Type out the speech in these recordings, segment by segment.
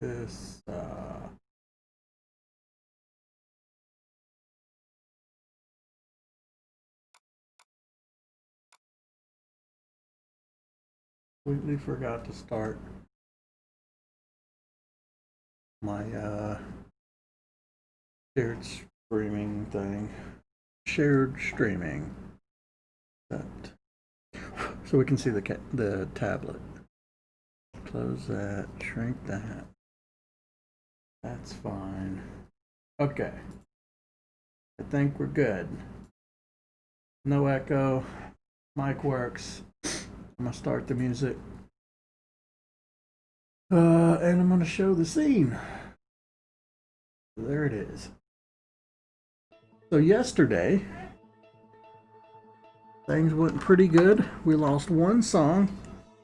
this. Completely forgot to start my shared streaming thing. Shared streaming. That. So we can see the tablet. Close that. Shrink that. That's fine. Okay. I think we're good. No echo. Mic works. I'm gonna start the music. And I'm gonna show the scene. There it is. So yesterday, things went pretty good. We lost one song.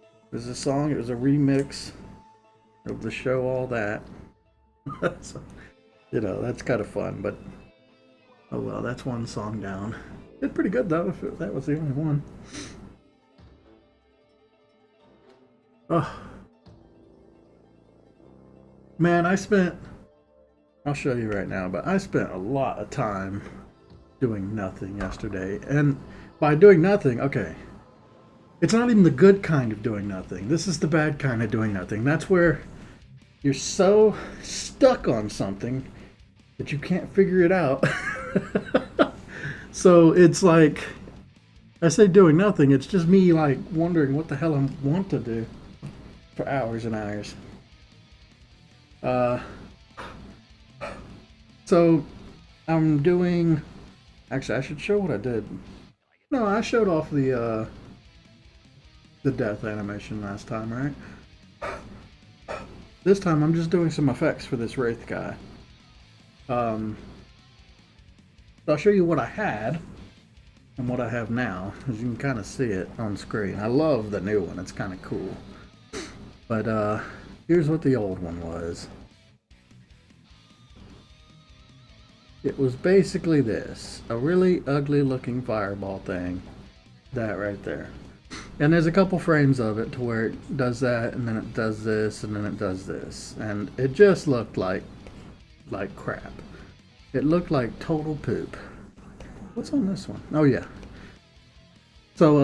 It was a song, it was a remix of the show All That. So, you know, that's kind of fun, but oh well, that's one song down. Did pretty good though, if that was the only one. Oh. Man, I'll show you right now, but I spent a lot of time doing nothing yesterday. And by doing nothing, okay, it's not even the good kind of doing nothing. This is the bad kind of doing nothing. That's where you're so stuck on something that you can't figure it out. So it's like, I say doing nothing, it's just me like wondering what the hell I want to do for hours and hours. So I'm doing, actually I should show what I did. No, I showed off the death animation last time, right? This time I'm just doing some effects for this Wraith guy. So I'll show you what I had and what I have now, as you can kind of see it on screen. I love the new one, it's kind of cool. But here's what the old one was. It was basically this, a really ugly looking fireball thing. That right there. And there's a couple frames of it to where it does that, and then it does this, and then it does this. And it just looked like crap. It looked like total poop. What's on this one? Oh yeah. So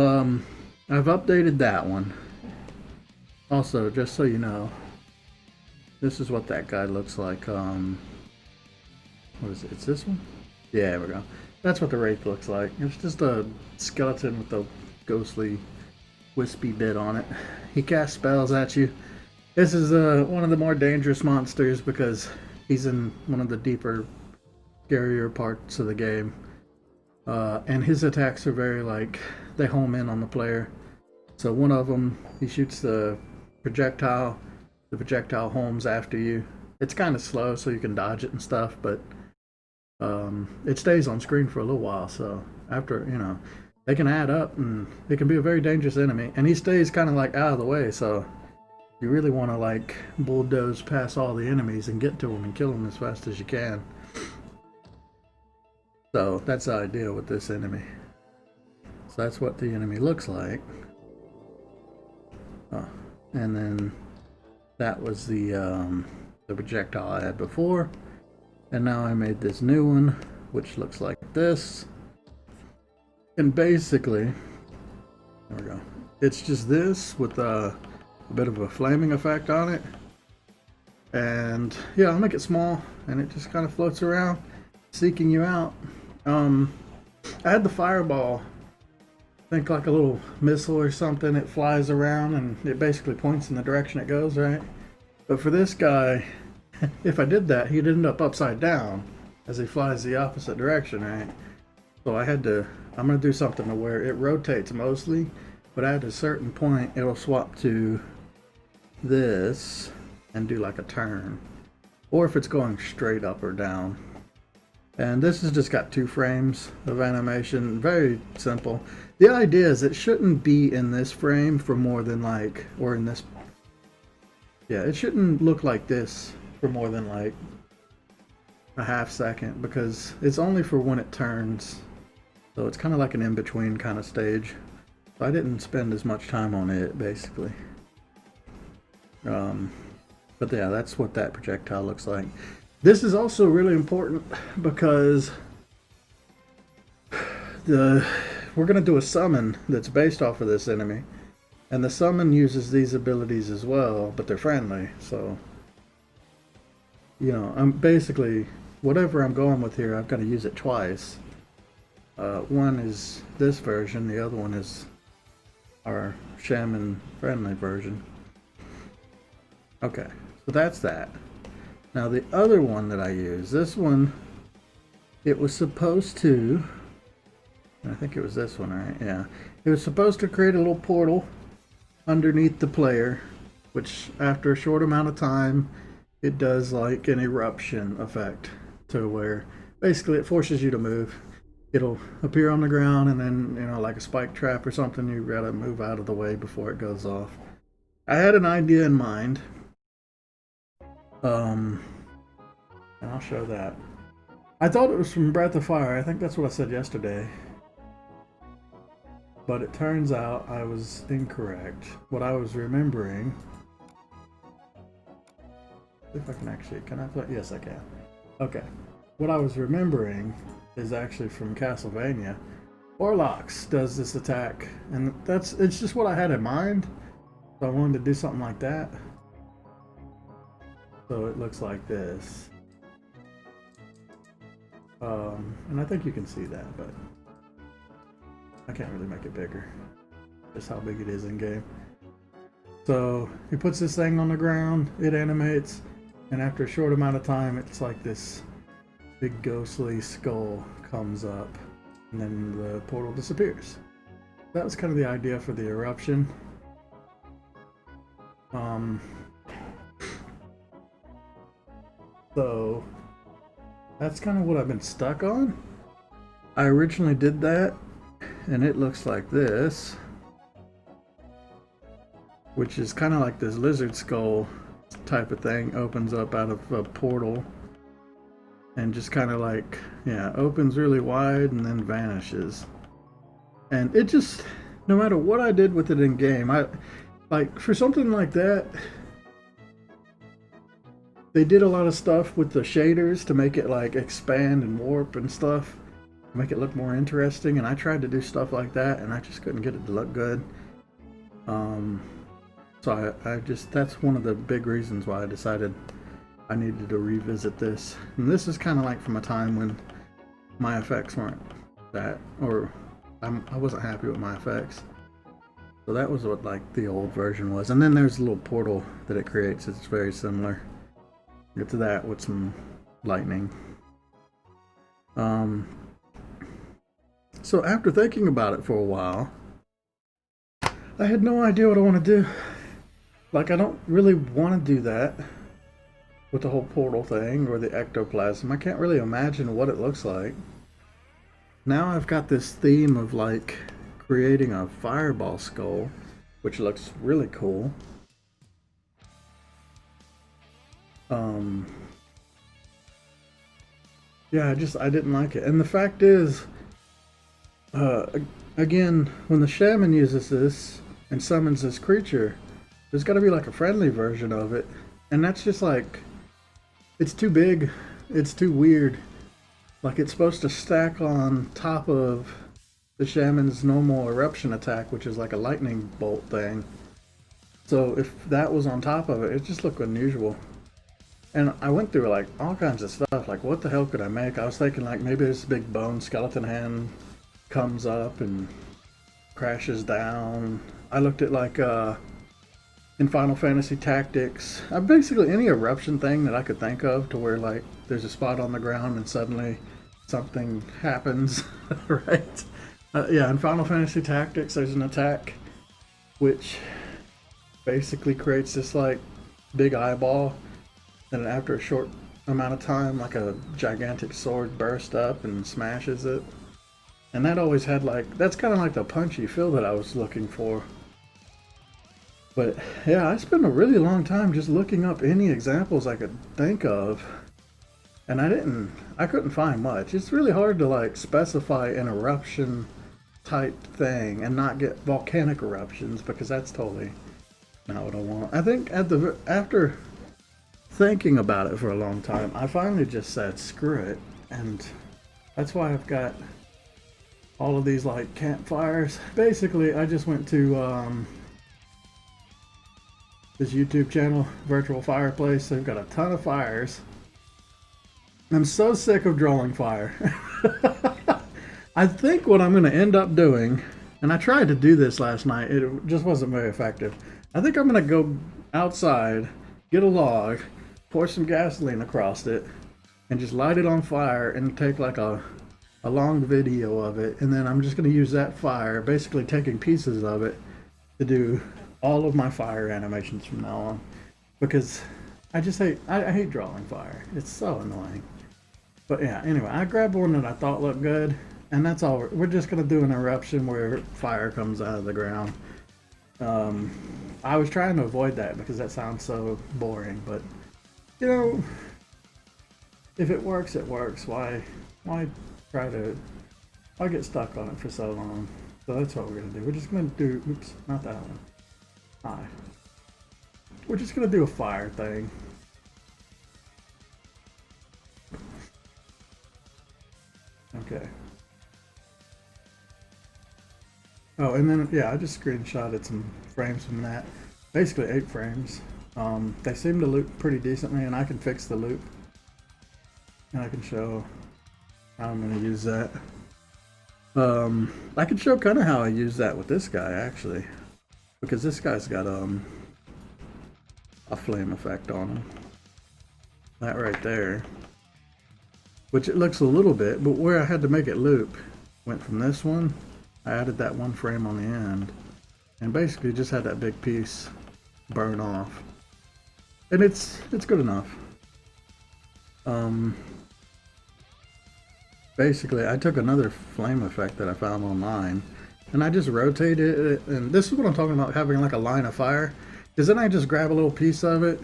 I've updated that one. Also, just so you know, this is what that guy looks like. What is it? It's this one? Yeah, there we go. That's what the Wraith looks like. It's just a skeleton with a ghostly, wispy bit on it. He casts spells at you. This is one of the more dangerous monsters because he's in one of the deeper, scarier parts of the game. And his attacks are very like, they home in on the player. So one of them, he shoots the projectile homes after you. It's kind of slow so you can dodge it and stuff, but it stays on screen for a little while, so after, you know, they can add up and it can be a very dangerous enemy, and he stays kind of like out of the way, so you really want to like bulldoze past all the enemies and get to them and kill them as fast as you can. So that's the idea with this enemy. So that's what the enemy looks like. Oh, and then that was the projectile I had before. And now I made this new one, which looks like this. And basically, there we go. It's just this with a bit of a flaming effect on it. And yeah, I'll make it small, and it just kind of floats around, seeking you out. I had the fireball, think like a little missile or something. It flies around and it basically points in the direction it goes, right? But for this guy, if I did that, he'd end up upside down as he flies the opposite direction, right? So I'm going to do something to where it rotates mostly, but at a certain point, it'll swap to this and do like a turn. Or if it's going straight up or down. And this has just got 2 frames of animation, very simple. The idea is it shouldn't be in this frame for more than like, or in this, yeah, it shouldn't look like this for more than like a half second, because it's only for when it turns. So it's kind of like an in-between kind of stage. So I didn't spend as much time on it, basically. But yeah, that's what that projectile looks like. This is also really important because we're going to do a summon that's based off of this enemy. And the summon uses these abilities as well, but they're friendly. So, you know, I'm basically, whatever I'm going with here, I've got to use it twice. One is this version, the other one is our shaman friendly version. Okay, so that's that. Now the other one that I use, this one, it was supposed to, I think it was this one, right? Yeah. It was supposed to create a little portal underneath the player, which after a short amount of time, it does like an eruption effect to where basically it forces you to move. It'll appear on the ground and then, you know, like a spike trap or something, you gotta move out of the way before it goes off. I had an idea in mind. And I'll show that. I thought it was from Breath of Fire. I think that's what I said yesterday. But it turns out I was incorrect. What I was remembering... If I can actually... Can I play? Yes, I can. Okay. What I was remembering is actually from Castlevania. Orlox does this attack. And it's just what I had in mind. So I wanted to do something like that. So it looks like this. And I think you can see that, but I can't really make it bigger. Just how big it is in game. So he puts this thing on the ground, it animates, and after a short amount of time, it's like this big ghostly skull comes up, and then the portal disappears. That was kind of the idea for the eruption. So that's kind of what I've been stuck on. I originally did that, and it looks like this, which is kind of like this lizard skull type of thing, opens up out of a portal and just kind of like, yeah, opens really wide and then vanishes. And it just, no matter what I did with it in game, I like for something like that, they did a lot of stuff with the shaders to make it like expand and warp and stuff, make it look more interesting, and I tried to do stuff like that and I just couldn't get it to look good. So I just, that's one of the big reasons why I decided I needed to revisit this. And this is kind of like from a time when my effects weren't that, or I wasn't happy with my effects. So that was what like the old version was. And then there's a little portal that it creates. It's very similar. Get to that with some lightning. So after thinking about it for a while, I had no idea what I want to do. Like, I don't really want to do that with the whole portal thing or the ectoplasm. I can't really imagine what it looks like. Now I've got this theme of like creating a fireball skull, which looks really cool. Yeah, I didn't like it. And the fact is, again, when the shaman uses this and summons this creature, there's got to be like a friendly version of it. And that's just like, it's too big, it's too weird. Like, it's supposed to stack on top of the shaman's normal eruption attack, which is like a lightning bolt thing. So if that was on top of it, it just looked unusual. And I went through like all kinds of stuff, like what the hell could I make? I was thinking like maybe this big bone skeleton hand comes up and crashes down. I looked at like in Final Fantasy Tactics, basically any eruption thing that I could think of to where like there's a spot on the ground and suddenly something happens, right? Yeah, in Final Fantasy Tactics there's an attack which basically creates this like big eyeball, and after a short amount of time like a gigantic sword bursts up and smashes it. And that always had like, that's kind of like the punchy feel that I was looking for. But yeah, I spent a really long time just looking up any examples I could think of, and I couldn't find much. It's really hard to like specify an eruption type thing and not get volcanic eruptions, because that's totally not what I want. I think after thinking about it for a long time, I finally just said screw it, and that's why I've got all of these like campfires. Basically, I just went to this YouTube channel, Virtual Fireplace. They've got a ton of fires. I'm so sick of drawing fire. I think what I'm going to end up doing, and I tried to do this last night, it just wasn't very effective. I think I'm going to go outside, get a log, pour some gasoline across it, and just light it on fire and take like a long video of it. And then I'm just going to use that fire, basically taking pieces of it, to do all of my fire animations from now on. Because I just hate, I hate drawing fire. It's so annoying. But yeah, anyway, I grabbed one that I thought looked good. And that's all. We're just going to do an eruption where fire comes out of the ground. I was trying to avoid that because that sounds so boring. But, you know, if it works, it works. Why try to... Why get stuck on it for so long? So that's what we're going to do. We're just going to do... Oops, not that one. Hi. We're just going to do a fire thing. Okay. Oh, and then, yeah, I just screenshotted some frames from that. Basically 8 frames. They seem to loop pretty decently, and I can fix the loop. And I can show how I'm going to use that. I can show kind of how I use that with this guy, actually. Because this guy's got a flame effect on him. That right there. Which it looks a little bit, but where I had to make it loop, went from this one, I added that one frame on the end, and basically just had that big piece burn off. And it's good enough. Basically, I took another flame effect that I found online, and I just rotated it, and this is what I'm talking about, having like a line of fire, because then I just grab a little piece of it,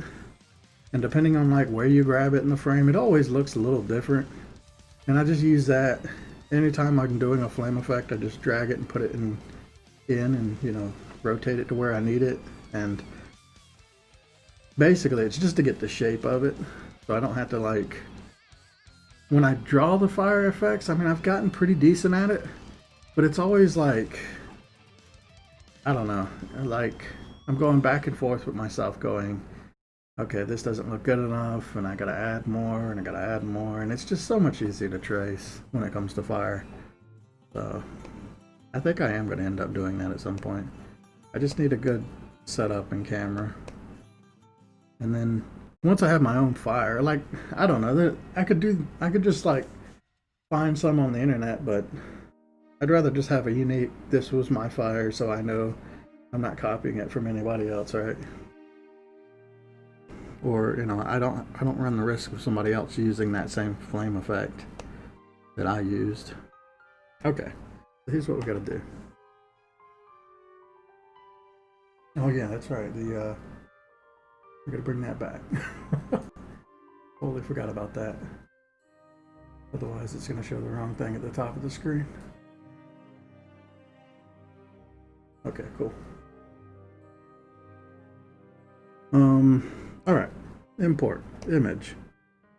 and depending on like where you grab it in the frame, it always looks a little different. And I just use that anytime I'm doing a flame effect. I just drag it and put it in and, you know, rotate it to where I need it. And basically it's just to get the shape of it, so I don't have to, like, when I draw the fire effects, I mean, I've gotten pretty decent at it, but it's always like, I don't know, like I'm going back and forth with myself going, okay, this doesn't look good enough, and I gotta add more, and I gotta add more, and it's just so much easier to trace when it comes to fire. So I think I am gonna end up doing that at some point. I just need a good setup and camera. And then once I have my own fire, like, I don't know, I could just like find some on the internet, but I'd rather just have a unique, this was my fire, so I know I'm not copying it from anybody else, right? Or, you know, I don't run the risk of somebody else using that same flame effect that I used. Okay, so here's what we gotta do. Oh yeah, that's right. We gotta bring that back. Totally forgot about that. Otherwise, it's gonna show the wrong thing at the top of the screen. Okay, cool. All right, import image.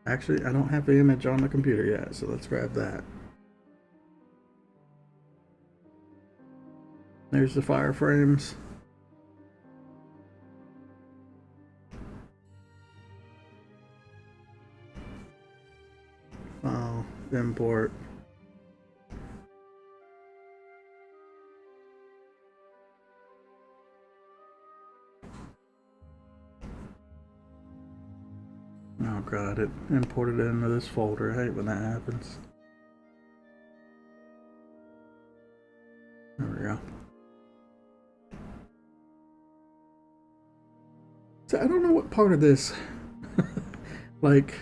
Actually, I don't have the image on the computer yet, so let's grab that. There's the fire frames. File, import. Oh god, it imported it into this folder. I hate when that happens. There we go. So I don't know what part of this, like,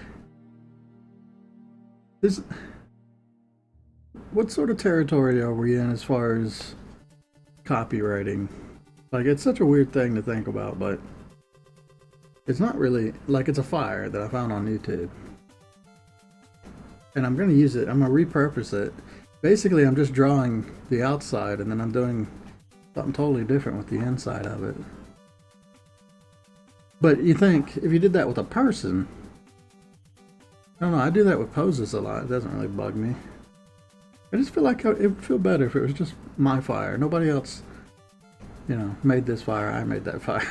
this, what sort of territory are we in as far as copywriting? Like, it's such a weird thing to think about, but it's not really, like, it's a fire that I found on YouTube. And I'm going to use it, I'm going to repurpose it. Basically, I'm just drawing the outside, and then I'm doing something totally different with the inside of it. But you think if you did that with a person, I don't know, I do that with poses a lot. It doesn't really bug me. I just feel like it would feel better if it was just my fire. Nobody else, you know, made this fire. I made that fire.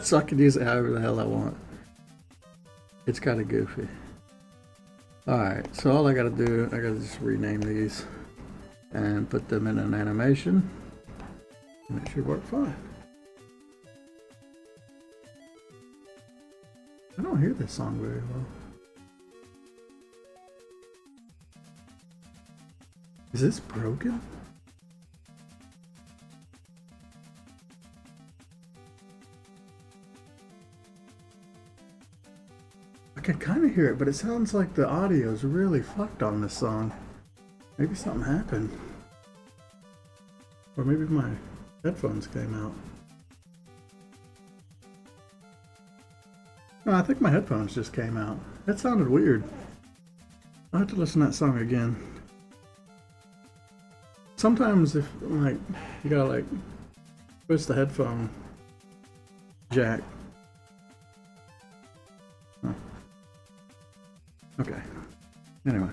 So I can use it however the hell I want. It's kind of goofy. Alright, so all I gotta do, I gotta just rename these and put them in an animation. And it should work fine. I don't hear this song very well. Is this broken? I can kind of hear it, but it sounds like the audio is really fucked on this song. Maybe something happened. Or maybe my headphones came out. No, I think my headphones just came out. That sounded weird. I'll have to listen to that song again. Sometimes if, like, you gotta, like, twist the headphone jack. Huh. Okay. Anyway.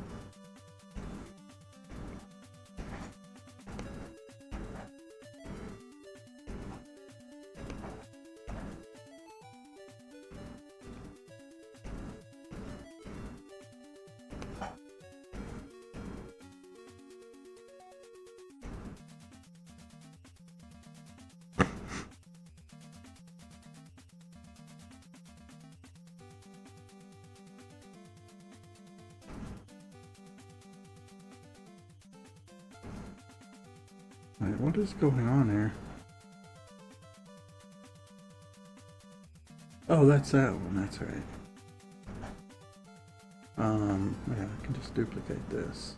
Wait, what is going on here? Oh, that's that one, that's right. Yeah, I can just duplicate this.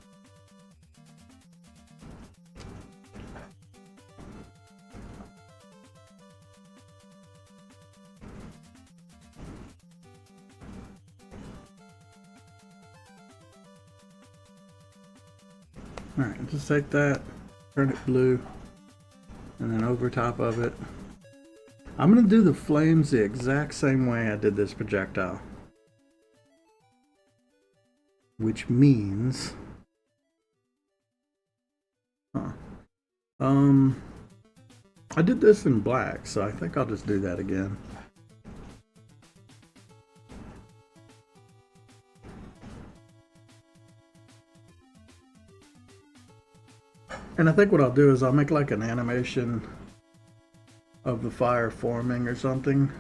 Alright, just take that, turn it blue, and then over top of it, I'm going to do the flames the exact same way I did this projectile. Which means... I did this in black, so I think I'll just do that again. And I think what I'll do is I'll make like an animation of the fire forming or something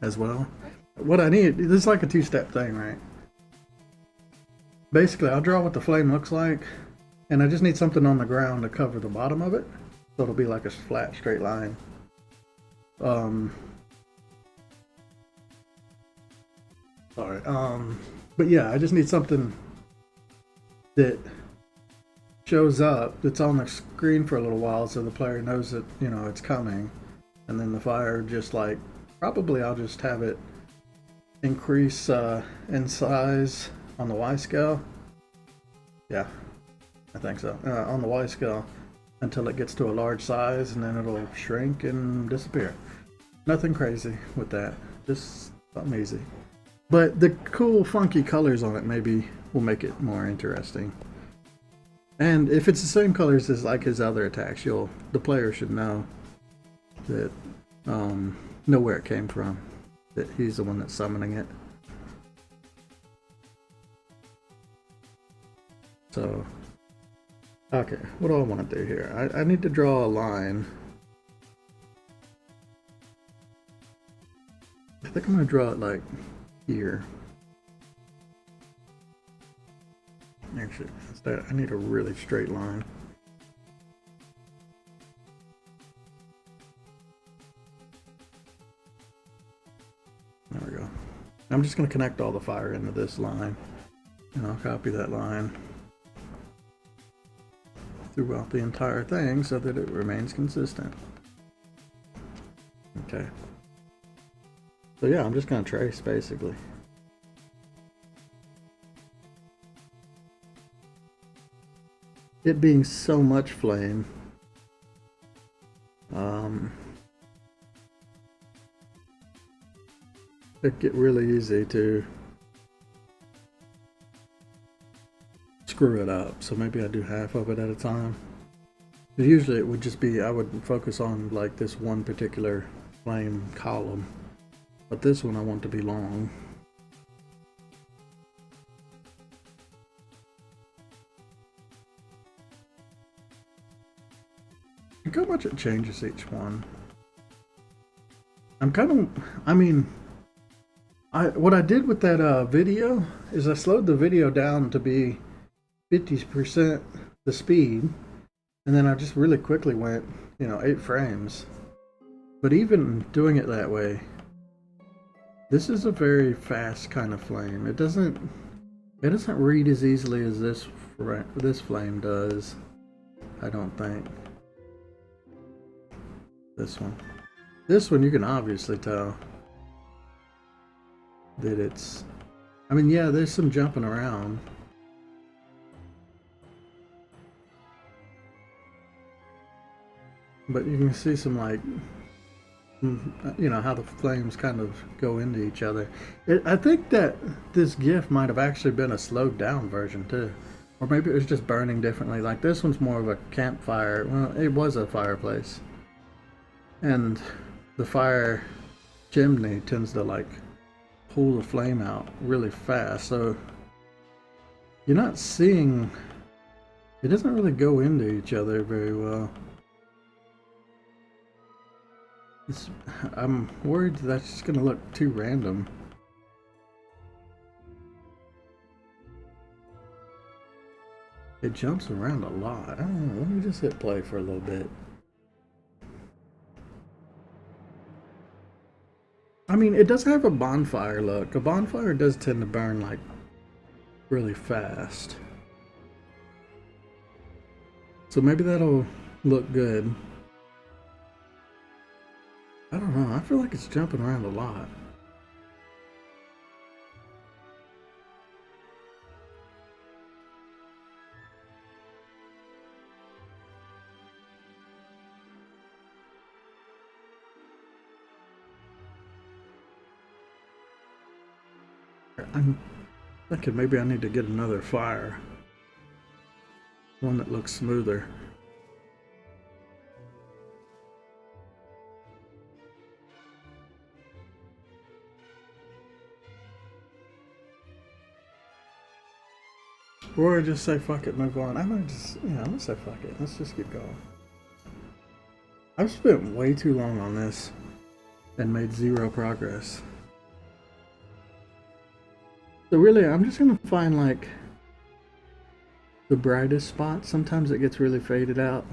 as well. What I need, this is like a two-step thing, right? Basically, I'll draw what the flame looks like, and I just need something on the ground to cover the bottom of it, so it'll be like a flat, straight line. But yeah, I just need something that shows up, that's on the screen for a little while, so the player knows that, you know, it's coming. And then the fire just like, probably I'll just have it increase in size on the Y scale. Yeah, I think so. On the Y scale until it gets to a large size, and then it'll shrink and disappear. Nothing crazy with that, just something easy. But the cool funky colors on it maybe will make it more interesting. And if it's the same colors as like his other attacks, the player should know that, know where it came from, that he's the one that's summoning it. So, okay, what do I want to do here? I need to draw a line. I think I'm going to draw it like here. Actually, instead, I need a really straight line. There we go. I'm just going to connect all the fire into this line, and I'll copy that line throughout the entire thing so that it remains consistent. Okay. So yeah, I'm just going to trace basically. It being so much flame, it get really easy to screw it up. So maybe I do half of it at a time. But usually it would just be, I would focus on like this one particular flame column, but this one I want to be long. Look how much it changes each one. I'm kind of, I mean, what I did with that video is I slowed the video down to be 50% the speed, and then I just really quickly went, 8 frames. But even doing it that way, this is a very fast kind of flame. It doesn't read as easily as this flame does, I don't think. This one you can obviously tell that it's, I mean, yeah, there's some jumping around. But you can see some, like, how the flames kind of go into each other. I think that this GIF might have actually been a slowed down version too. Or maybe it was just burning differently. Like this one's more of a campfire. Well, it was a fireplace. And the fire chimney tends to like pull the flame out really fast. So you're not seeing, it doesn't really go into each other very well. I'm worried that's just going to look too random. It jumps around a lot. I don't know. Let me just hit play for a little bit. I mean, it does have a bonfire look. A bonfire does tend to burn like really fast. So maybe that'll look good. I don't know. I feel like it's jumping around a lot. I'm thinking maybe I need to get another fire. One that looks smoother. Or just say fuck it, move on. I'm gonna say fuck it. Let's just keep going. I've spent way too long on this and made zero progress. So really, I'm just gonna find like the brightest spots. Sometimes it gets really faded out.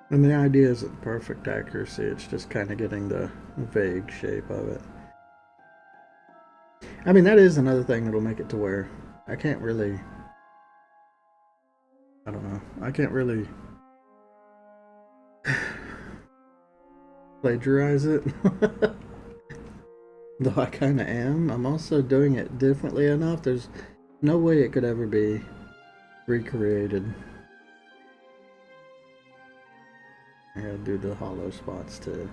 And the idea isn't perfect accuracy, it's just kind of getting the vague shape of it. I mean, that is another thing that'll make it to where I can't really, I don't know, I can't really plagiarize it. Though I kind of am. I'm also doing it differently enough. There's no way it could ever be recreated. I gotta do the hollow spots too.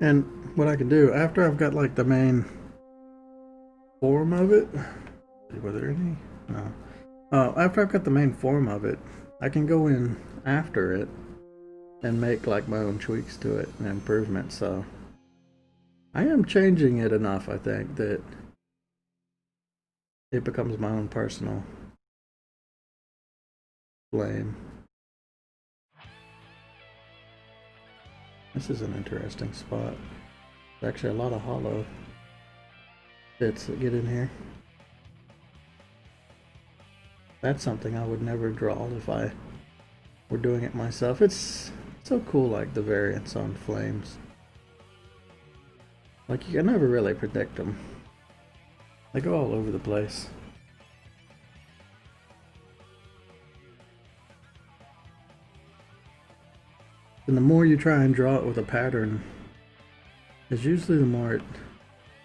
And what I can do after I've got like the main form of it, were there any? No. After I've got the main form of it, I can go in after it and make like my own tweaks to it and improvements. So I am changing it enough, I think, that it becomes my own personal flame. This is an interesting spot. There's actually a lot of hollow bits that get in here. That's something I would never draw if I were doing it myself. It's so cool, like the variants on flames. Like you can never really predict them. They go all over the place. And the more you try and draw it with a pattern, is usually the more it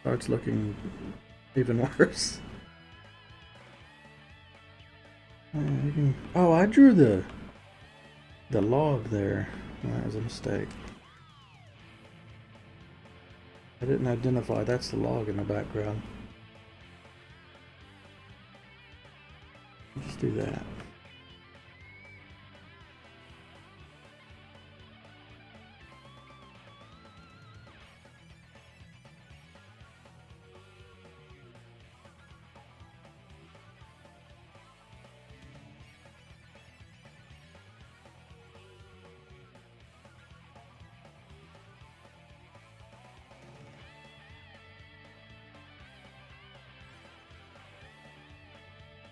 starts looking even worse. Oh, I drew the log there. That was a mistake. I didn't identify that's the log in the background. Just do that.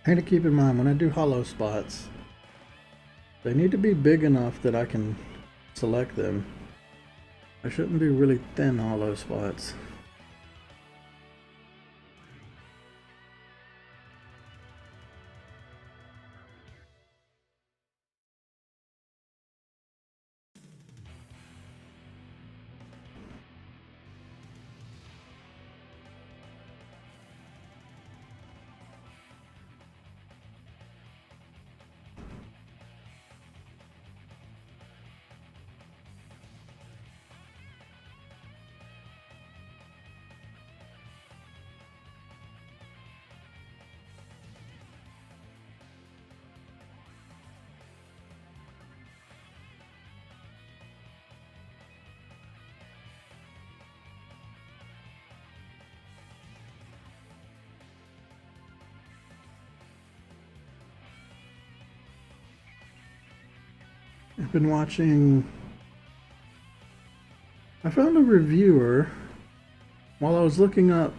And to keep in mind, when I do hollow spots, they need to be big enough that I can select them. I shouldn't do really thin hollow spots. I've been watching. I found a reviewer while I was looking up.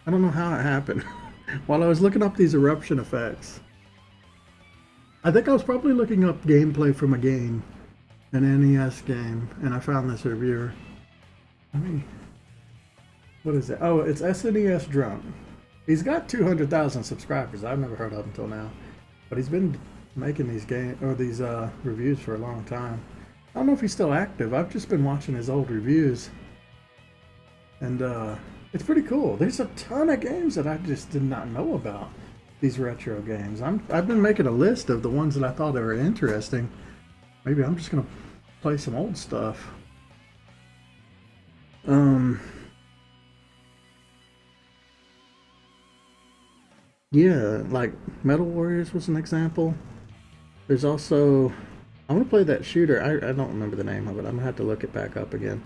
I don't know how it happened. While I was looking up these eruption effects, I think I was probably looking up gameplay from a game, an NES game, and I found this reviewer. What is it? Oh, it's SNES Drunk. He's got 200,000 subscribers. I've never heard of him until now, but he's been making these reviews for a long time. I don't know if he's still active. I've just been watching his old reviews, and it's pretty cool. There's a ton of games that I just did not know about. These retro games. I've been making a list of the ones that I thought were interesting. Maybe I'm just gonna play some old stuff. Yeah, like Metal Warriors was an example. There's also, I want to play that shooter. I don't remember the name of it. I'm gonna have to look it back up again.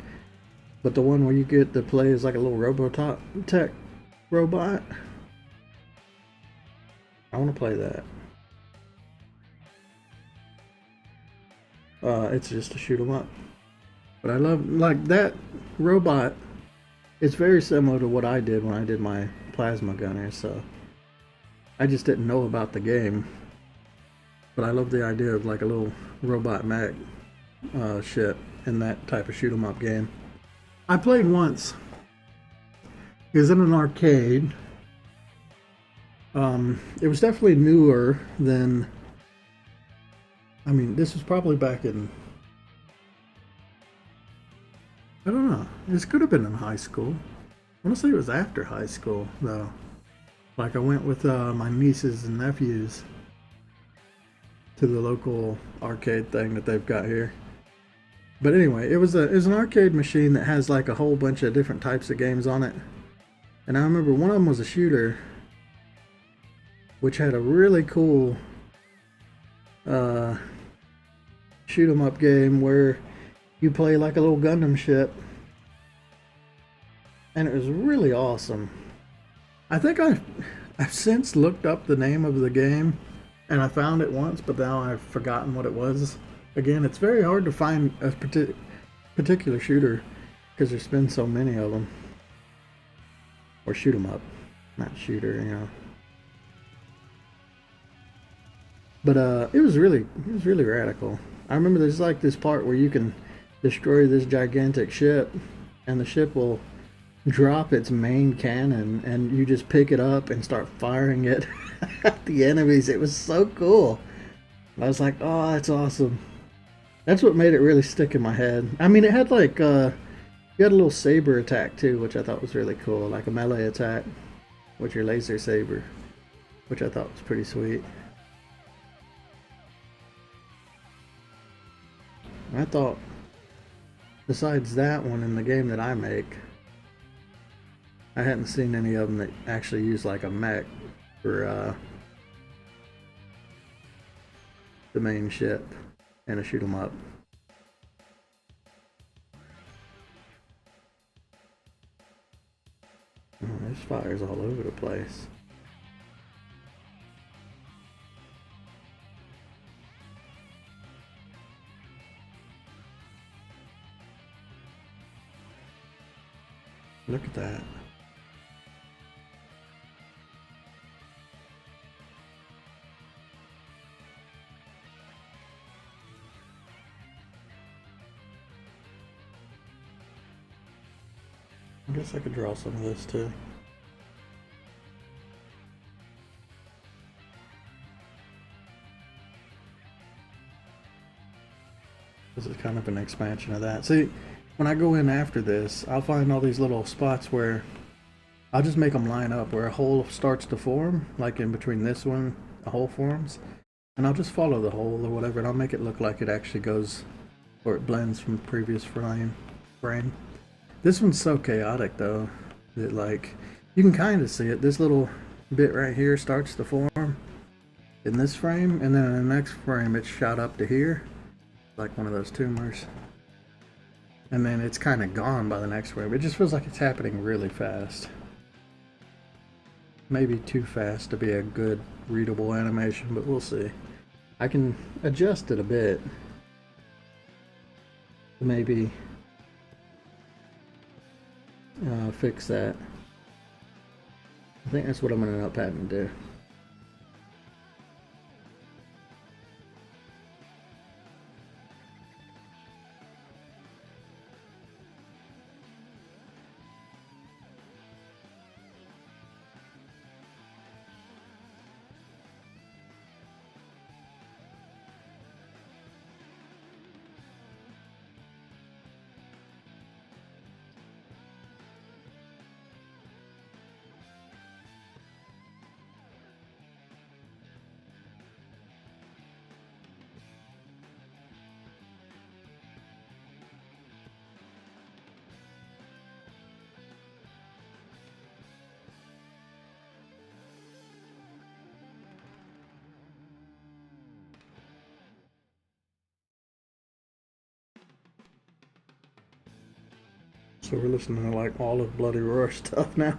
But the one where you get to play as like a little Robotech robot. I want to play that. It's just to shoot 'em up. But I love, like, that robot. It's very similar to what I did when I did my plasma gunner, so I just didn't know about the game. But I love the idea of like a little robot mech shit in that type of shoot 'em up game. I played once. It was in an arcade. It was definitely newer than. I mean, this was probably back in. I don't know. This could have been in high school. I want to say it was after high school, though. Like I went with my nieces and nephews to the local arcade thing that they've got here. But anyway, it was an arcade machine that has like a whole bunch of different types of games on it. And I remember one of them was a shooter, which had a really cool uh, shoot 'em up game where you play like a little Gundam ship, and it was really awesome. I think I've since looked up the name of the game, and I found it once, but now I've forgotten what it was. Again, it's very hard to find a particular shooter because there's been so many of them. Or shoot 'em up, not shooter, you know. But it was really radical. I remember there's like this part where you can destroy this gigantic ship, and the ship will drop its main cannon, and you just pick it up and start firing it at the enemies. It was so cool. I was like, oh, that's awesome. That's what made it really stick in my head. I mean, it had like you had a little saber attack too, which I thought was really cool, like a melee attack with your laser saber, which I thought was pretty sweet. I thought, besides that one in the game that I make, I hadn't seen any of them that actually use like a mech for the main ship and to shoot them up. Oh, there's fires all over the place. Look at that. I guess I could draw some of this too. This is kind of an expansion of that. See, when I go in after this, I'll find all these little spots where I'll just make them line up where a hole starts to form, like in between this one, a hole forms, and I'll just follow the hole or whatever, and I'll make it look like it actually goes, or it blends from the previous frame. This one's so chaotic though, that like, you can kind of see it. This little bit right here starts to form in this frame, and then in the next frame it's shot up to here, like one of those tumors. And then it's kind of gone by the next frame. It just feels like it's happening really fast. Maybe too fast to be a good readable animation, but we'll see. I can adjust it a bit. Maybe fix that. I think that's what I'm going to end up having to do. So we're listening to like all of Bloody Roar stuff now.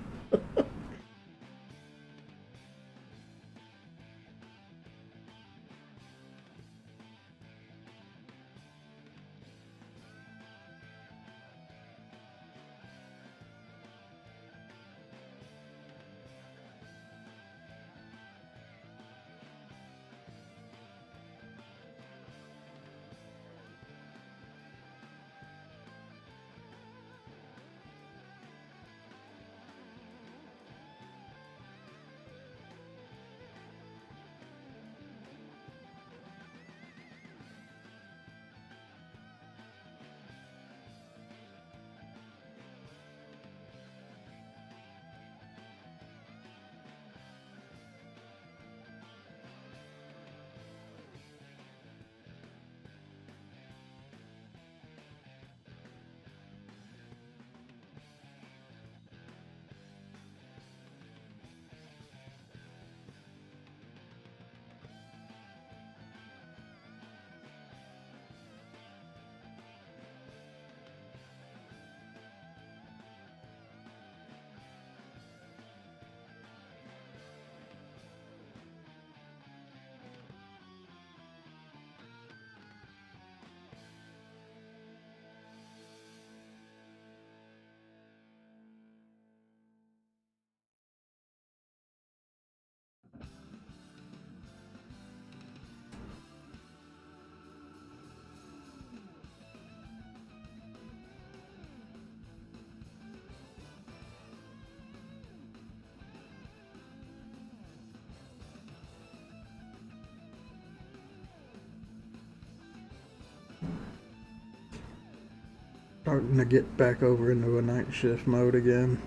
Starting to get back over into a night shift mode again.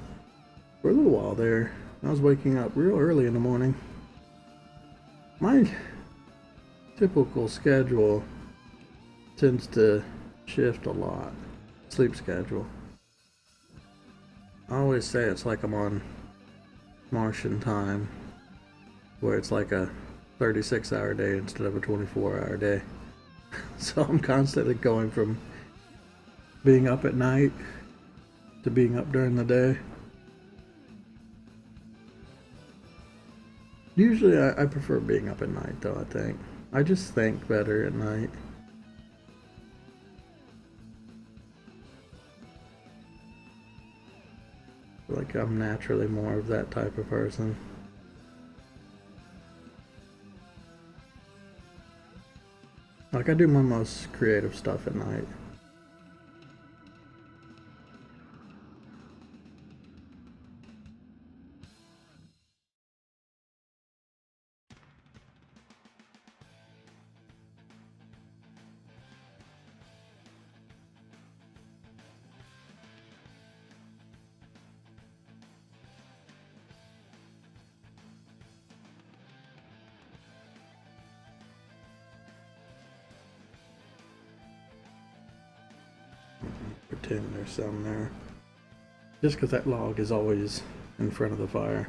For a little while there, I was waking up real early in the morning. My typical schedule tends to shift a lot. Sleep schedule. I always say it's like I'm on Martian time, where it's like a 36-hour day instead of a 24-hour day. So I'm constantly going from being up at night to being up during the day. Usually I prefer being up at night though, I think. I just think better at night. Like I'm naturally more of that type of person. Like I do my most creative stuff at night. Pretend there's some there. Just because that log is always in front of the fire.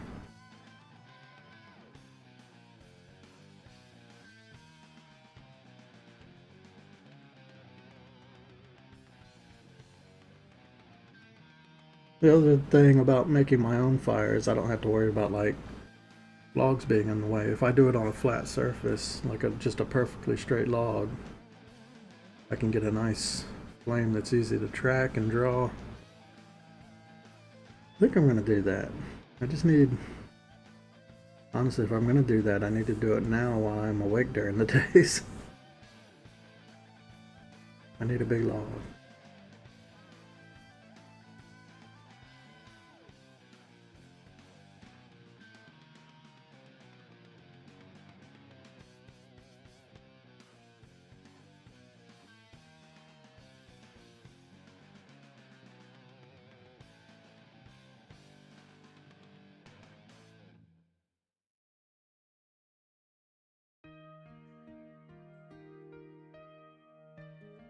The other thing about making my own fire is I don't have to worry about like logs being in the way. If I do it on a flat surface, like just a perfectly straight log, I can get a nice flame that's easy to track and draw. I think I'm going to do that. I just need, honestly, if I'm going to do that, I need to do it now while I'm awake during the days. I need a big log.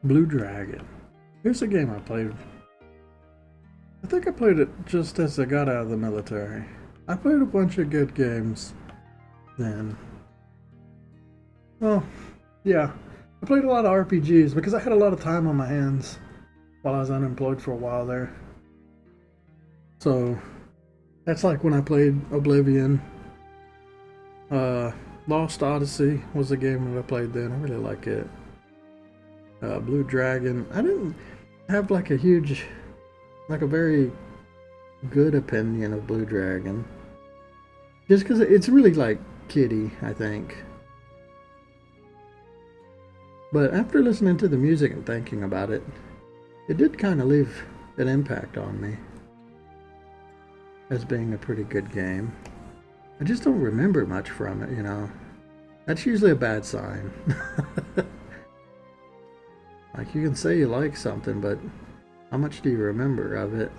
Blue Dragon. Here's a game I played. I think I played it just as I got out of the military. I played a bunch of good games then. Well, yeah. I played a lot of RPGs because I had a lot of time on my hands while I was unemployed for a while there. So, that's like when I played Oblivion. Lost Odyssey was a game that I played then. I really like it. Blue Dragon. I didn't have like a very good opinion of Blue Dragon. Just because it's really like kiddie, I think. But after listening to the music and thinking about it, it did kind of leave an impact on me as being a pretty good game. I just don't remember much from it, you know. That's usually a bad sign. Like, you can say you like something, but how much do you remember of it?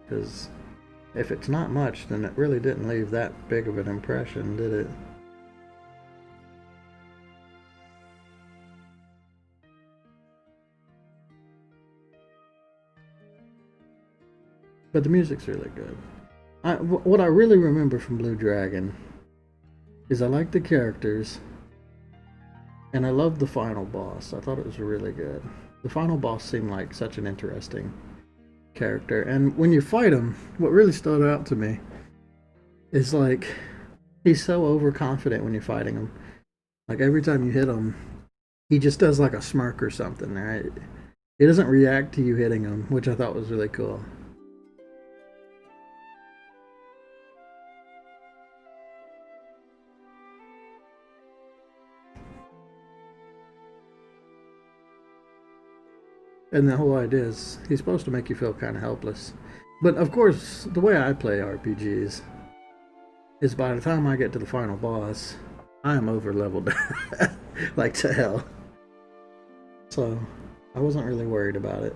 Because if it's not much, then it really didn't leave that big of an impression, did it? But the music's really good. What I really remember from Blue Dragon is I liked the characters. And I loved the final boss. I thought it was really good. The final boss seemed like such an interesting character. And when you fight him, what really stood out to me is like, he's so overconfident when you're fighting him. Like every time you hit him, he just does like a smirk or something, right? He doesn't react to you hitting him, which I thought was really cool. And the whole idea is he's supposed to make you feel kind of helpless. But of course, the way I play RPGs is by the time I get to the final boss, I am over leveled like to hell. So I wasn't really worried about it.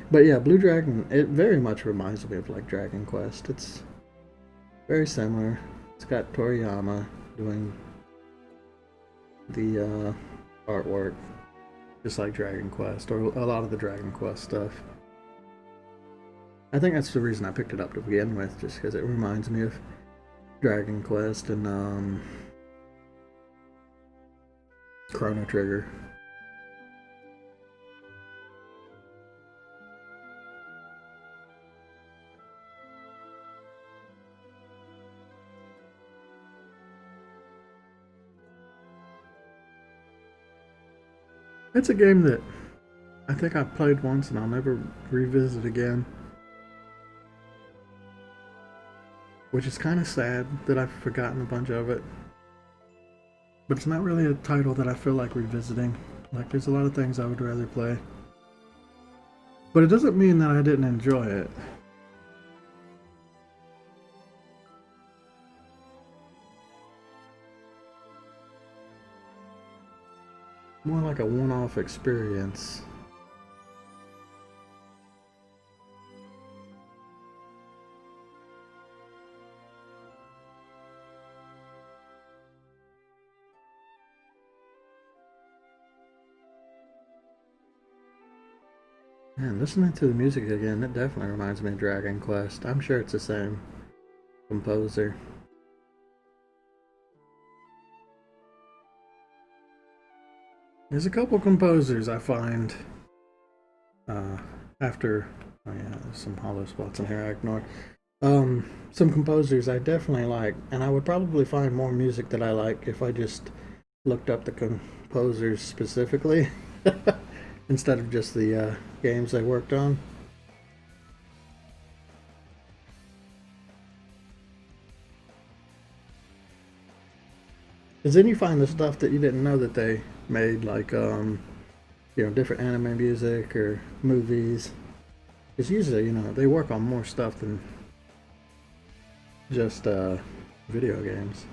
But yeah, Blue Dragon, it very much reminds me of like Dragon Quest. It's very similar. It's got Toriyama doing the artwork, just like Dragon Quest, or a lot of the Dragon Quest stuff. I think that's the reason I picked it up to begin with, just because it reminds me of Dragon Quest and Chrono Trigger. It's a game that I think I've played once and I'll never revisit again. Which is kind of sad that I've forgotten a bunch of it. But it's not really a title that I feel like revisiting. Like, there's a lot of things I would rather play. But it doesn't mean that I didn't enjoy it. More like a one-off experience. Man, listening to the music again, it definitely reminds me of Dragon Quest. I'm sure it's the same composer. There's a couple composers I find after. Oh yeah, there's some hollow spots in here I ignore. Some composers I definitely like, and I would probably find more music that I like if I just looked up the composers specifically instead of just the games they worked on. Because then you find the stuff that you didn't know that they made, like different anime music or movies. Because usually, they work on more stuff than just video games.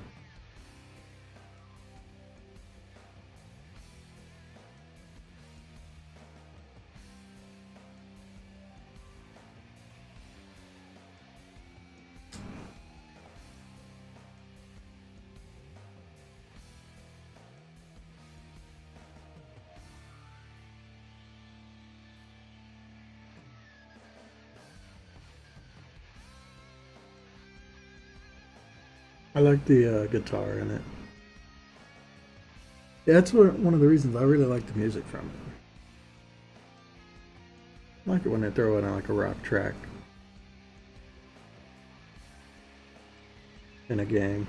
I like the guitar in it. Yeah, that's one of the reasons I really like the music from it. I like it when they throw in like a rock track in a game.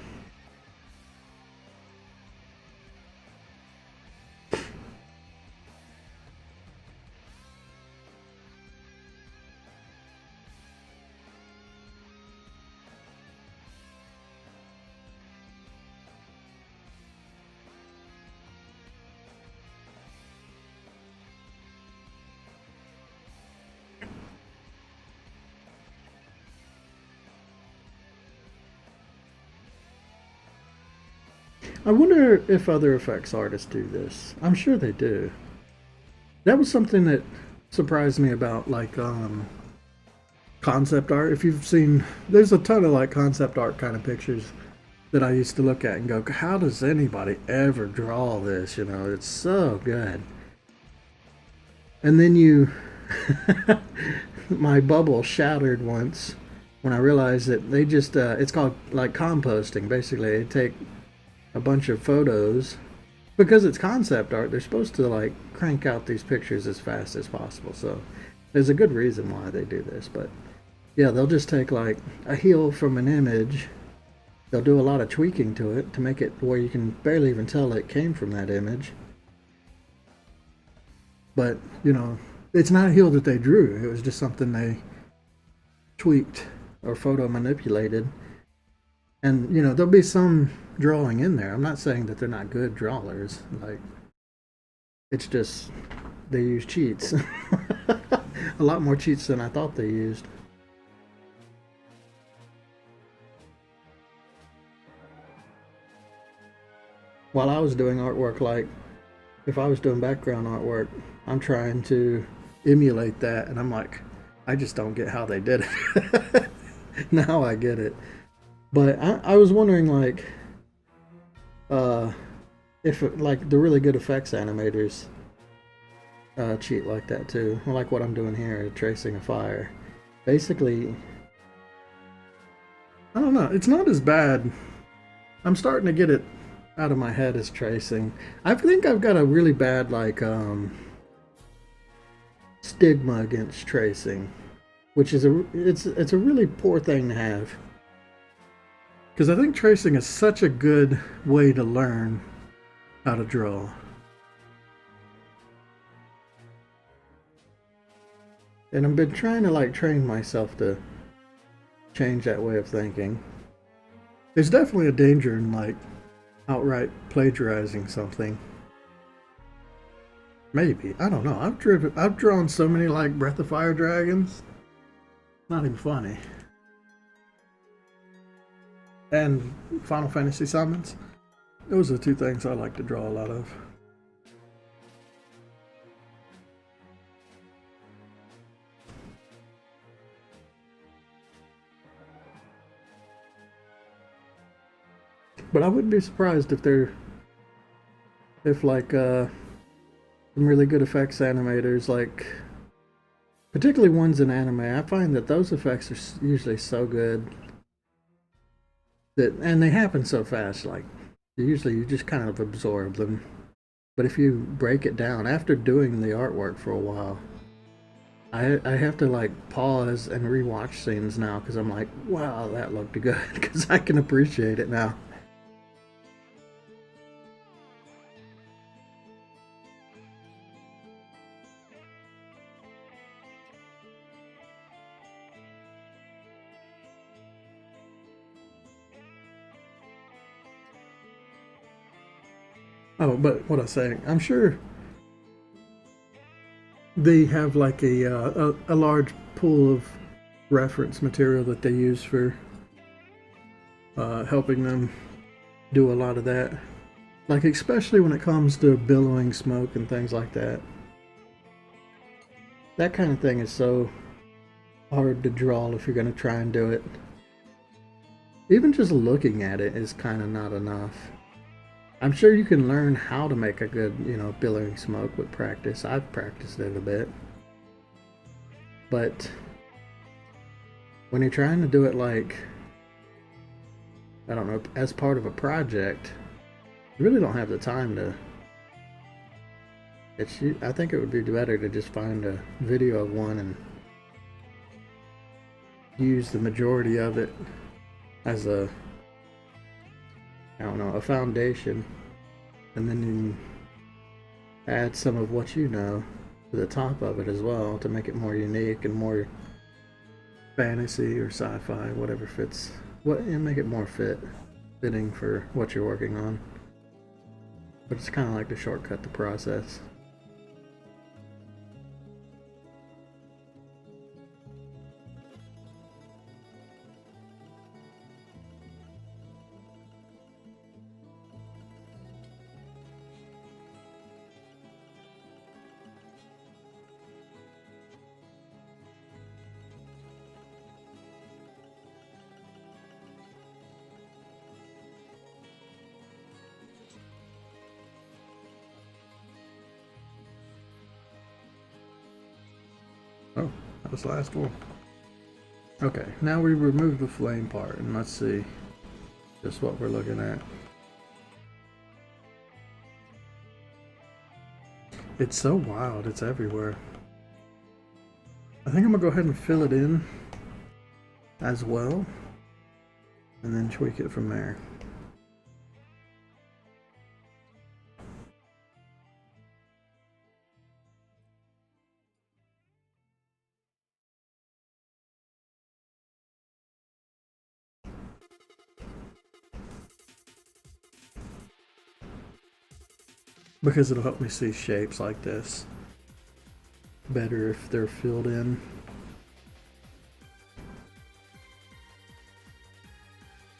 I wonder if other effects artists do this. I'm sure they do. That was something that surprised me about like concept art. If you've seen, there's a ton of like concept art kind of pictures that I used to look at and go, how does anybody ever draw this? It's so good. And then my bubble shattered once when I realized that they just, it's called like composting. Basically, they take a bunch of photos. Because it's concept art, they're supposed to like crank out these pictures as fast as possible. So there's a good reason why they do this. But yeah, they'll just take like a heel from an image. They'll do a lot of tweaking to it to make it where you can barely even tell it came from that image. But, it's not a heel that they drew. It was just something they tweaked or photo manipulated. And, there'll be some drawing in there. I'm not saying that they're not good drawers. Like, it's just they use cheats. A lot more cheats than I thought they used. While I was doing artwork like if I was doing background artwork, I'm trying to emulate that, and I'm like, I just don't get how they did it. Now I get it. But I was wondering, like, uh, if like the really good effects animators cheat like that too. Like what I'm doing here, tracing a fire. Basically, I don't know. It's not as bad. I'm starting to get it out of my head as tracing. I think I've got a really bad like stigma against tracing, which is it's a really poor thing to have. Because I think tracing is such a good way to learn how to draw. And I've been trying to like train myself to change that way of thinking. There's definitely a danger in like outright plagiarizing something. Maybe. I don't know. I've drawn so many like Breath of Fire dragons. Not even funny. And Final Fantasy summons. Those are the two things I like to draw a lot of. But I wouldn't be surprised if like some really good effects animators, like particularly ones in anime, I find that those effects are usually so good that, and they happen so fast, like usually you just kind of absorb them. But if you break it down after doing the artwork for a while, I have to like pause and rewatch scenes now because I'm like, wow, that looked good, because I can appreciate it now. Oh, but what I was saying, I'm sure they have like a large pool of reference material that they use for helping them do a lot of that. Like especially when it comes to billowing smoke and things like that. That kind of thing is so hard to draw if you're going to try and do it. Even just looking at it is kind of not enough. I'm sure you can learn how to make a good, billowing smoke with practice. I've practiced it a bit. But when you're trying to do it like, I don't know, as part of a project, you really don't have the time to. I think it would be better to just find a video of one and use the majority of it as a, I don't know, a foundation, and then you add some of what you know to the top of it as well to make it more unique and more fantasy or sci-fi, whatever fits, and make it more fitting for what you're working on. But it's kind of like to shortcut the process. Oh, that was the last one. Okay, now we remove the flame part, and let's see just what we're looking at. It's so wild, it's everywhere. I think I'm gonna go ahead and fill it in as well, and then tweak it from there. Because it'll help me see shapes like this better if they're filled in.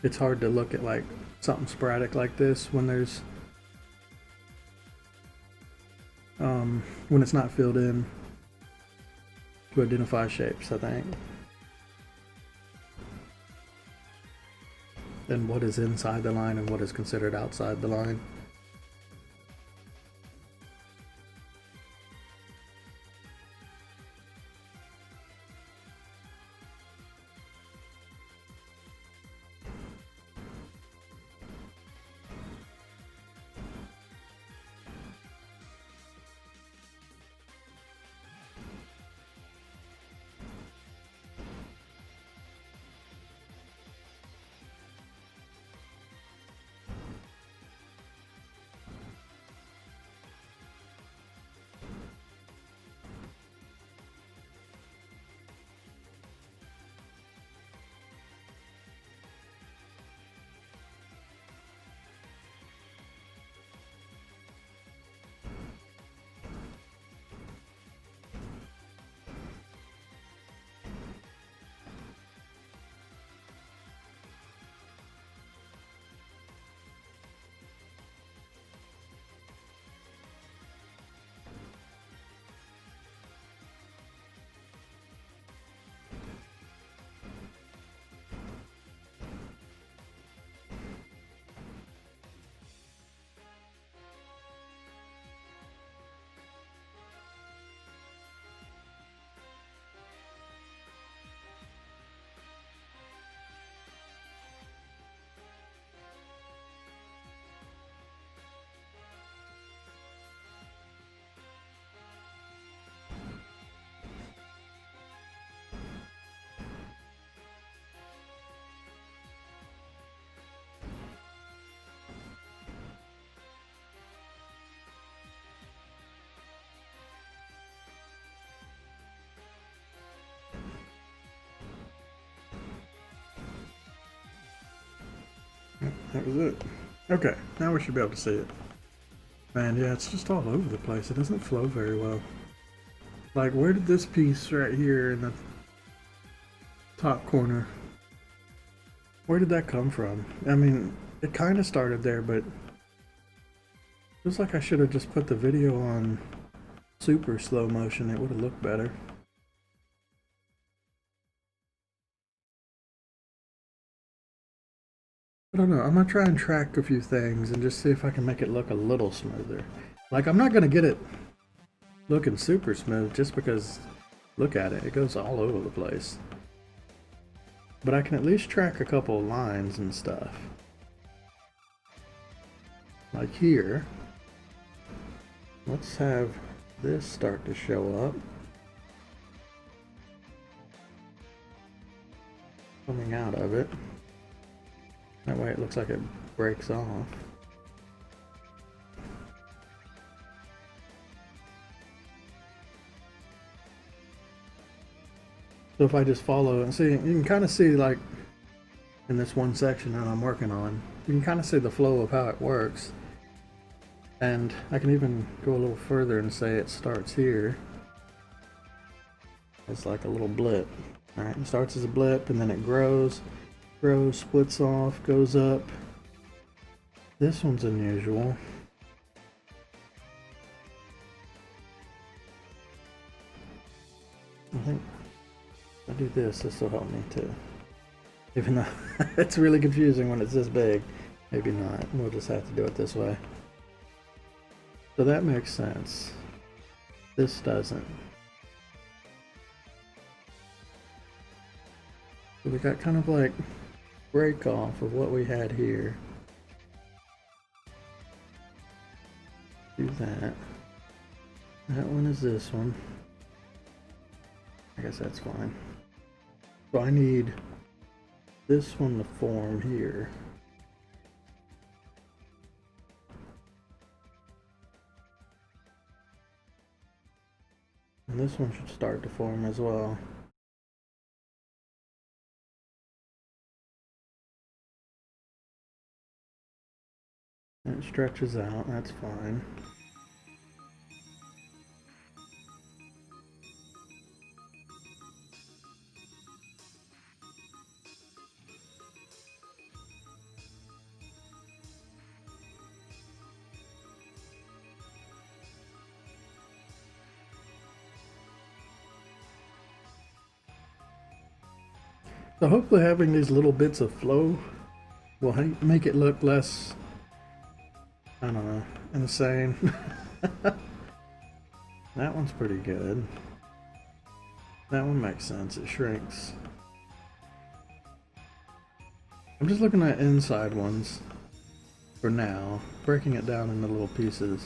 It's hard to look at like something sporadic like this when there's when it's not filled in to identify shapes, I think. And what is inside the line and what is considered outside the line. That was it. Okay, now we should be able to see it. Man, yeah, it's just all over the place. It doesn't flow very well. Like, where did this piece right here in the top corner, where did that come from? I mean, it kind of started there, but it feels like I should have just put the video on super slow motion. It would have looked better. I don't know. I'm gonna try and track a few things and just see if I can make it look a little smoother. Like, I'm not gonna get it looking super smooth just because, look at it, it goes all over the place. But I can at least track a couple of lines and stuff. Like here, let's have this start to show up. Coming out of it. That way it looks like it breaks off. So if I just follow and see, you can kind of see, like in this one section that I'm working on, you can kind of see the flow of how it works. And I can even go a little further and say it starts here. It's like a little blip. Alright, it starts as a blip and then it grows, splits off, goes up. This one's unusual. I think if I do this, this will help me too. Even though it's really confusing when it's this big. Maybe not. We'll just have to do it this way. So that makes sense. This doesn't. So we got kind of like break off of what we had here. Do that. That one is this one. I guess that's fine. So I need this one to form here. And this one should start to form as well. And it stretches out, that's fine. So hopefully having these little bits of flow will make it look less, I don't know, insane. That one's pretty good. That one makes sense, it shrinks. I'm just looking at inside ones for now, breaking it down into little pieces.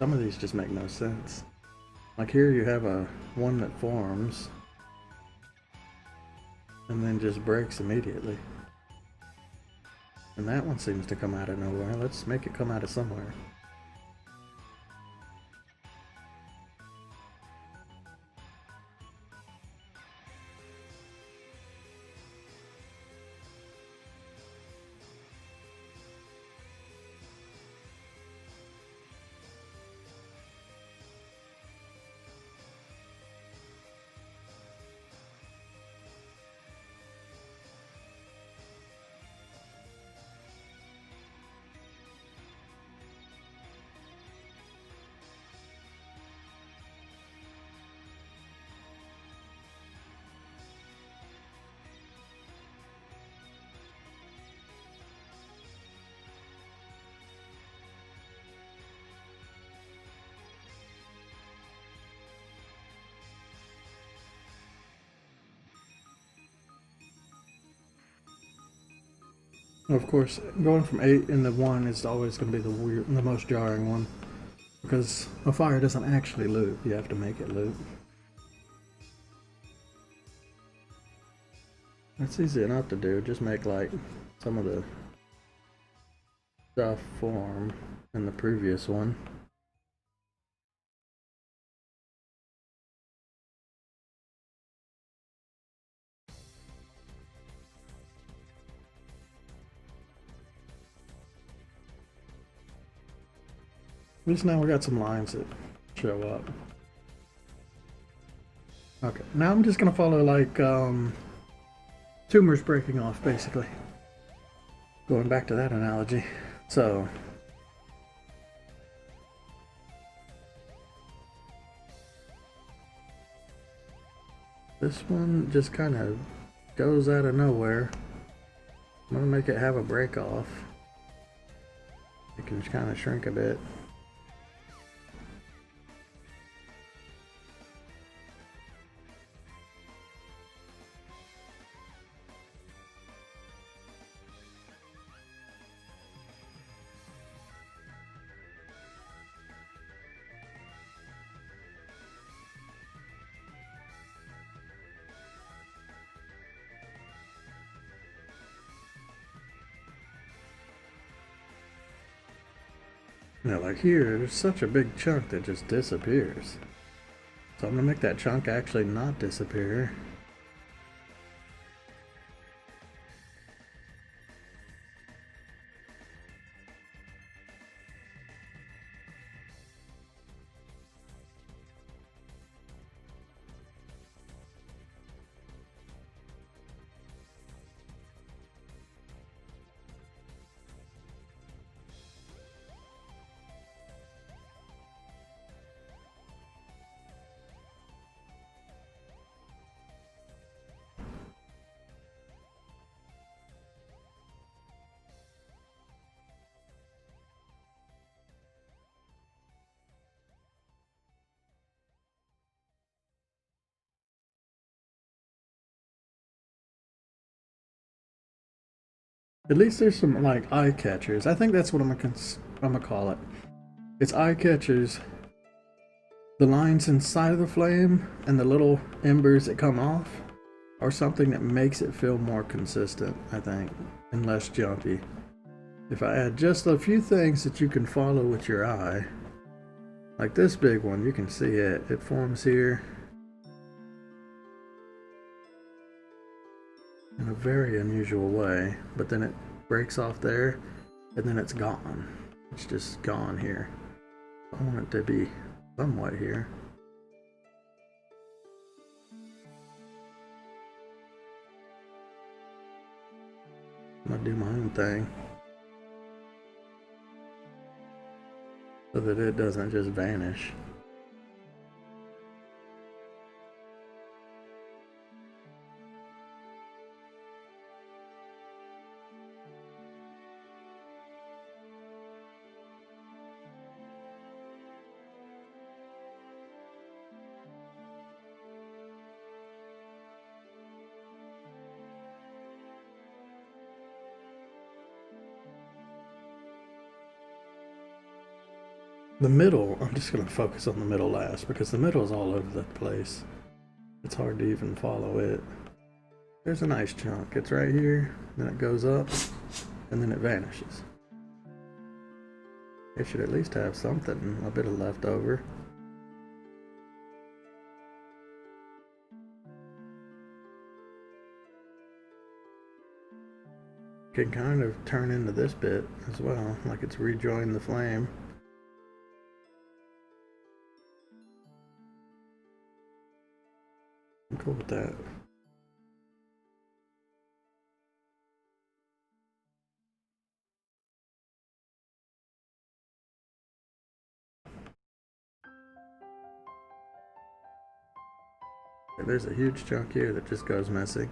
Some of these just make no sense. Like here you have one that forms and then just breaks immediately. And that one seems to come out of nowhere. Let's make it come out of somewhere. Of course, going from 8 into 1 is always going to be the most jarring one, because a fire doesn't actually loop, you have to make it loop. That's easy enough to do, just make like some of the stuff form in the previous one. At least now we got some lines that show up. Okay, now I'm just gonna follow like tumors breaking off, basically. Going back to that analogy. So this one just kind of goes out of nowhere. I'm gonna make it have a break off. It can kind of shrink a bit. Now, like here, there's such a big chunk that just disappears. So I'm gonna make that chunk actually not disappear. At least there's some like eye catchers. I think that's what I'm gonna call it. It's eye catchers. The lines inside of the flame and the little embers that come off are something that makes it feel more consistent, I think, and less jumpy. If I add just a few things that you can follow with your eye, like this big one, you can see it. It forms here in a very unusual way, but then it breaks off there and then it's gone. It's just gone here. I want it to be somewhat here. I'm gonna do my own thing so that it doesn't just vanish. The middle, I'm just going to focus on the middle last because the middle is all over the place. It's hard to even follow it. There's a nice chunk. It's right here, then it goes up, and then it vanishes. It should at least have something, a bit of leftover. Can kind of turn into this bit as well, like it's rejoined the flame. I'm cool with that. There's a huge chunk here that just goes missing.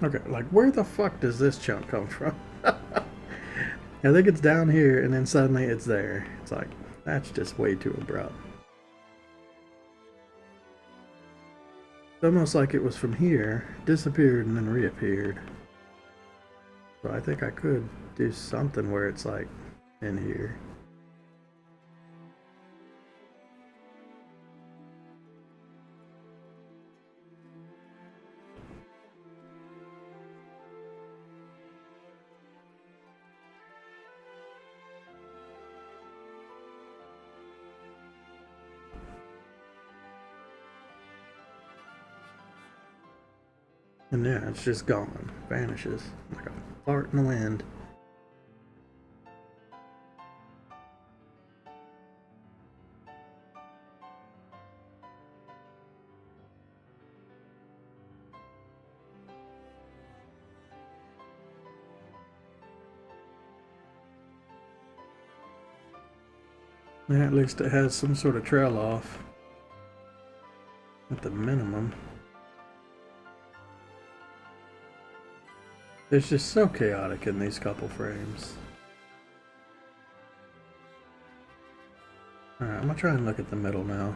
Okay, like where the fuck does this chunk come from? I think it's down here and then suddenly it's there. It's like, that's just way too abrupt. It's almost like it was from here, disappeared and then reappeared. So I think I could do something where it's like in here. And yeah, it's just gone, vanishes like a fart in the wind. Yeah, at least it has some sort of trail off at the minimum. It's just so chaotic in these couple frames. Alright, I'm gonna try and look at the middle now.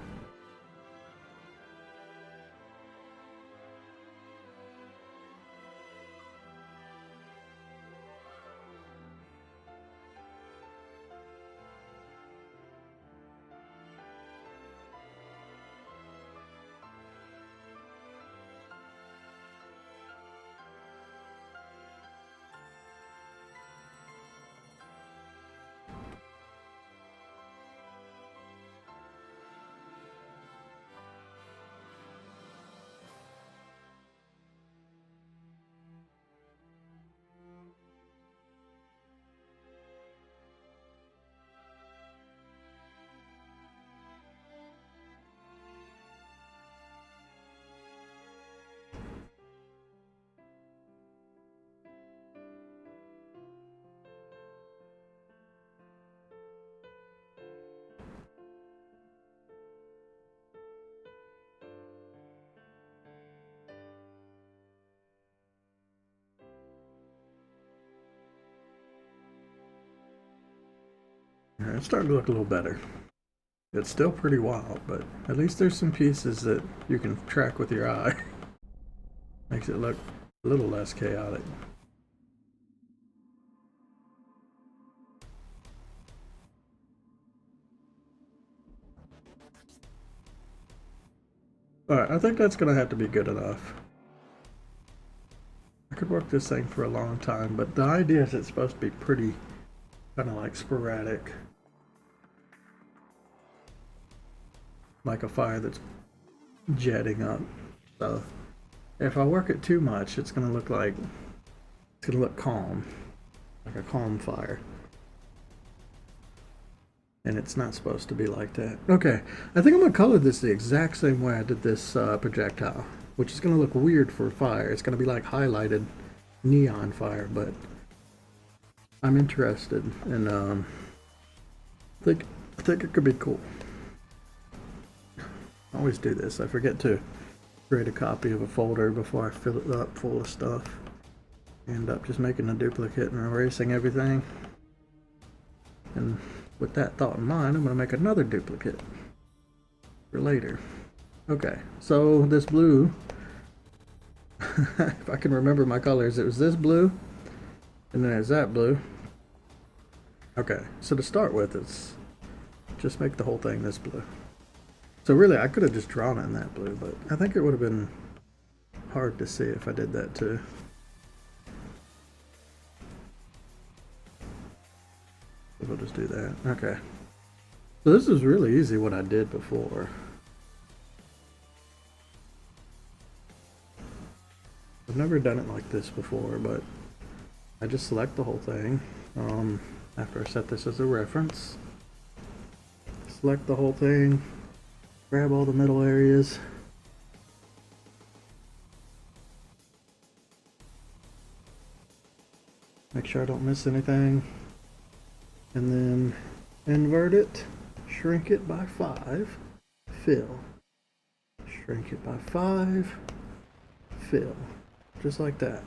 It's starting to look a little better. It's still pretty wild, but at least there's some pieces that you can track with your eye. Makes it look a little less chaotic. Alright, I think that's gonna have to be good enough. I could work this thing for a long time, but the idea is it's supposed to be pretty kind of like sporadic. Like a fire that's jetting up. So if I work it too much, it's gonna look like it's gonna look calm. Like a calm fire. And it's not supposed to be like that. Okay, I think I'm going to color this the exact same way I did this projectile, which is going to look weird for fire. It's going to be like highlighted neon fire, but I'm interested, and I think it could be cool. I always do this. I forget to create a copy of a folder before I fill it up full of stuff. End up just making a duplicate and erasing everything. And with that thought in mind, I'm going to make another duplicate for later. Okay, so this blue, if I can remember my colors, it was this blue, and then there's that blue. Okay, so to start with, it's just make the whole thing this blue. So really, I could have just drawn it in that blue, but I think it would have been hard to see if I did that too. We'll just do that. Okay. So this is really easy what I did before. I've never done it like this before, but I just select the whole thing. After I set this as a reference. Select the whole thing. Grab all the middle areas. Make sure I don't miss anything. And then invert it, shrink it by 5, fill. Shrink it by 5, fill. Just like that.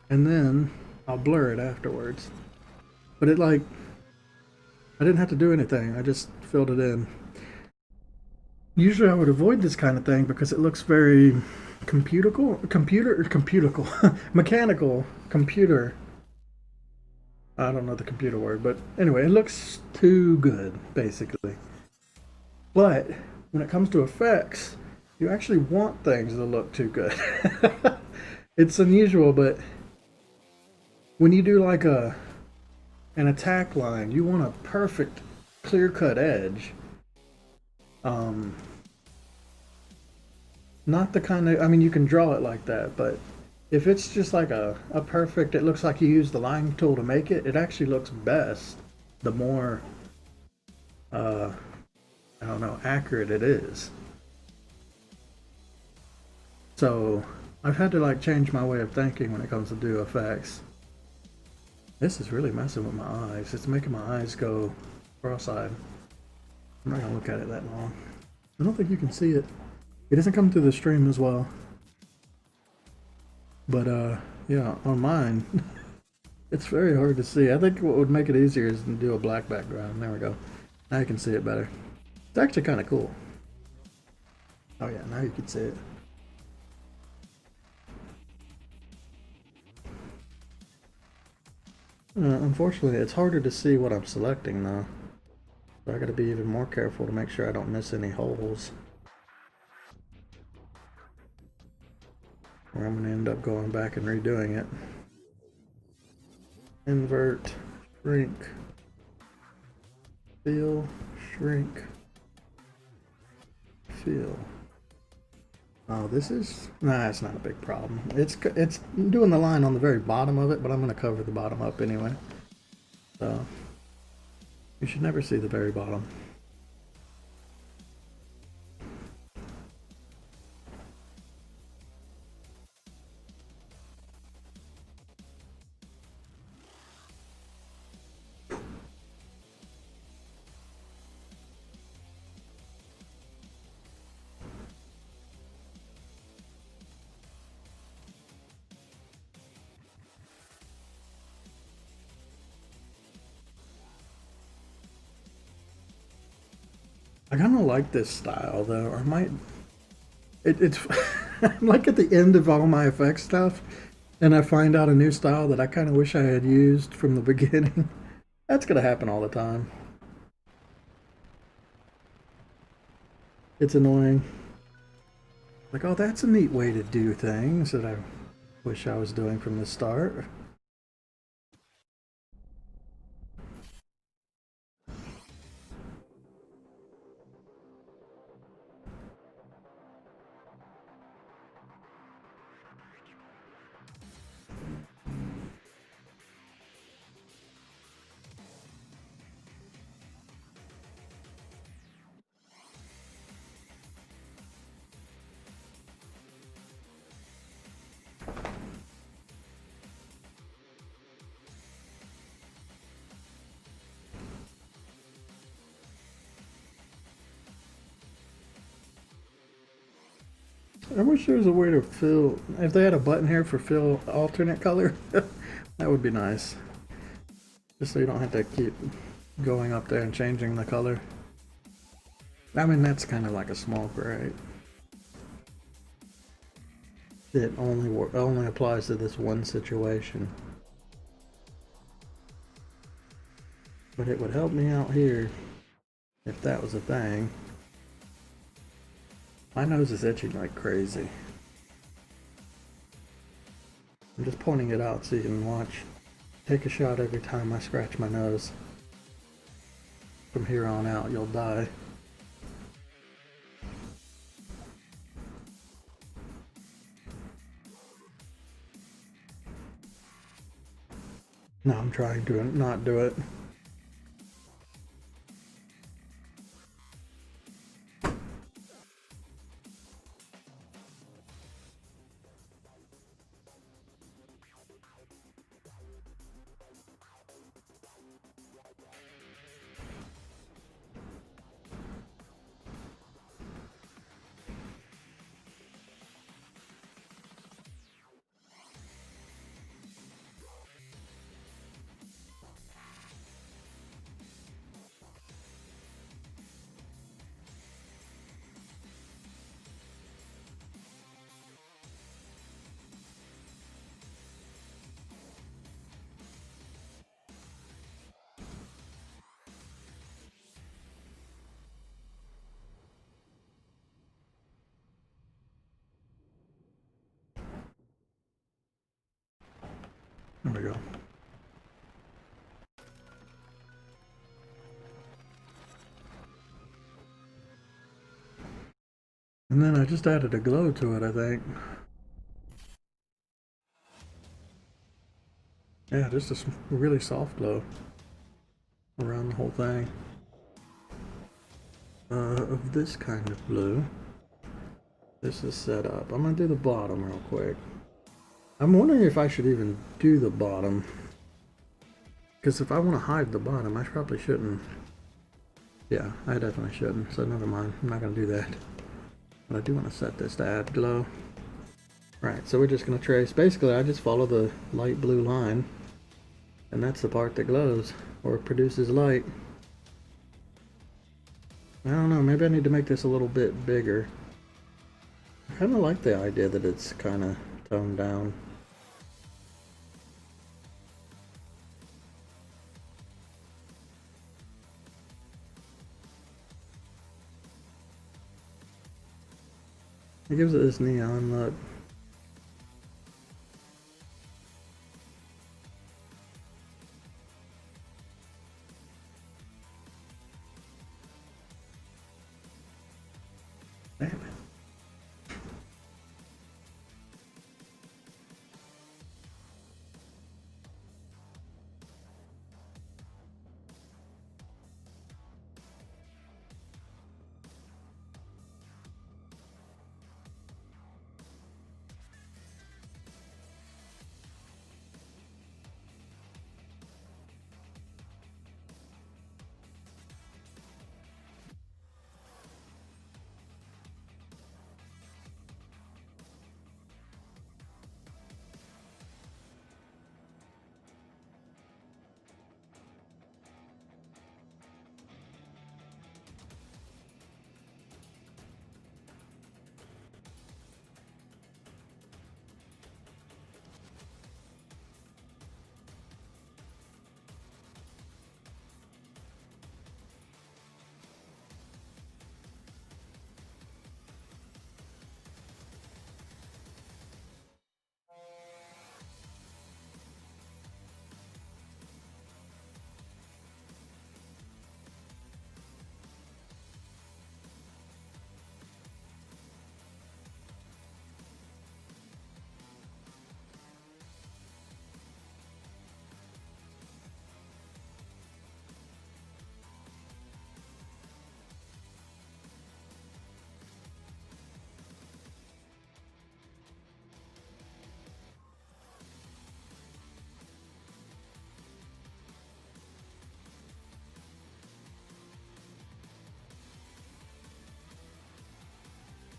And then I'll blur it afterwards. But it I didn't have to do anything, I just filled it in. Usually I would avoid this kind of thing because it looks very mechanical, computer. I don't know the computer word, but anyway, it looks too good, basically. But when it comes to effects, you actually want things that look too good. It's unusual, but when you do like an attack line, you want a perfect, clear-cut edge. Not the kind of, I mean, you can draw it like that, but if it's just like a perfect, it looks like you used the line tool to make it, it actually looks best the more, I don't know, accurate it is. So I've had to like change my way of thinking when it comes to do effects. This is really messing with my eyes. It's making my eyes go cross-eyed. I'm not gonna look at it that long. I don't think you can see it. It doesn't come through the stream as well. But yeah, on mine, it's very hard to see. I think what would make it easier is to do a black background. There we go. Now you can see it better. It's actually kind of cool. Oh yeah, now you can see it. Unfortunately, it's harder to see what I'm selecting though. So I gotta be even more careful to make sure I don't miss any holes. Or I'm gonna end up going back and redoing it. Invert, shrink, fill, shrink, fill. Oh, this is, nah, it's not a big problem. It's doing the line on the very bottom of it, but I'm gonna cover the bottom up anyway. So you should never see the very bottom. I kind of like this style though, or might it's I'm like at the end of all my effects stuff, and I find out a new style that I kind of wish I had used from the beginning. That's gonna happen all the time. It's annoying. Like, oh, that's a neat way to do things that I wish I was doing from the start. I wish there was a way to fill, if they had a button here for fill alternate color, that would be nice. Just so you don't have to keep going up there and changing the color. I mean, that's kind of like a small gray. It only applies to this one situation. But it would help me out here if that was a thing. My nose is itching like crazy. I'm just pointing it out so you can watch. Take a shot every time I scratch my nose. From here on out, you'll die. No, I'm trying to not do it. There we go. And then I just added a glow to it, I think. Yeah, just a really soft glow around the whole thing. Of this kind of blue. This is set up. I'm gonna do the bottom real quick. I'm wondering if I should even do the bottom. Because if I want to hide the bottom, I probably shouldn't. Yeah, I definitely shouldn't, so never mind. I'm not gonna do that. But I do want to set this to add glow. Right, so we're just gonna trace. Basically, I just follow the light blue line. And that's the part that glows, or produces light. I don't know, maybe I need to make this a little bit bigger. I kind of like the idea that it's kind of toned down. It gives it this neon look. Damn it.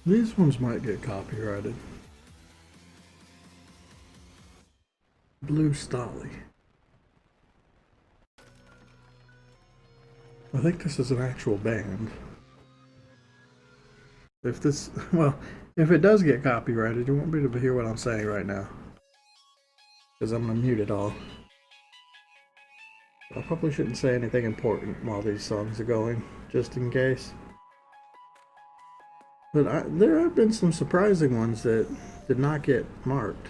These ones might get copyrighted. Blue Stolly. I think this is an actual band. If this, well, if it does get copyrighted, you won't be able to hear what I'm saying right now. Because I'm going to mute it all. I probably shouldn't say anything important while these songs are going, just in case. But there have been some surprising ones that did not get marked.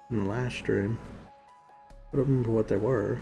In the last stream. I don't remember what they were.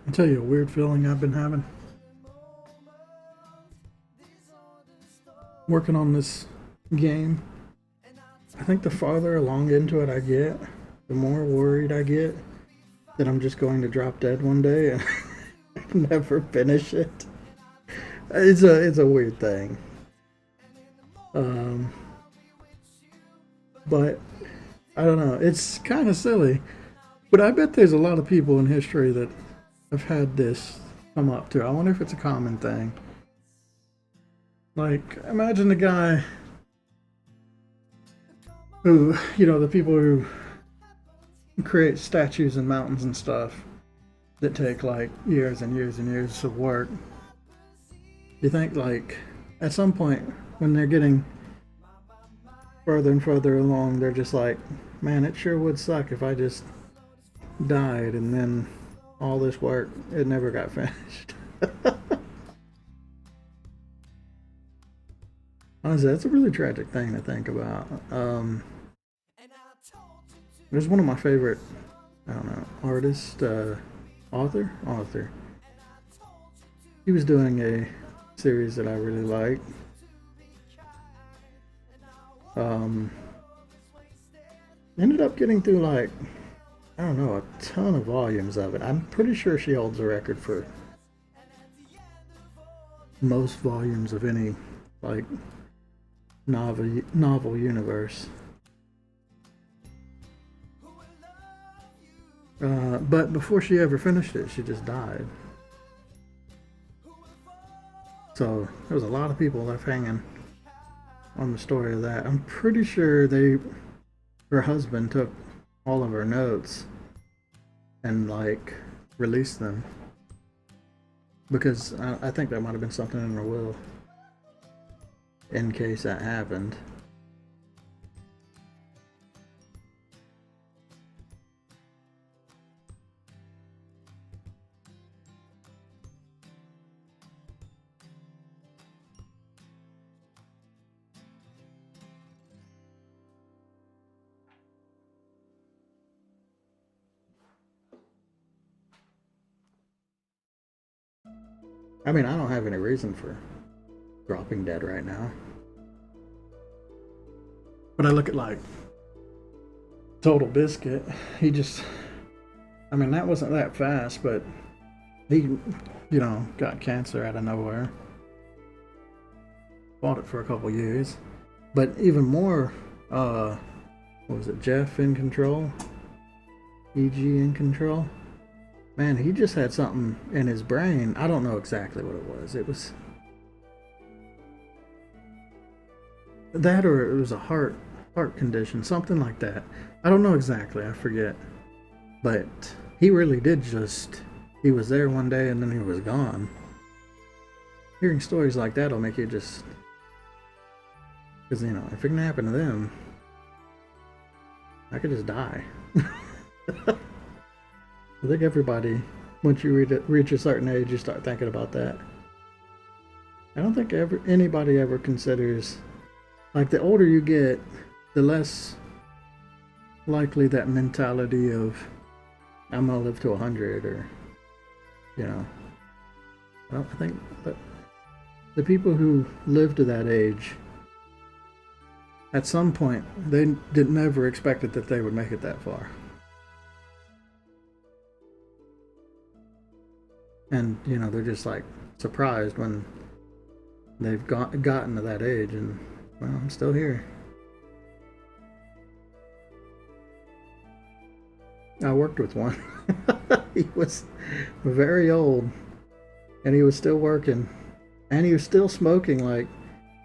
I'll tell you a weird feeling I've been having. Working on this game, I think the farther along into it I get, the more worried I get that I'm just going to drop dead one day and never finish it. It's a weird thing. But I don't know. It's kind of silly. But I bet there's a lot of people in history that have had this come up too. I wonder if it's a common thing. Like, imagine the guy who, the people who create statues and mountains and stuff that take like years and years and years of work. You think like at some point when they're getting further and further along, they're just like, man, it sure would suck if I just died and then all this work, it never got finished. Honestly, that's a really tragic thing to think about. There's one of my favorite, I don't know, artist, author. He was doing a series that I really like. Ended up getting through like, I don't know, a ton of volumes of it. I'm pretty sure she holds the record for most volumes of any like novel universe. But before she ever finished it, she just died. So there was a lot of people left hanging on the story of that. I'm pretty sure her husband took all of her notes and like released them, because I think that might have been something in her will in case that happened. I mean, I don't have any reason for dropping dead right now. But I look at like Total Biscuit. I mean, that wasn't that fast, but he, got cancer out of nowhere. Fought it for a couple years. But even more, what was it, Jeff in Control? EG in Control? Man, he just had something in his brain. I don't know exactly what it was. It was that, or it was a heart condition, something like that. I don't know exactly. I forget. But he really did he was there one day and then he was gone. Hearing stories like that will make you just, because if it can happen to them, I could just die. I think everybody, once you reach a certain age, you start thinking about that. I don't think anybody ever considers, like, the older you get, the less likely that mentality of, I'm gonna live to 100, or, I think that the people who live to that age, at some point, they never expected that they would make it that far. And, they're just like surprised when they've gotten to that age and, well, I'm still here. I worked with one. He was very old and he was still working and he was still smoking like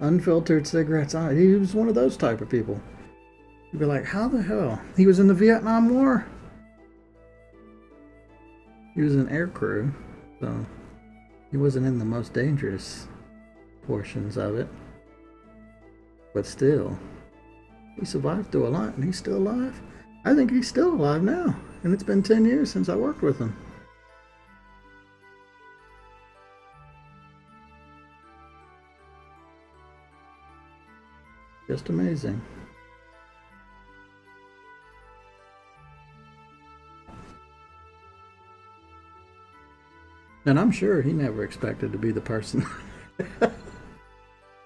unfiltered cigarettes. He was one of those type of people. You'd be like, how the hell? He was in the Vietnam War. He was in air crew. So he wasn't in the most dangerous portions of it. But still, he survived through a lot and he's still alive. I think he's still alive now. And it's been 10 years since I worked with him. Just amazing. And I'm sure he never expected to be the person.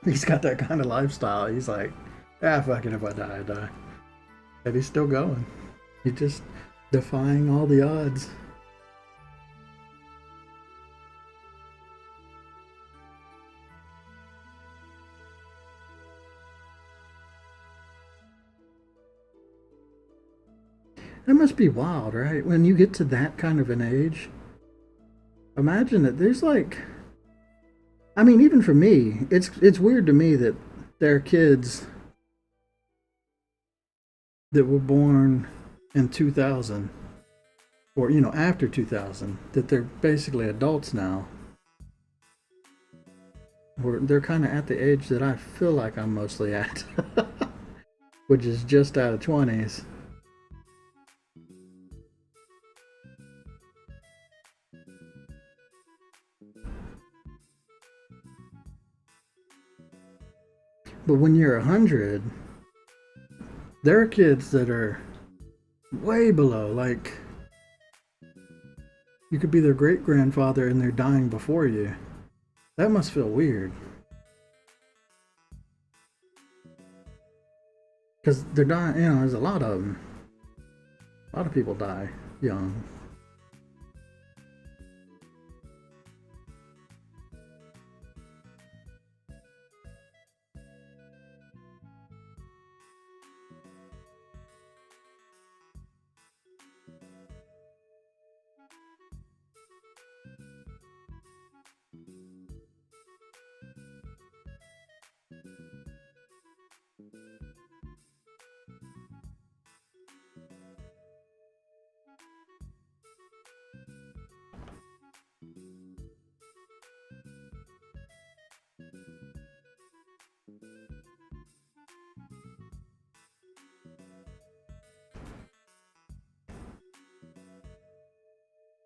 He's got that kind of lifestyle. He's like, fuck it, if I die, I die. And he's still going. He's just defying all the odds. That must be wild, right? When you get to that kind of an age, imagine that there's like, I mean, even for me, it's weird to me that there are kids that were born in 2000 or after 2000 that they're basically adults now. Or they're kind of at the age that I feel like I'm mostly at, which is just out of 20s. But when you're 100, there are kids that are way below. Like, you could be their great grandfather and they're dying before you. That must feel weird. Because they're dying, there's a lot of them. A lot of people die young.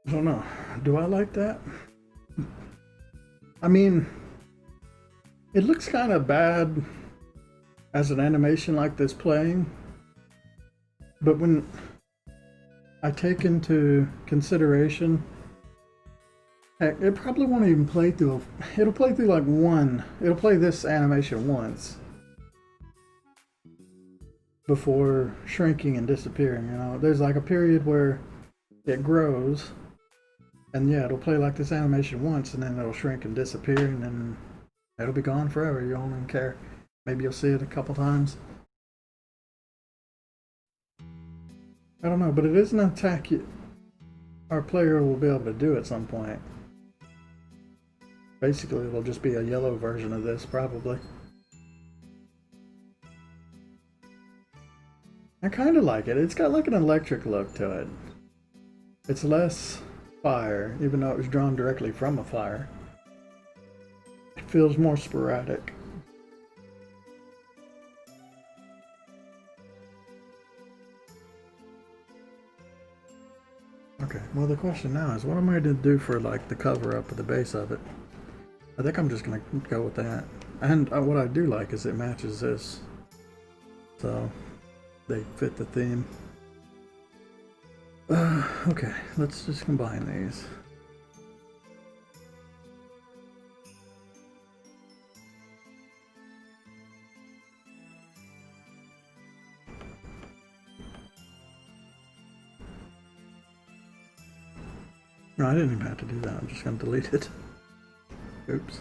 I don't know. Do I like that? I mean, it looks kind of bad as an animation like this playing, but when I take into consideration, heck, it probably won't even play through. It'll play through like one. It'll play this animation once before shrinking and disappearing. There's like a period where it grows. And yeah, it'll play like this animation once, and then it'll shrink and disappear, and then it'll be gone forever. You won't even care. Maybe you'll see it a couple times. I don't know, but it is an attack our player will be able to do at some point. Basically, it'll just be a yellow version of this, probably. I kind of like it. It's got like an electric look to it. It's less fire, even though it was drawn directly from a fire. It feels more sporadic. Okay, well the question now is, what am I to do for like the cover up of the base of it? I think I'm just gonna go with that. And what I do like is it matches this, so they fit the theme. Okay, let's just combine these. No, I didn't even have to do that. I'm just going to delete it. Oops.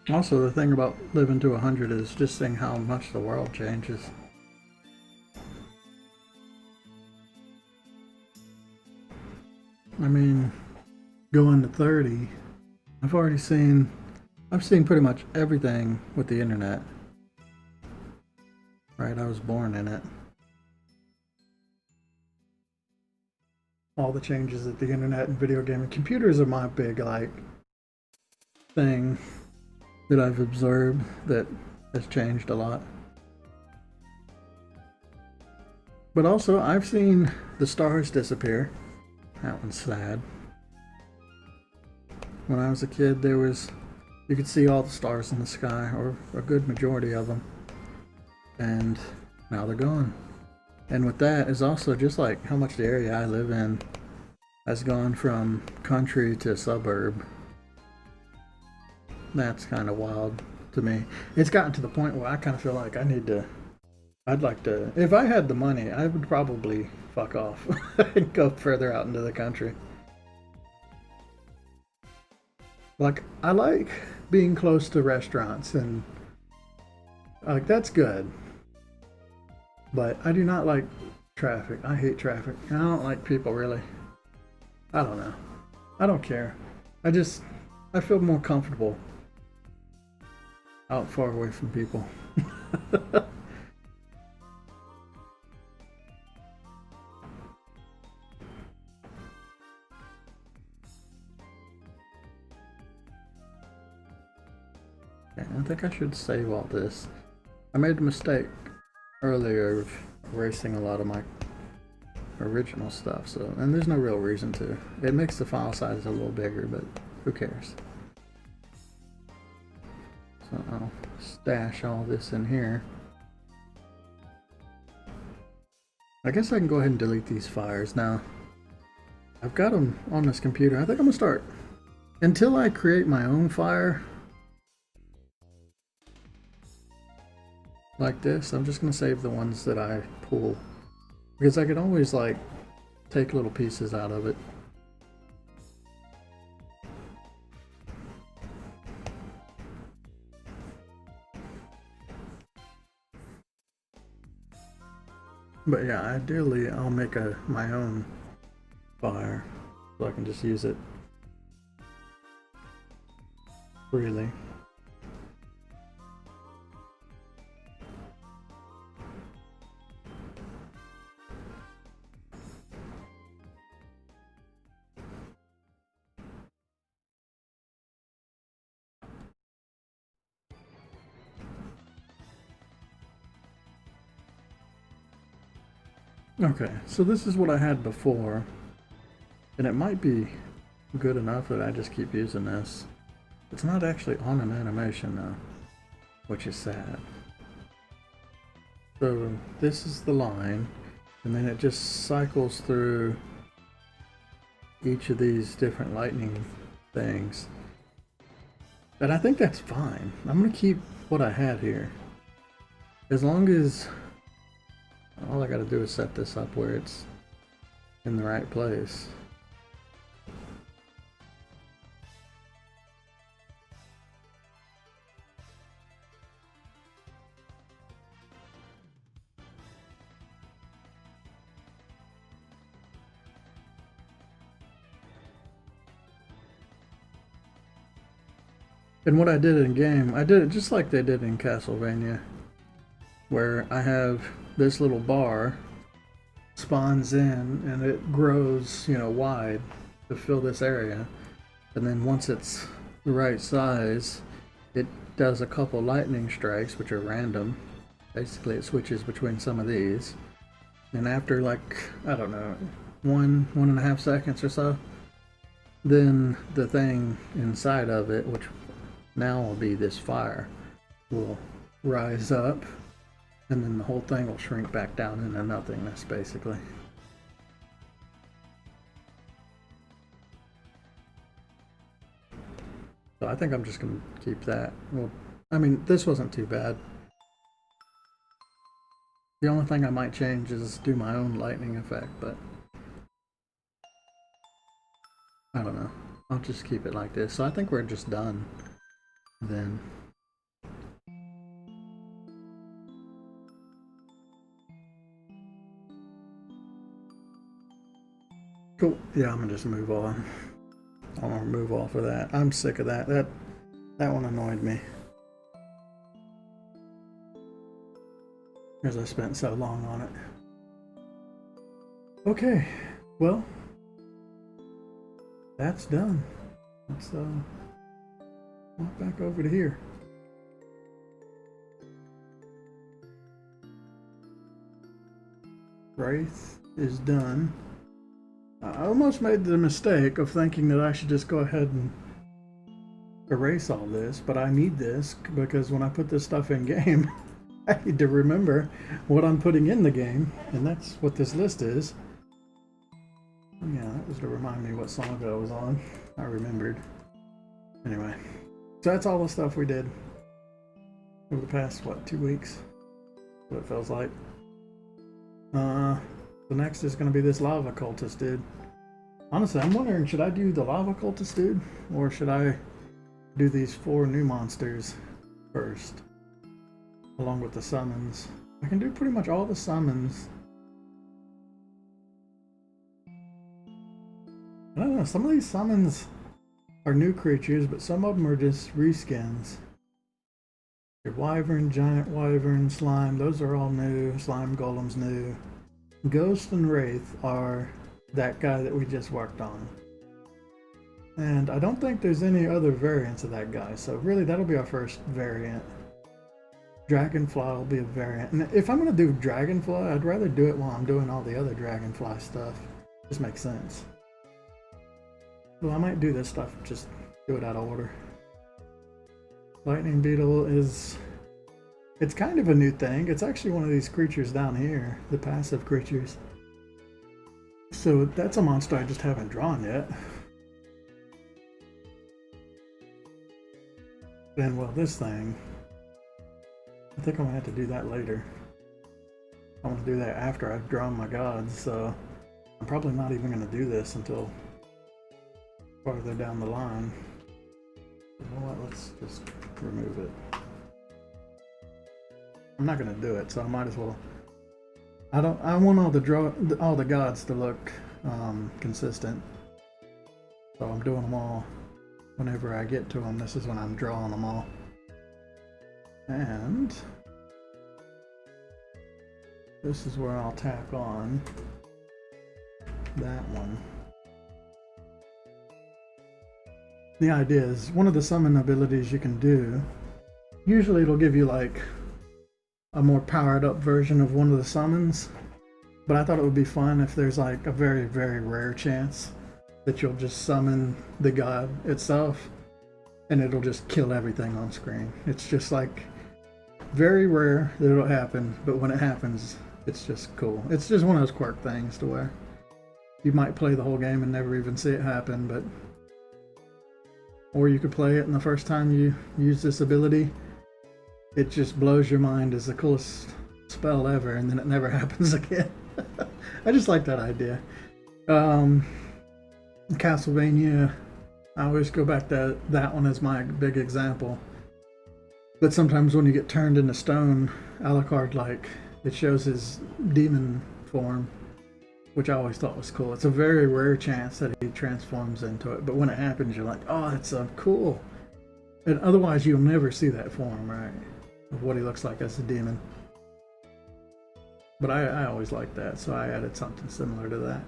Also, the thing about living to 100 is just seeing how much the world changes. I mean, going to 30, I've seen pretty much everything with the internet. Right, I was born in it. All the changes that the internet and video gaming, computers are my big thing that I've observed that has changed a lot. But also, I've seen the stars disappear. That one's sad. When I was a kid, you could see all the stars in the sky, or a good majority of them. And now they're gone. And with that is also just like how much the area I live in has gone from country to suburb. That's kind of wild to me. It's gotten to the point where I kind of feel like I'd like to, if I had the money, I would probably fuck off and go further out into the country. Like, I like being close to restaurants and like that's good. But I do not like traffic. I hate traffic. I don't like people really. I don't know. I don't care. I feel more comfortable out far away from people. Okay, I think I should save all this. I made a mistake earlier of erasing a lot of my original stuff, so, and there's no real reason to. It makes the file size a little bigger, but who cares? So I'll stash all this in here. I guess I can go ahead and delete these fires now. I've got them on this computer. I think I'm gonna start. Until I create my own fire like this, I'm just gonna save the ones that I pull, because I can always like take little pieces out of it. But yeah, ideally I'll make my own fire so I can just use it freely. Okay, so this is what I had before, and it might be good enough that I just keep using this. It's not actually on an animation though, which is sad. So this is the line, and then it just cycles through each of these different lightning things. And I think that's fine. I'm gonna keep what I had here. As long as all I gotta do is set this up where it's in the right place. And what I did in game, I did it just like they did in Castlevania, where I have this little bar spawns in and it grows, you know, wide to fill this area. And then once it's the right size, it does a couple lightning strikes, which are random. Basically, it switches between some of these. And after like, I don't know, 1.5 seconds or so, then the thing inside of it, which now will be this fire, will rise up, and then the whole thing will shrink back down into nothingness, basically. So I think I'm just going to keep that. Well, I mean, this wasn't too bad. The only thing I might change is do my own lightning effect, but I don't know. I'll just keep it like this. So I think we're just done then. Cool. Yeah, I'm gonna just move on. I'm gonna move off of that. I'm sick of that. That one annoyed me, because I spent so long on it. Okay, well, that's done. Let's walk back over to here. Wraith is done. I almost made the mistake of thinking that I should just go ahead and erase all this, but I need this because when I put this stuff in game, I need to remember what I'm putting in the game, and that's what this list is. Yeah, that was to remind me what song I was on. I remembered. Anyway, So that's all the stuff we did over the past, what, 2 weeks? What it feels like. The next is going to be this lava cultist dude. Honestly, I'm wondering, should I do the lava cultist dude? Or should I do these 4 new monsters first? Along with the summons. I can do pretty much all the summons. I don't know, some of these summons are new creatures, but some of them are just reskins. Your wyvern, giant wyvern, slime, those are all new. Slime golem's new. Ghost and Wraith are that guy that we just worked on. And I don't think there's any other variants of that guy, so really that'll be our first variant. Dragonfly will be a variant. And if I'm going to do Dragonfly, I'd rather do it while I'm doing all the other Dragonfly stuff. Just makes sense. Well, I might do this stuff, just do it out of order. Lightning Beetle is... it's kind of a new thing. It's actually one of these creatures down here, the passive creatures. So that's a monster I just haven't drawn yet. Then, well, this thing... I think I'm going to have to do that later. I'm going to do that after I've drawn my gods, so I'm probably not even going to do this until farther down the line. You know what? Let's just remove it. I'm not going to do it, so I might as well. I want all the gods to look consistent, so I'm doing them all whenever I get to them. This is when I'm drawing them all. And this is where I'll tack on that one. The idea is, one of the summon abilities you can do, usually it'll give you like a more powered up version of one of the summons, but I thought it would be fun if there's like a very, very rare chance that you'll just summon the god itself and it'll just kill everything on screen. It's just like very rare that it'll happen, but when it happens, it's just cool. It's just one of those quirk things to where you might play the whole game and never even see it happen, but or you could play it and the first time you use this ability, it just blows your mind as the coolest spell ever, and then it never happens again. I just like that idea. Castlevania, I always go back to that one as my big example. But sometimes when you get turned into stone, Alucard, like, it shows his demon form, which I always thought was cool. It's a very rare chance that he transforms into it, but when it happens, you're like, oh, that's so cool. And otherwise, you'll never see that form, right? Of what he looks like as a demon. But I always liked that, so I added something similar to that.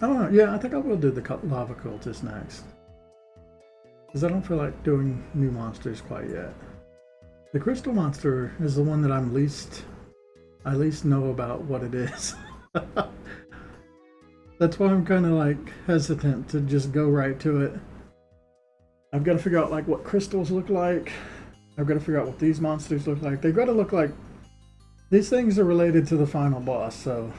I don't know, yeah, I think I will do the lava cultist next. Because I don't feel like doing new monsters quite yet. The crystal monster is the one that I least know about what it is. That's why I'm kind of like hesitant to just go right to it. I've got to figure out like what crystals look like. I've got to figure out what these monsters look like. They've got to look like... these things are related to the final boss, so...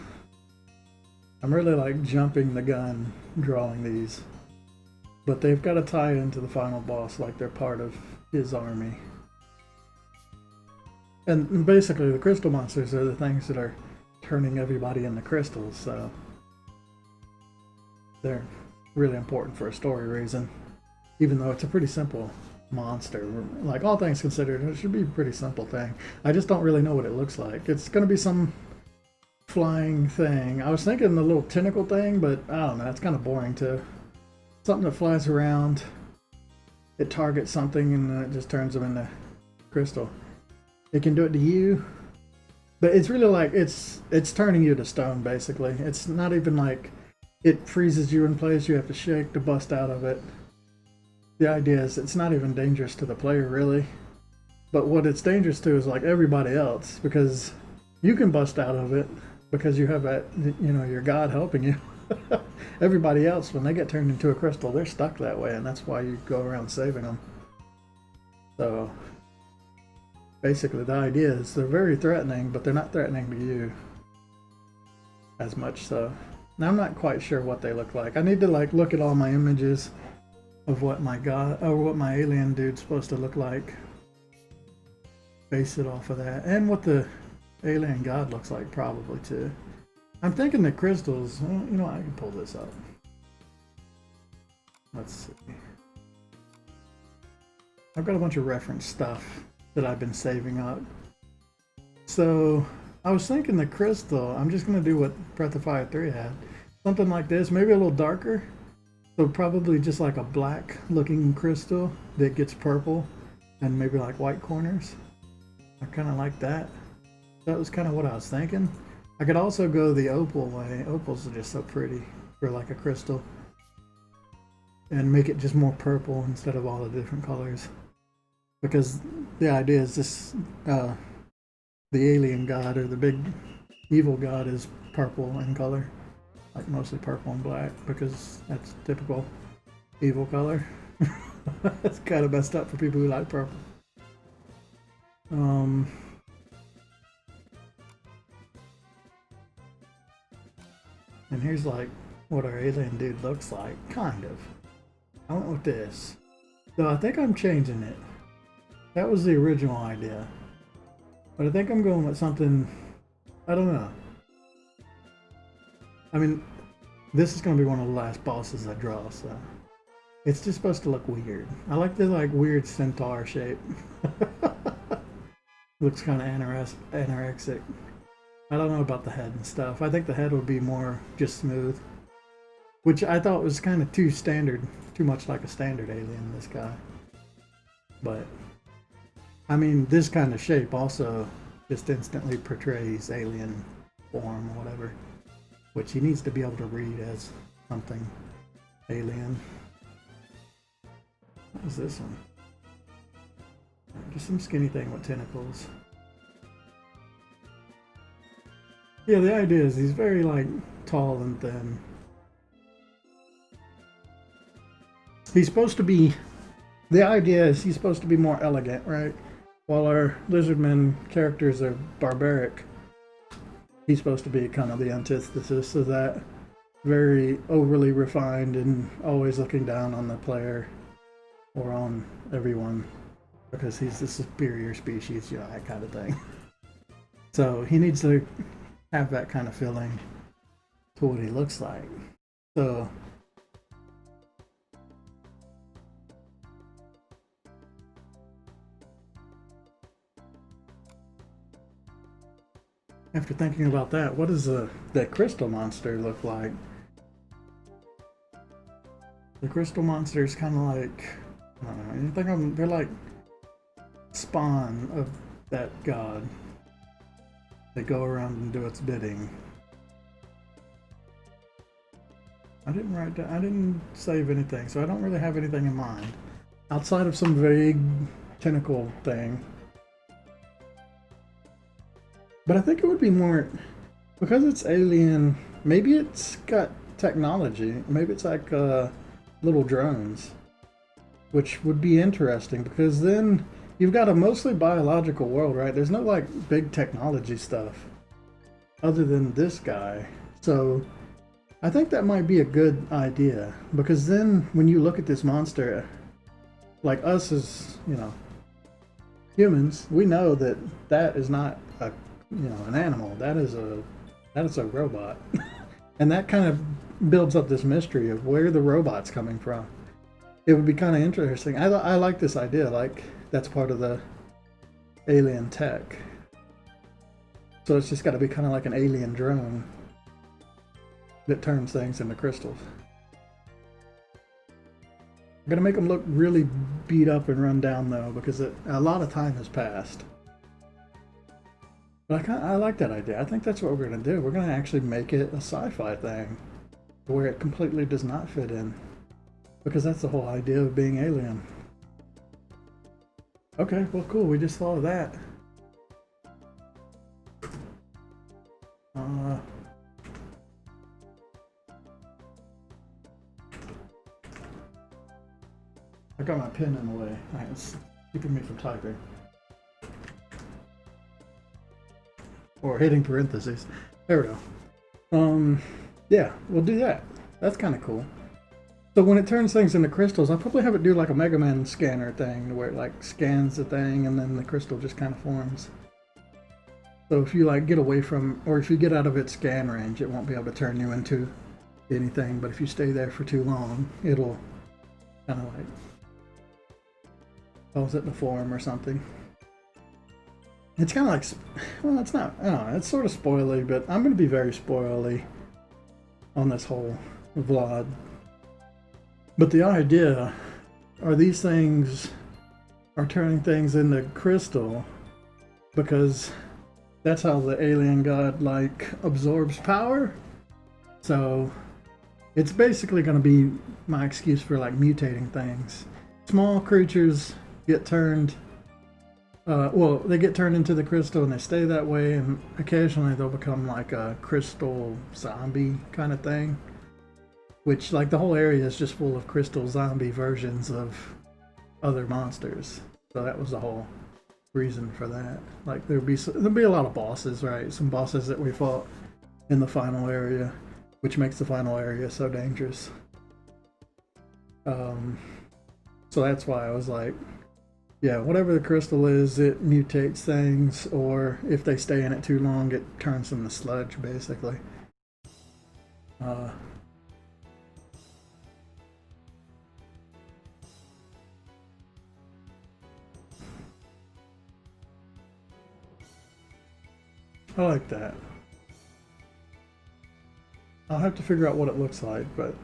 I'm really like jumping the gun drawing these. But they've got to tie into the final boss like they're part of his army. And basically the crystal monsters are the things that are turning everybody into crystals, so... they're really important for a story reason. Even though it's a pretty simple monster. Like, all things considered, it should be a pretty simple thing. I just don't really know what it looks like. It's going to be some flying thing. I was thinking the little tentacle thing, but I don't know. It's kind of boring too. Something that flies around. It targets something and then it just turns them into crystal. It can do it to you. But it's really like, it's turning you to stone, basically. It's not even like it freezes you in place. You have to shake to bust out of it. The idea is it's not even dangerous to the player, really. But what it's dangerous to is like everybody else, because you can bust out of it because you have that, you know, your god helping you. Everybody else, when they get turned into a crystal, they're stuck that way, and that's why you go around saving them. So basically the idea is they're very threatening, but they're not threatening to you. as much so. Now I'm not quite sure what they look like. I need to like look at all my images of what my god or what my alien dude's supposed to look like. Base it off of that, and what the alien god looks like probably too. I'm thinking the crystals. Well, you know what, I can pull this up. Let's see. I've got a bunch of reference stuff that I've been saving up. So I was thinking the crystal, I'm just going to do what Breath of Fire 3 had. Something like this, maybe a little darker. So probably just like a black looking crystal that gets purple and maybe like white corners. I kind of like that. That was kind of what I was thinking. I could also go the opal way. Opals are just so pretty for like a crystal. And make it just more purple instead of all the different colors. Because the idea is this, the alien god or the big evil god is purple in color. Like mostly purple and black because that's typical evil color. That's kind of messed up for people who like purple. And here's like what our alien dude looks like, kind of. I went with this. So I think I'm changing it. That was the original idea. But I think I'm going with something, I don't know. I mean, this is going to be one of the last bosses I draw, so it's just supposed to look weird. I like the like weird centaur shape. Looks kind of anorexic. I don't know about the head and stuff. I think the head would be more just smooth, which I thought was kind of too standard, too much like a standard alien, this guy. But I mean, this kind of shape also just instantly portrays alien form or whatever, which he needs to be able to read as something alien. What was this one? Just some skinny thing with tentacles. Yeah, the idea is he's very like tall and thin. He's supposed to be, the idea is he's supposed to be more elegant, right? While our lizardmen characters are barbaric, he's supposed to be kind of the antithesis of that. Very overly refined and always looking down on the player or on everyone because he's the superior species, you know, that kind of thing. So he needs to have that kind of feeling to what he looks like. So after thinking about that, what does that crystal monster look like? The crystal monster is kind of like, I don't know, they're like spawn of that god. They go around and do its bidding. I didn't save anything, so I don't really have anything in mind. Outside of some vague tentacle thing. But I think it would be more, because it's alien, maybe it's got technology. Maybe it's like little drones, which would be interesting because then you've got a mostly biological world, right? There's no like big technology stuff other than this guy. So I think that might be a good idea because then when you look at this monster, like us as, you know, humans, we know that that is not a, you know, an animal. That is a robot. And that kind of builds up this mystery of where the robot's coming from. It would be kind of interesting. I like this idea, like that's part of the alien tech. So it's just got to be kind of like an alien drone that turns things into crystals. I'm going to make them look really beat up and run down though, because a lot of time has passed. But I like that idea. I think that's what we're going to do. We're going to actually make it a sci-fi thing where it completely does not fit in. Because that's the whole idea of being alien. Okay, well cool, we just thought of that. I got my pen in the way. It's keeping me from typing. Or hitting parentheses. There we go. Yeah, we'll do that. That's kind of cool. So when it turns things into crystals, I'll probably have it do like a Mega Man scanner thing, where it like scans the thing and then the crystal just kind of forms. So if you like get away from, or if you get out of its scan range, it won't be able to turn you into anything. But if you stay there for too long, it'll kind of like cause it to form or something. It's kind of like, well, it's not, I don't know, it's sort of spoily, but I'm going to be very spoily on this whole vlog. But the idea are these things are turning things into crystal because that's how the alien god like absorbs power. So it's basically going to be my excuse for like mutating things. Small creatures get turned, well, they get turned into the crystal and they stay that way, and occasionally they'll become like a crystal zombie kind of thing. Which, like, the whole area is just full of crystal zombie versions of other monsters. So that was the whole reason for that. Like, there'll be a lot of bosses, right? Some bosses that we fought in the final area, which makes the final area so dangerous. So that's why I was like, yeah, whatever the crystal is, it mutates things, or if they stay in it too long, it turns them to sludge, basically. I like that. I'll have to figure out what it looks like, but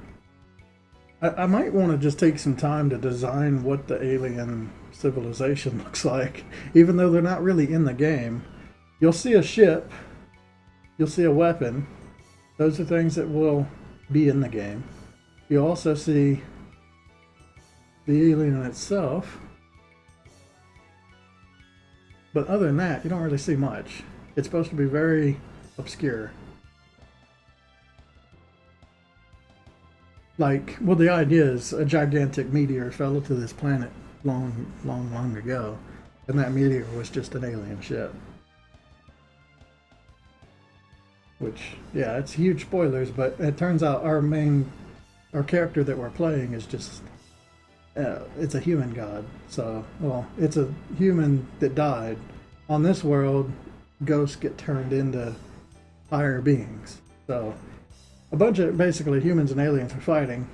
I might want to just take some time to design what the alien civilization looks like, even though they're not really in the game. You'll see a ship, you'll see a weapon. Those are things that will be in the game. You'll also see the alien itself. But other than that, you don't really see much. It's supposed to be very obscure. Like, well, the idea is a gigantic meteor fell to this planet long ago, and that meteor was just an alien ship. Which, yeah, it's huge spoilers, but it turns out our character that we're playing is just, it's a human god. So, well, it's a human that died. On this world, ghosts get turned into higher beings. So a bunch of basically humans and aliens are fighting.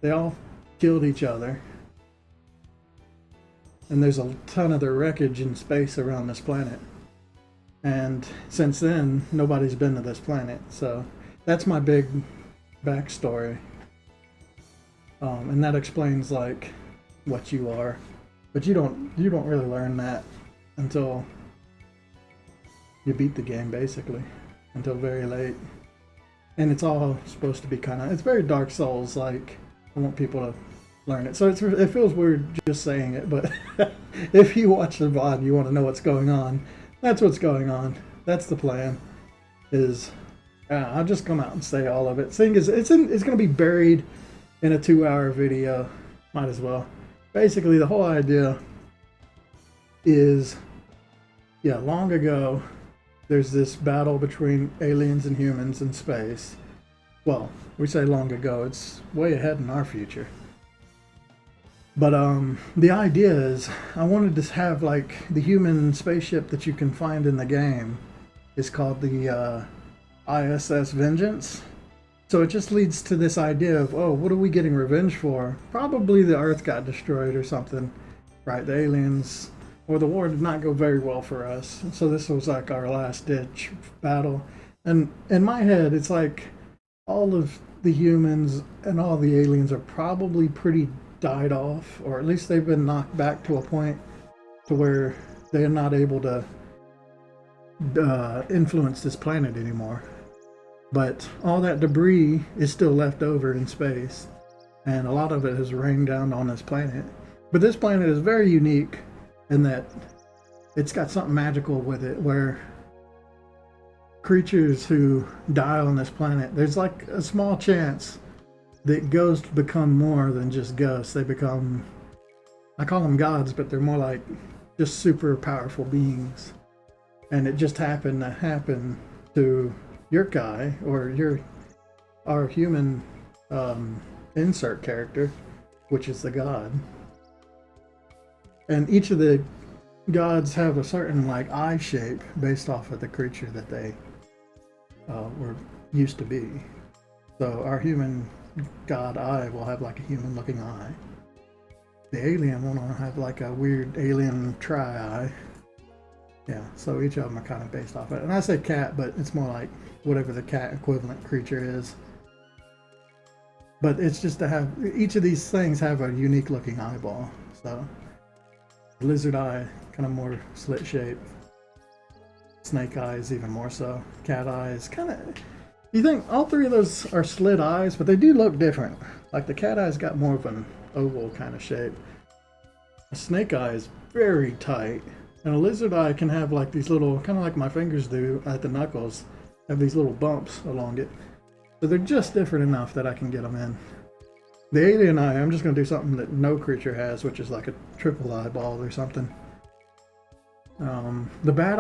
They all killed each other. And there's a ton of their wreckage in space around this planet. And since then, nobody's been to this planet. So that's my big backstory. And that explains like what you are. But you don't really learn that until you beat the game, basically, until very late. And it's all supposed to be kind of, it's very Dark Souls like. I want people to learn it. So it feels weird just saying it, but if you watch the VOD, you want to know what's going on. That's what's going on. That's the plan. Is I'll just come out and say all of it. Seeing as it's going to be buried in a 2-hour video, might as well. Basically, the whole idea is, yeah, long ago, there's this battle between aliens and humans in space. Well, we say long ago, it's way ahead in our future. But the idea is, I wanted to have like the human spaceship that you can find in the game is called the ISS Vengeance. So it just leads to this idea of, oh, what are we getting revenge for? Probably the Earth got destroyed or something, right? The aliens, or the war did not go very well for us. So this was like our last ditch battle. And in my head, it's like all of the humans and all the aliens are probably pretty died off, or at least they've been knocked back to a point to where they're not able to influence this planet anymore. But all that debris is still left over in space, and a lot of it has rained down on this planet. But this planet is very unique in that it's got something magical with it, where creatures who die on this planet, there's like a small chance that ghosts become more than just ghosts. They become, I call them gods, but they're more like just super powerful beings. And it just happened to happen to, your guy or our human insert character, which is the god. And each of the gods have a certain like eye shape based off of the creature that they were used to be. So our human god eye will have like a human looking eye. The alien one will have like a weird alien tri-eye. Yeah, so each of them are kind of based off it. And I say cat, but it's more like whatever the cat equivalent creature is. But it's just to have, each of these things have a unique looking eyeball. So lizard eye, kind of more slit shape. Snake eyes even more so. Cat eyes, kind of, you think all three of those are slit eyes, but they do look different. Like the cat eye's got more of an oval kind of shape. A snake eye is very tight. And a lizard eye can have like these little, kind of like my fingers do at the knuckles, have these little bumps along it. So they're just different enough that I can get them in. The alien eye, I'm just going to do something that no creature has, which is like a triple eyeball or something. The bad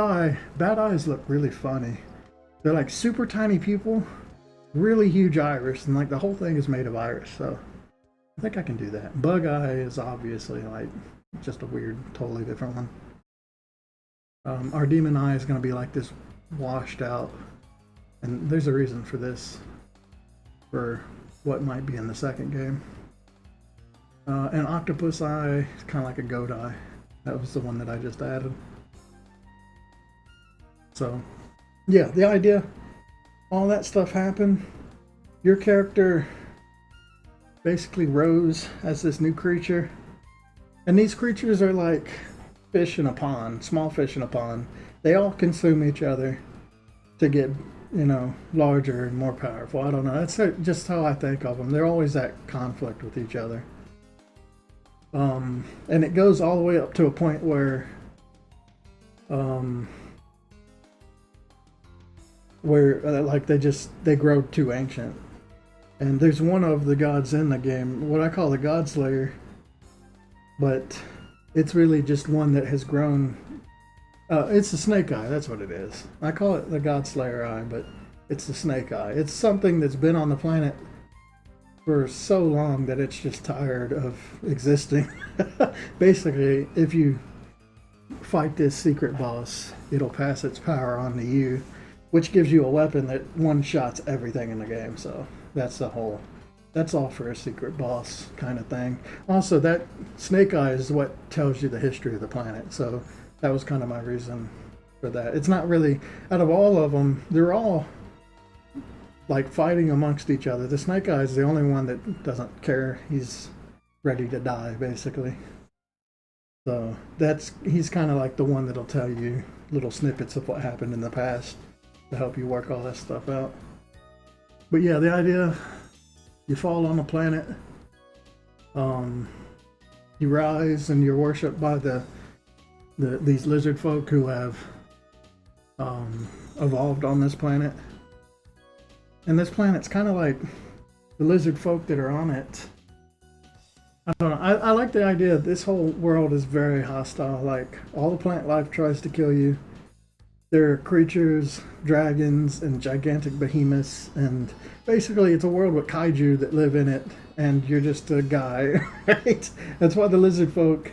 eyes look really funny. They're like super tiny pupil, really huge iris, and like the whole thing is made of iris, so I think I can do that. Bug eye is obviously like just a weird, totally different one. Our demon eye is going to be like this washed out, and there's a reason for this, for what might be in the second game. An octopus eye is kind of like a goat eye. That was the one that I just added. So, yeah, the idea, all that stuff happened. Your character basically rose as this new creature, and these creatures are like fish in a pond, small fish in a pond. They all consume each other to get, you know, larger and more powerful. I don't know. That's just how I think of them. They're always at conflict with each other. And it goes all the way up to a point where, like they grow too ancient. And there's one of the gods in the game, what I call the God Slayer, but it's really just one that has grown. It's the snake eye, that's what it is. I call it the God Slayer eye, but it's the snake eye. It's something that's been on the planet for so long that it's just tired of existing. Basically, if you fight this secret boss, it'll pass its power on to you, which gives you a weapon that one-shots everything in the game. So that's all for a secret boss kind of thing. Also, that snake eye is what tells you the history of the planet. So that was kind of my reason for that. It's not really, out of all of them, they're all like fighting amongst each other. The snake eye is the only one that doesn't care. He's ready to die, basically. So he's kind of like the one that'll tell you little snippets of what happened in the past to help you work all that stuff out. But yeah, the idea, you fall on a planet, you rise and you're worshipped by these lizard folk who have evolved on this planet. And this planet's kind of like the lizard folk that are on it. I don't know. I like the idea that this whole world is very hostile. Like, all the plant life tries to kill you. There are creatures, dragons, and gigantic behemoths, and basically it's a world with kaiju that live in it, and you're just a guy, right? That's why the lizard folk,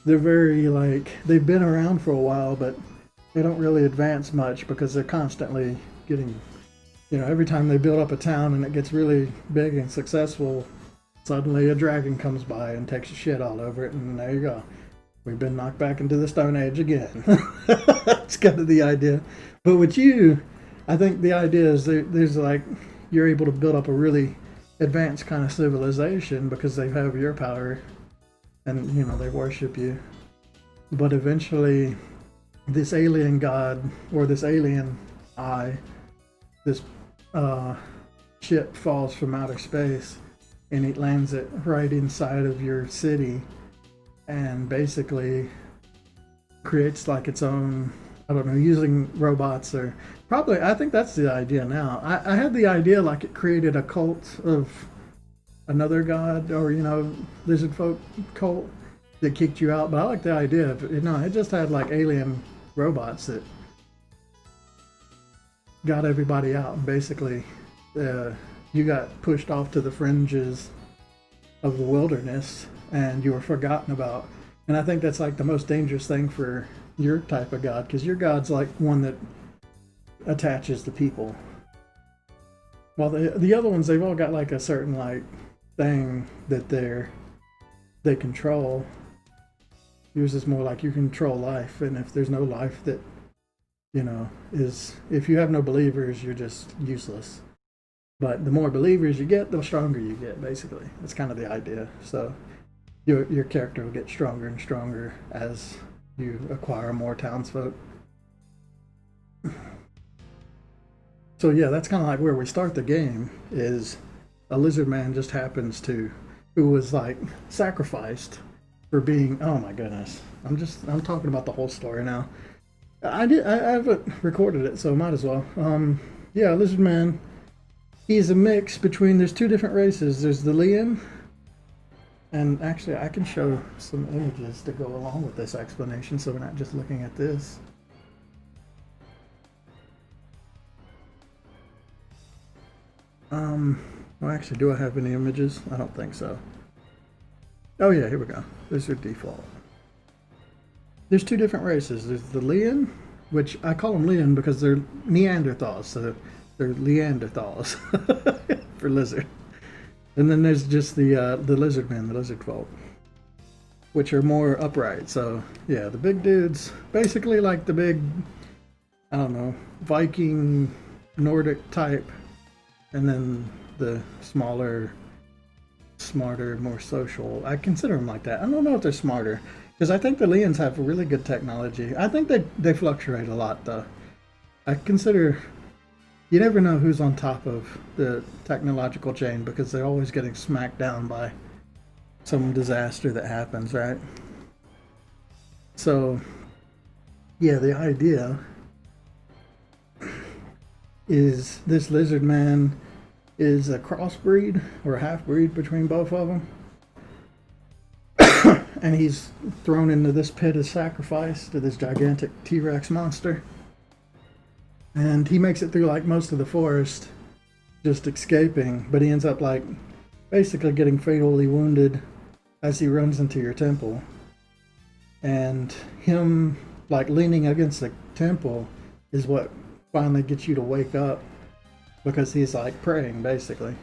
they're very, like, they've been around for a while, but they don't really advance much because they're constantly getting, you know, every time they build up a town and it gets really big and successful, suddenly a dragon comes by and takes a shit all over it, and there you go. We've been knocked back into the Stone Age again. That's kind of the idea. But with you, I think the idea is there's like, you're able to build up a really advanced kind of civilization because they have your power and, you know, they worship you. But eventually, this alien god, or this alien eye, this ship falls from outer space and it lands it right inside of your city and basically creates like its own, I don't know, using robots or probably, I think that's the idea now. I had the idea like it created a cult of another god or, you know, lizard folk cult that kicked you out, but I like the idea of, you know, it just had like alien robots got everybody out, and basically you got pushed off to the fringes of the wilderness, and you were forgotten about. And I think that's like the most dangerous thing for your type of god, because your god's like one that attaches to people. Well, the other ones, they've all got like a certain like thing that they control. Yours is more like you control life, and if there's no life that, you know, if you have no believers, you're just useless. But the more believers you get, the stronger you get, basically. That's kind of the idea. So your character will get stronger and stronger as you acquire more townsfolk. So yeah, that's kind of like where we start the game, is a lizard man just happens to, who was like sacrificed for being, oh my goodness. I'm talking about the whole story now. I haven't recorded it, so might as well. Yeah, lizard man, he's a mix between, there's two different races. There's the Lian, and actually I can show some images to go along with this explanation so we're not just looking at this. Well, actually, do I have any images? I don't think so. Oh yeah, here we go. These are default. There's two different races. There's the Lian, which I call them Lian because they're Neanderthals, so they're Leanderthals for lizard. And then there's just the lizard men, the lizard folk, which are more upright. So yeah, the big dudes, basically like the big, I don't know, Viking, Nordic type, and then the smaller, smarter, more social. I consider them like that. I don't know if they're smarter, because I think the Lians have really good technology. I think they fluctuate a lot, though. I consider, you never know who's on top of the technological chain, because they're always getting smacked down by some disaster that happens, right? So yeah, the idea is this lizard man is a crossbreed or a half-breed between both of them. And he's thrown into this pit as sacrifice to this gigantic T-Rex monster. And he makes it through like most of the forest, just escaping, but he ends up like basically getting fatally wounded as he runs into your temple. And him like leaning against the temple is what finally gets you to wake up, because he's like praying basically.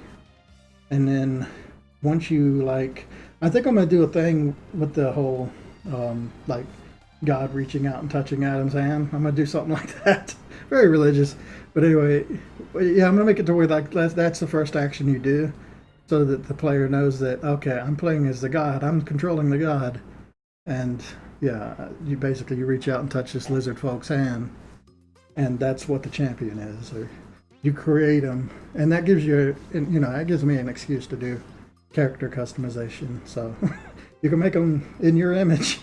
And then once you like, I think I'm gonna do a thing with the whole like God reaching out and touching Adam's hand. I'm gonna do something like that. Very religious, but anyway, yeah, I'm gonna make it to where like that's the first action you do, so that the player knows that, okay, I'm playing as the God, I'm controlling the God. And yeah, you basically you reach out and touch this lizard folk's hand, and that's what the champion is, or you create them, and that gives you, you know, that gives me an excuse to do character customization. So you can make them in your image,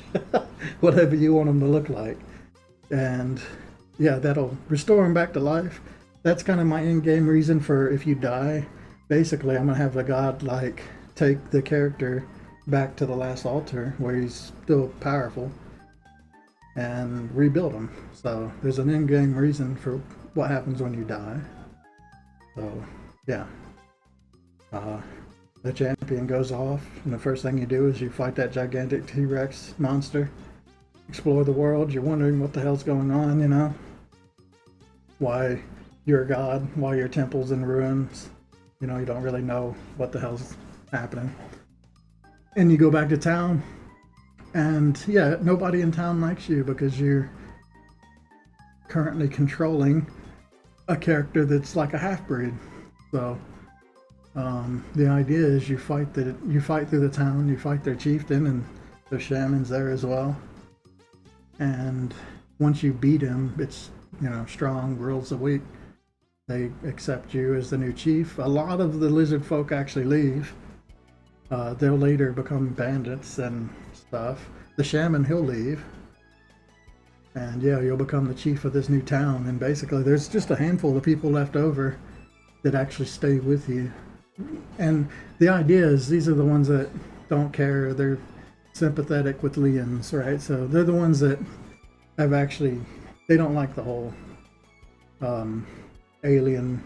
whatever you want them to look like, and yeah, that'll restore them back to life. That's kind of my in-game reason for if you die. Basically, I'm gonna have the god like take the character back to the last altar where he's still powerful and rebuild him. So there's an in-game reason for what happens when you die. So yeah, the champion goes off, and the first thing you do is you fight that gigantic T-Rex monster, explore the world. You're wondering what the hell's going on, you know, why you're a god, why your temple's in ruins. You know, you don't really know what the hell's happening. And you go back to town, and yeah, nobody in town likes you because you're currently controlling a character that's like a half-breed. So the idea is you fight through the town, you fight their chieftain, and the shaman's there as well. And once you beat him, it's, you know, strong rules the weak. They accept you as the new chief. A lot of the lizard folk actually leave. They'll later become bandits and stuff. The shaman, he'll leave. And yeah, you'll become the chief of this new town. And basically there's just a handful of people left over that actually stay with you. And the idea is these are the ones that don't care. They're sympathetic with Lians, right? So they're the ones that have actually, they don't like the whole alien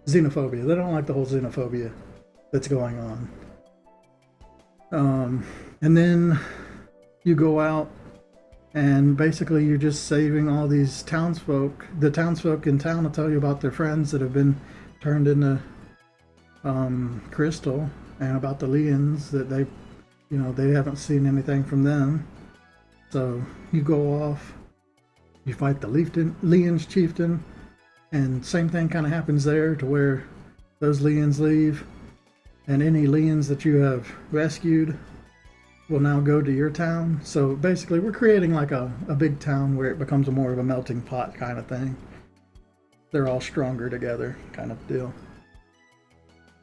xenophobia. They don't like the whole xenophobia that's going on. And then you go out and basically you're just saving all these townsfolk. The townsfolk in town will tell you about their friends that have been turned into crystal, and about the Leons that they haven't seen anything from them. So you go off, you fight the Leon's chieftain, and same thing kind of happens there, to where those Leons leave, and any Leons that you have rescued will now go to your town. So basically we're creating like a big town where it becomes more of a melting pot kind of thing. They're all stronger together kind of deal.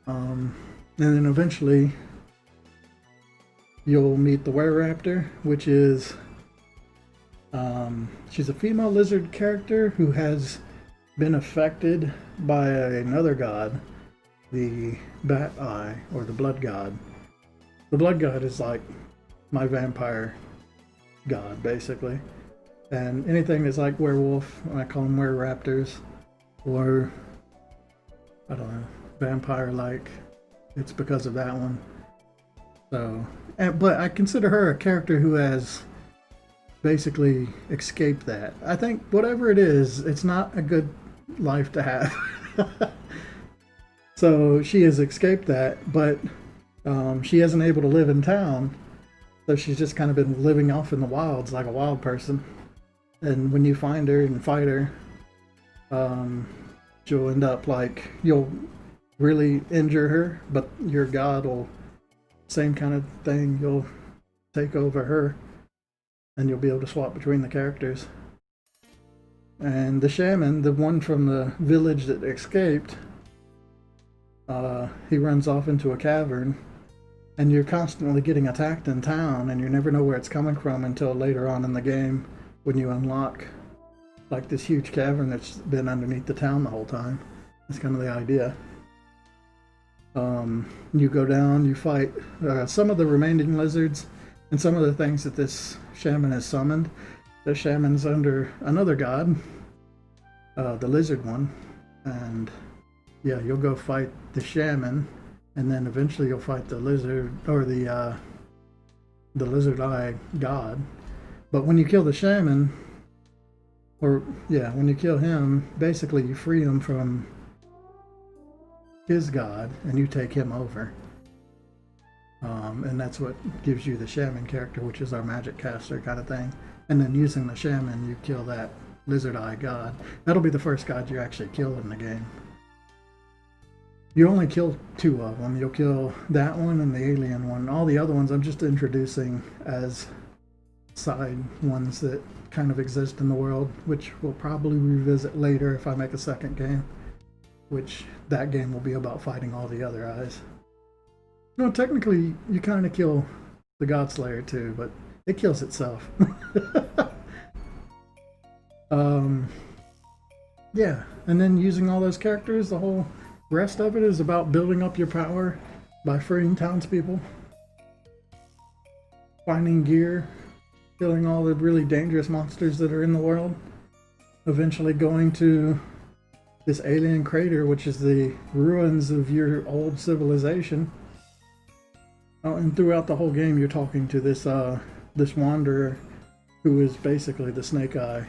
And then eventually you'll meet the Were-Raptor, which is she's a female lizard character who has been affected by another god, the Bat Eye, or the Blood God. The Blood God is like my vampire god, basically. And anything that's like werewolf, I call them Were-Raptors, or I don't know, vampire-like, it's because of that one. So, but I consider her a character who has basically escaped that. I think whatever it is, it's not a good life to have. So she has escaped that, but she isn't able to live in town. So she's just kind of been living off in the wilds like a wild person. And when you find her and fight her, she'll end up like, you'll really injure her, but your god will, same kind of thing, you'll take over her and you'll be able to swap between the characters. And the shaman, the one from the village that escaped, he runs off into a cavern, and you're constantly getting attacked in town, and you never know where it's coming from until later on in the game when you unlock like this huge cavern that's been underneath the town the whole time. That's kind of the idea. You go down, you fight some of the remaining lizards and some of the things that this shaman has summoned. The shaman's under another god, the lizard one, and yeah, you'll go fight the shaman, and then eventually you'll fight the lizard, or the lizard eye god. But when you kill the shaman, when you kill him, basically you free him from his god and you take him over. And that's what gives you the shaman character, which is our magic caster kind of thing. And then using the shaman, you kill that lizard eye god. That'll be the first god you actually kill in the game. You only kill 2 of them. You'll kill that one and the alien one. All the other ones I'm just introducing as side ones that kind of exist in the world, which we'll probably revisit later if I make a second game, which that game will be about fighting all the other eyes. No, technically you kind of kill the God Slayer too, but it kills itself. Yeah, and then using all those characters, the whole rest of it is about building up your power by freeing townspeople, finding gear, killing all the really dangerous monsters that are in the world, eventually going to this alien crater, which is the ruins of your old civilization. Oh, and throughout the whole game you're talking to this this wanderer who is basically the Snake Eye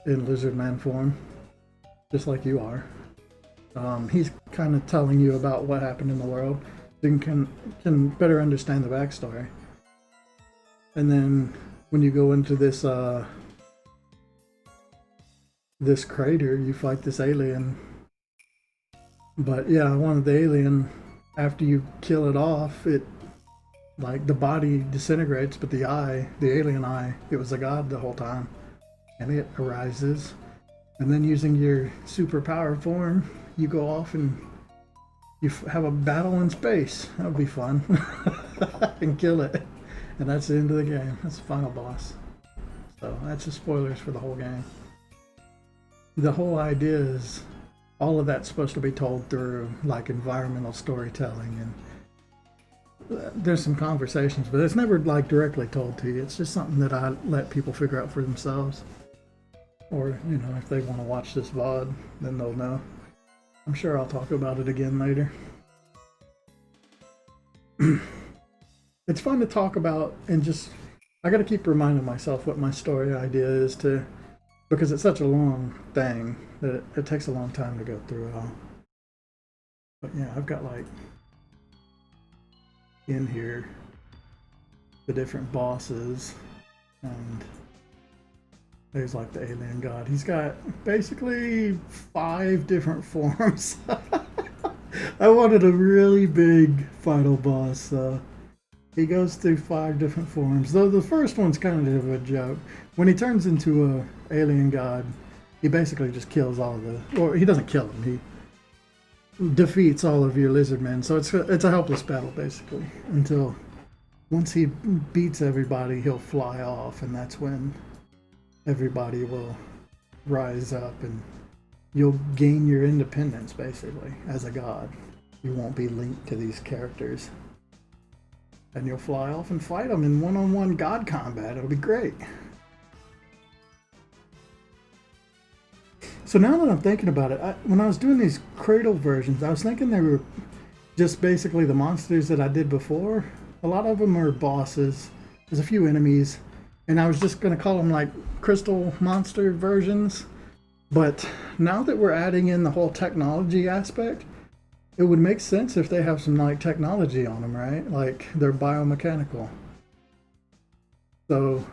in lizard man form, just like you are. He's kind of telling you about what happened in the world, so you can better understand the backstory. And then when you go into this this crater, you fight this alien. But yeah, one of the alien, after you kill it off, it, like, the body disintegrates, but the eye, the alien eye, it was a god the whole time, and it arises. And then using your superpower form, you go off and you have a battle in space. That would be fun. And kill it. And that's the end of the game. That's the final boss. So that's the spoilers for the whole game. The whole idea is all of that's supposed to be told through like environmental storytelling, and there's some conversations, but it's never like directly told to you. It's just something that I let people figure out for themselves. Or, you know, if they want to watch this VOD, then they'll know. I'm sure I'll talk about it again later. It's fun to talk about, and just, I gotta keep reminding myself what my story idea is too, because it's such a long thing that it takes a long time to go through it all. But yeah, I've got like in here the different bosses, and there's like the alien god. He's got basically 5 different forms. I wanted a really big final boss, so he goes through 5 different forms. Though the first one's kind of a joke. When he turns into a alien god, he basically just kills all of the, or he doesn't kill them, he defeats all of your lizard men. So it's a helpless battle basically, until once he beats everybody, he'll fly off, and that's when everybody will rise up and you'll gain your independence basically as a god. You won't be linked to these characters. And you'll fly off and fight them in one-on-one god combat. It'll be great. So now that I'm thinking about it, when I was doing these cradle versions, I was thinking they were just basically the monsters that I did before. A lot of them are bosses. There's a few enemies. And I was just going to call them like crystal monster versions. But now that we're adding in the whole technology aspect, it would make sense if they have some like technology on them, right? Like they're biomechanical. So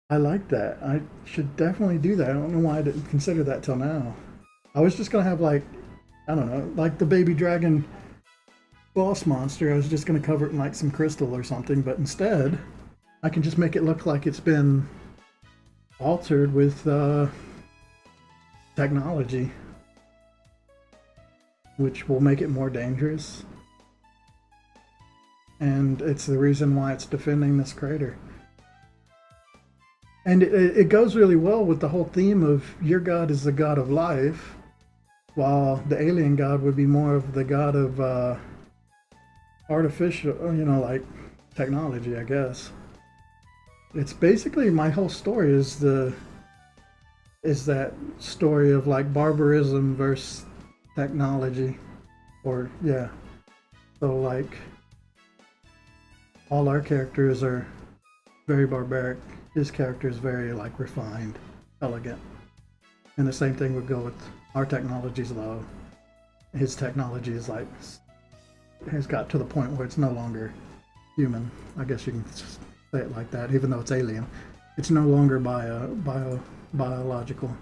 I like that. I should definitely do that. I don't know why I didn't consider that till now. I was just going to have like, I don't know, like the baby dragon boss monster. I was just going to cover it in like some crystal or something, but instead I can just make it look like it's been altered with technology, which will make it more dangerous. And it's the reason why it's defending this crater. And it goes really well with the whole theme of your god is the god of life, while the alien god would be more of the god of artificial, you know, like technology, I guess. It's basically my whole story is that story of like barbarism versus technology, or yeah. So like all our characters are very barbaric. His character is very like refined, elegant. And the same thing would go with our technology's low. His technology is like has got to the point where it's no longer human. I guess you can say it like that, even though it's alien. It's no longer biological.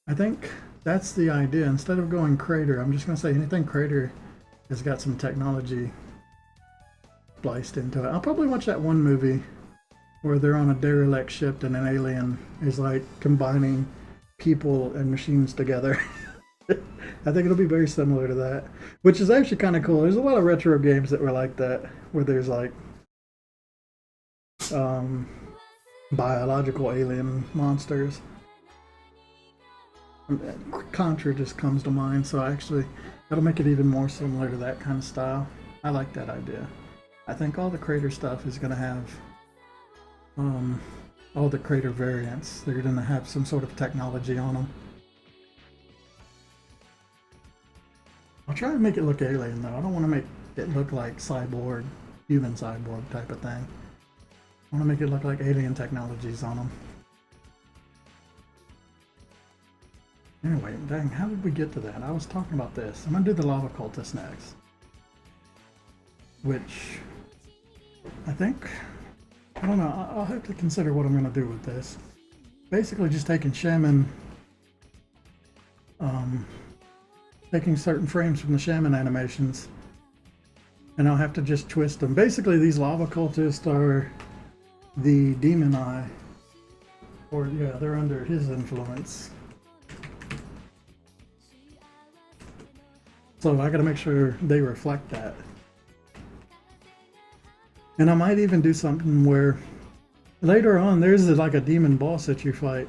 I think that's the idea. Instead of going crater, I'm just going to say anything crater has got some technology spliced into it. I'll probably watch that one movie where they're on a derelict ship and an alien is like combining people and machines together. I think it'll be very similar to that, which is actually kind of cool. There's a lot of retro games that were like that, where there's like biological alien monsters. Contra just comes to mind, so actually that'll make it even more similar to that kind of style. I like that idea. I think all the crater stuff is going to have all the crater variants. They're going to have some sort of technology on them. I'll try to make it look alien though. I don't want to make it look like cyborg, human cyborg type of thing. I want to make it look like alien technologies on them. Anyway, dang, how did we get to that? I was talking about this. I'm going to do the lava cultist next. Which, I think, I don't know, I'll have to consider what I'm going to do with this. Basically just taking shaman, taking certain frames from the shaman animations, and I'll have to just twist them. Basically these lava cultists are the demon eye, or yeah, they're under his influence. So I gotta make sure they reflect that. And I might even do something where later on there's like a demon boss that you fight.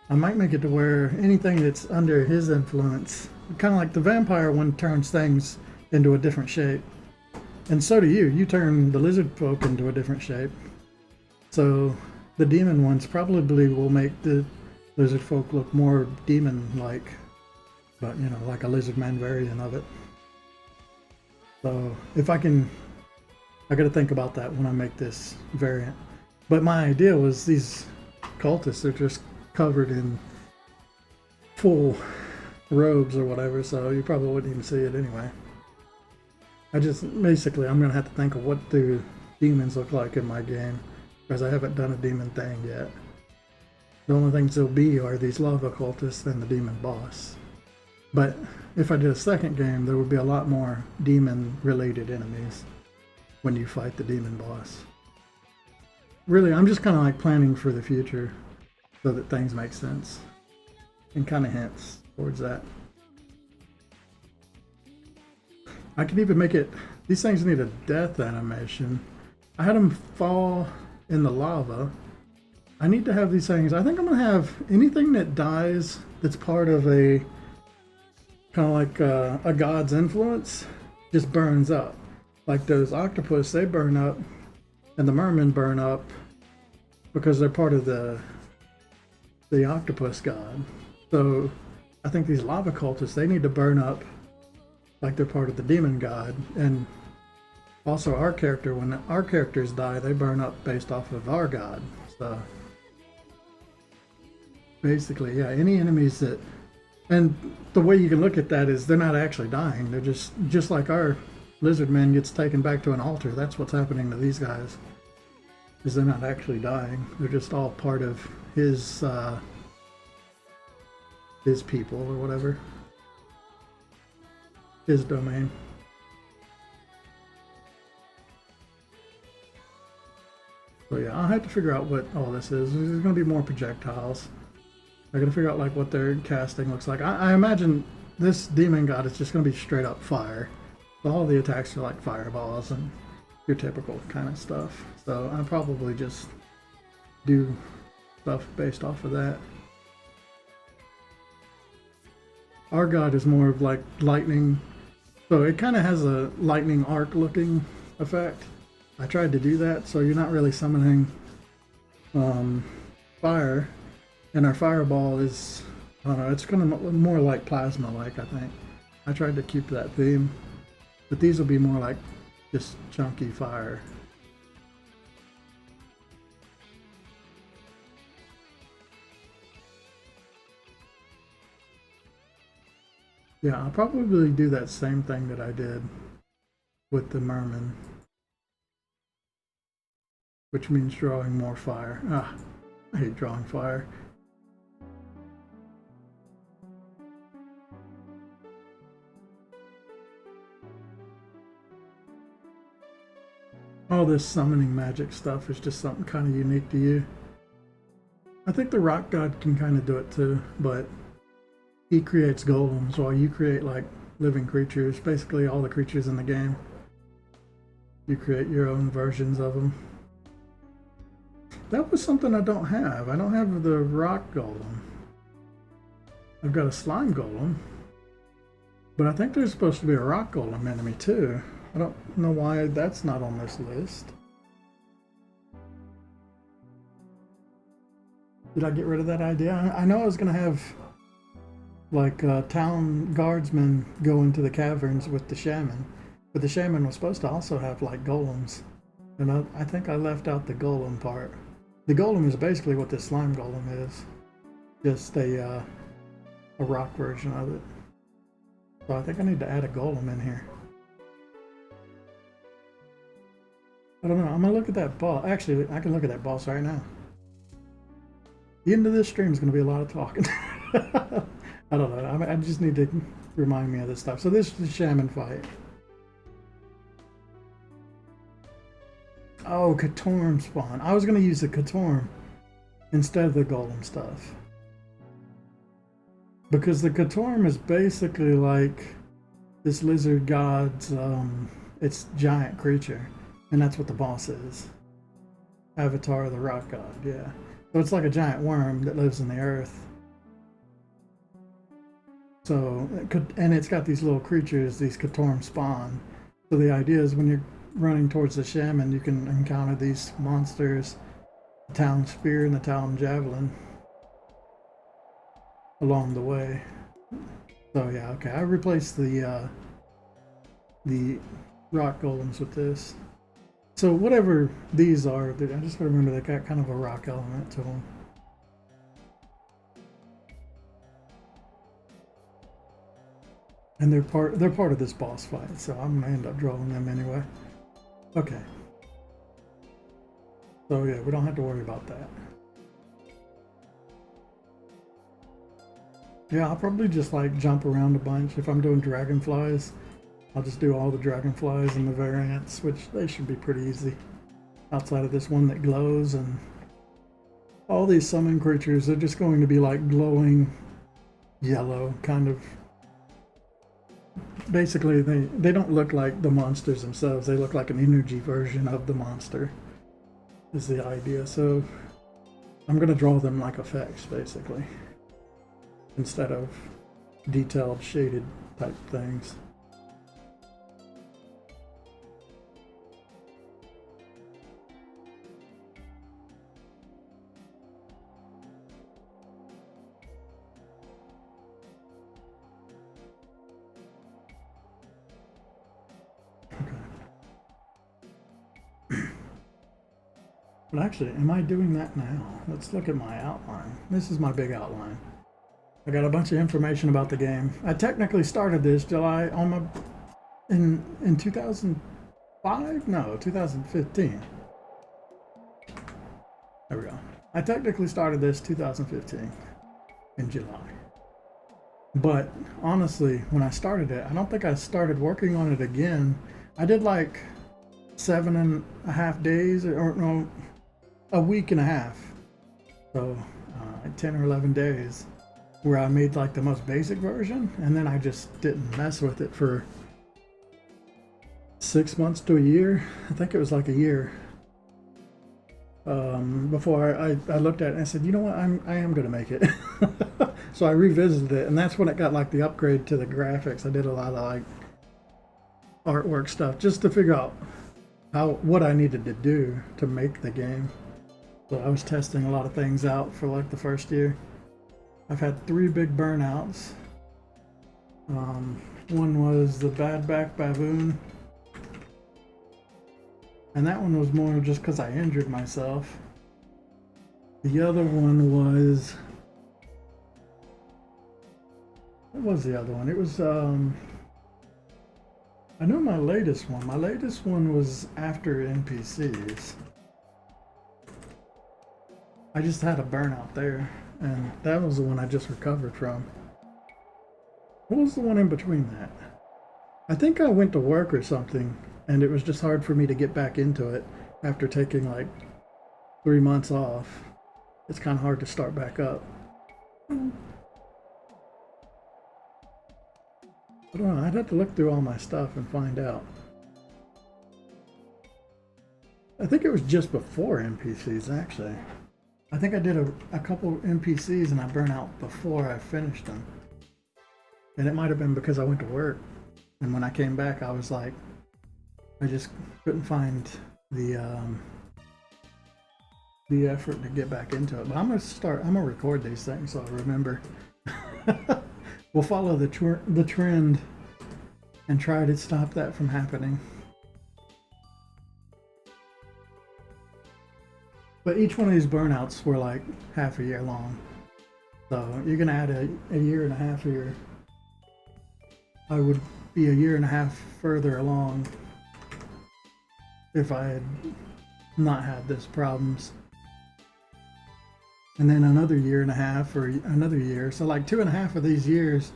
I might make it to where anything that's under his influence, kind of like the vampire one turns things into a different shape. And so do you. You turn the lizard folk into a different shape. So the demon ones probably will make the lizard folk look more demon-like, but you know, like a lizard man variant of it. So if I can, I got to think about that when I make this variant. But my idea was these cultists are just covered in full robes or whatever, so you probably wouldn't even see it anyway. I just basically I'm gonna have to think of what do demons look like in my game, because I haven't done a demon thing yet. The only things there'll be are these lava cultists and the demon boss. But if I did a second game, there would be a lot more demon related enemies when you fight the demon boss. Really, I'm just kind of like planning for the future so that things make sense and kind of hints towards that. I can even make it, these things need a death animation. I had them fall in the lava. I need to have these things, I think I'm going to have anything that dies that's part of a, kind of like a god's influence, just burns up. Like those octopus, they burn up, and the mermen burn up because they're part of the octopus god. So I think these lava cultists, they need to burn up like they're part of the demon god. And also our character, when our characters die, they burn up based off of our god. So basically, yeah, any enemies that, and the way you can look at that is they're not actually dying. They're just like our lizard man gets taken back to an altar. That's what's happening to these guys, is they're not actually dying. They're just all part of his people or whatever, his domain. So yeah, I'll have to figure out what all this is. There's going to be more projectiles. I got to figure out like what their casting looks like. I imagine this demon god is just going to be straight up fire. So all the attacks are like fireballs and your typical kind of stuff. So I'll probably just do stuff based off of that. Our god is more of like lightning. So it kind of has a lightning arc looking effect. I tried to do that so you're not really summoning fire. And our fireball is, I don't know, it's going to look more like plasma-like, I think. I tried to keep that theme. But these will be more like just chunky fire. Yeah, I'll probably do that same thing that I did with the merman, which means drawing more fire. Ah, I hate drawing fire. All this summoning magic stuff is just something kind of unique to you. I think the rock god can kind of do it too, but he creates golems while you create like living creatures, basically all the creatures in the game. You create your own versions of them. That was something I don't have. I don't have the rock golem. I've got a slime golem, but I think there's supposed to be a rock golem enemy too. I don't know why that's not on this list. Did I get rid of that idea? I know I was going to have like town guardsmen go into the caverns with the shaman, but the shaman was supposed to also have like golems, and I think I left out the golem part. The golem is basically what this slime golem is, just a rock version of it. So I think I need to add a golem in here. I don't know, I'm gonna look at that boss. Actually, I can look at that boss right now. The end of this stream is gonna be a lot of talking. I don't know, I just need to remind me of this stuff. So this is the shaman fight. Oh, Katorm spawn. I was gonna use the Katorm instead of the golem stuff, because the Katorm is basically like this lizard god's, it's giant creature. And that's what the boss is. Avatar of the rock god, yeah. So it's like a giant worm that lives in the earth. So, and it's got these little creatures, these Katorm spawn. So the idea is when you're running towards the shaman, you can encounter these monsters town spear and the town javelin along the way. So yeah, okay, I replaced the rock golems with this. So whatever these are, I just gotta remember they got kind of a rock element to them. And they're part of this boss fight, so I'm gonna end up drawing them anyway. Okay. So yeah, we don't have to worry about that. Yeah, I'll probably just like jump around a bunch. If I'm doing dragonflies, I'll just do all the dragonflies and the variants, which they should be pretty easy. Outside of this one that glows, and all these summon creatures, they're just going to be like glowing yellow, kind of. Basically, they don't look like the monsters themselves. They look like an energy version of the monster, is the idea. So I'm going to draw them like effects, basically, instead of detailed shaded type things. But actually, am I doing that now? Let's look at my outline. This is my big outline. I got a bunch of information about the game. I technically started this July on my in 2005? No, 2015. There we go. I technically started this 2015 in July. But honestly, when I started it, I don't think I started working on it again. I did like 7.5 days, or no, a week and a half. So 10 or 11 days where I made like the most basic version, and then I just didn't mess with it for 6 months to a year. I think it was like a year before I looked at it and I said, you know what, I am gonna make it. So I revisited it, and that's when it got like the upgrade to the graphics. I did a lot of like artwork stuff just to figure out what I needed to do to make the game. So I was testing a lot of things out for like the first year. I've had 3 big burnouts. One was the Badback Baboon, and that one was more just because I injured myself. The other one was, what was the other one? It was I know my latest one. My latest one was after NPCs. I just had a burnout there, and that was the one I just recovered from. What was the one in between that? I think I went to work or something, and it was just hard for me to get back into it after taking like 3 months off. It's kind of hard to start back up. I don't know, I'd have to look through all my stuff and find out. I think it was just before NPCs, actually. I think I did a couple NPCs and I burned out before I finished them. And it might have been because I went to work. And when I came back, I was like, I just couldn't find the effort to get back into it. But I'm gonna record these things so I remember. We'll follow the trend and try to stop that from happening. But each one of these burnouts were like half a year long. So you're gonna add a year and a half here. I would be a year and a half further along if I had not had this problems. And then another year and a half or another year. So like 2.5 of these years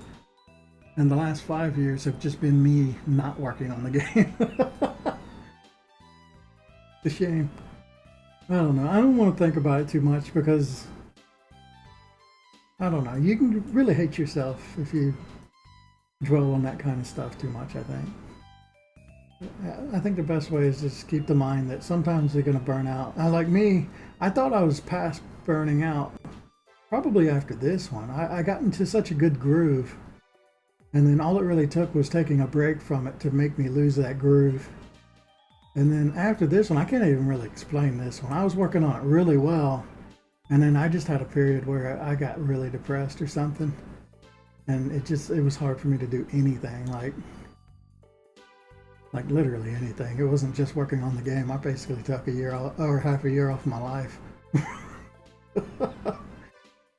and the last 5 years have just been me not working on the game. It's a shame. I don't know. I don't want to think about it too much because I don't know. You can really hate yourself if you dwell on that kind of stuff too much, I think. I think the best way is just keep the mind that sometimes they're going to burn out. Like me, I thought I was past burning out probably after this one. I got into such a good groove, and then all it really took was taking a break from it to make me lose that groove. And then after this one, I can't even really explain this one. I was working on it really well, and then I just had a period where I got really depressed or something, and it was hard for me to do anything, like literally anything. It wasn't just working on the game. I basically took a year or half a year off my life. What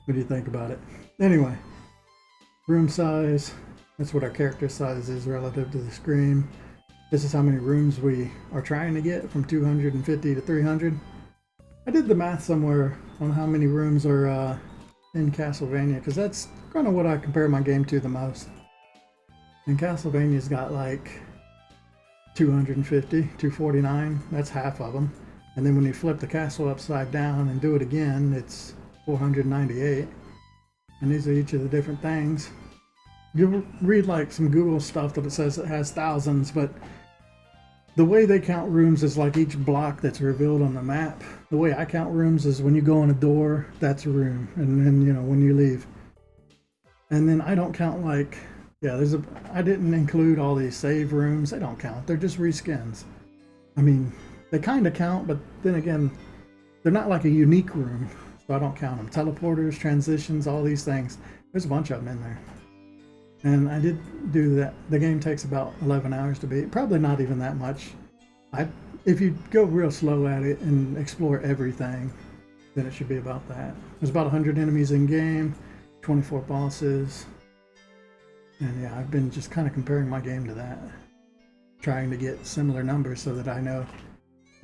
do you think about it? Anyway, room size. That's what our character size is relative to the screen. This is how many rooms we are trying to get, from 250 to 300. I did the math somewhere on how many rooms are in Castlevania, because that's kind of what I compare my game to the most. And Castlevania's got like 250, 249, that's half of them. And then when you flip the castle upside down and do it again, it's 498. And these are each of the different things. You'll read like some Google stuff that it says it has thousands, but the way they count rooms is like each block that's revealed on the map. The way I count rooms is when you go in a door, that's a room, and then, you know, when you leave. And then I don't count like, yeah, I didn't include all these save rooms. They don't count. They're just reskins. I mean, they kind of count, but then again, they're not like a unique room, so I don't count them. Teleporters, transitions, all these things. There's a bunch of them in there. And I did do that. The game takes about 11 hours to beat. Probably not even that much. If you go real slow at it and explore everything, then it should be about that. There's about 100 enemies in game, 24 bosses. And yeah, I've been just kind of comparing my game to that. Trying to get similar numbers so that I know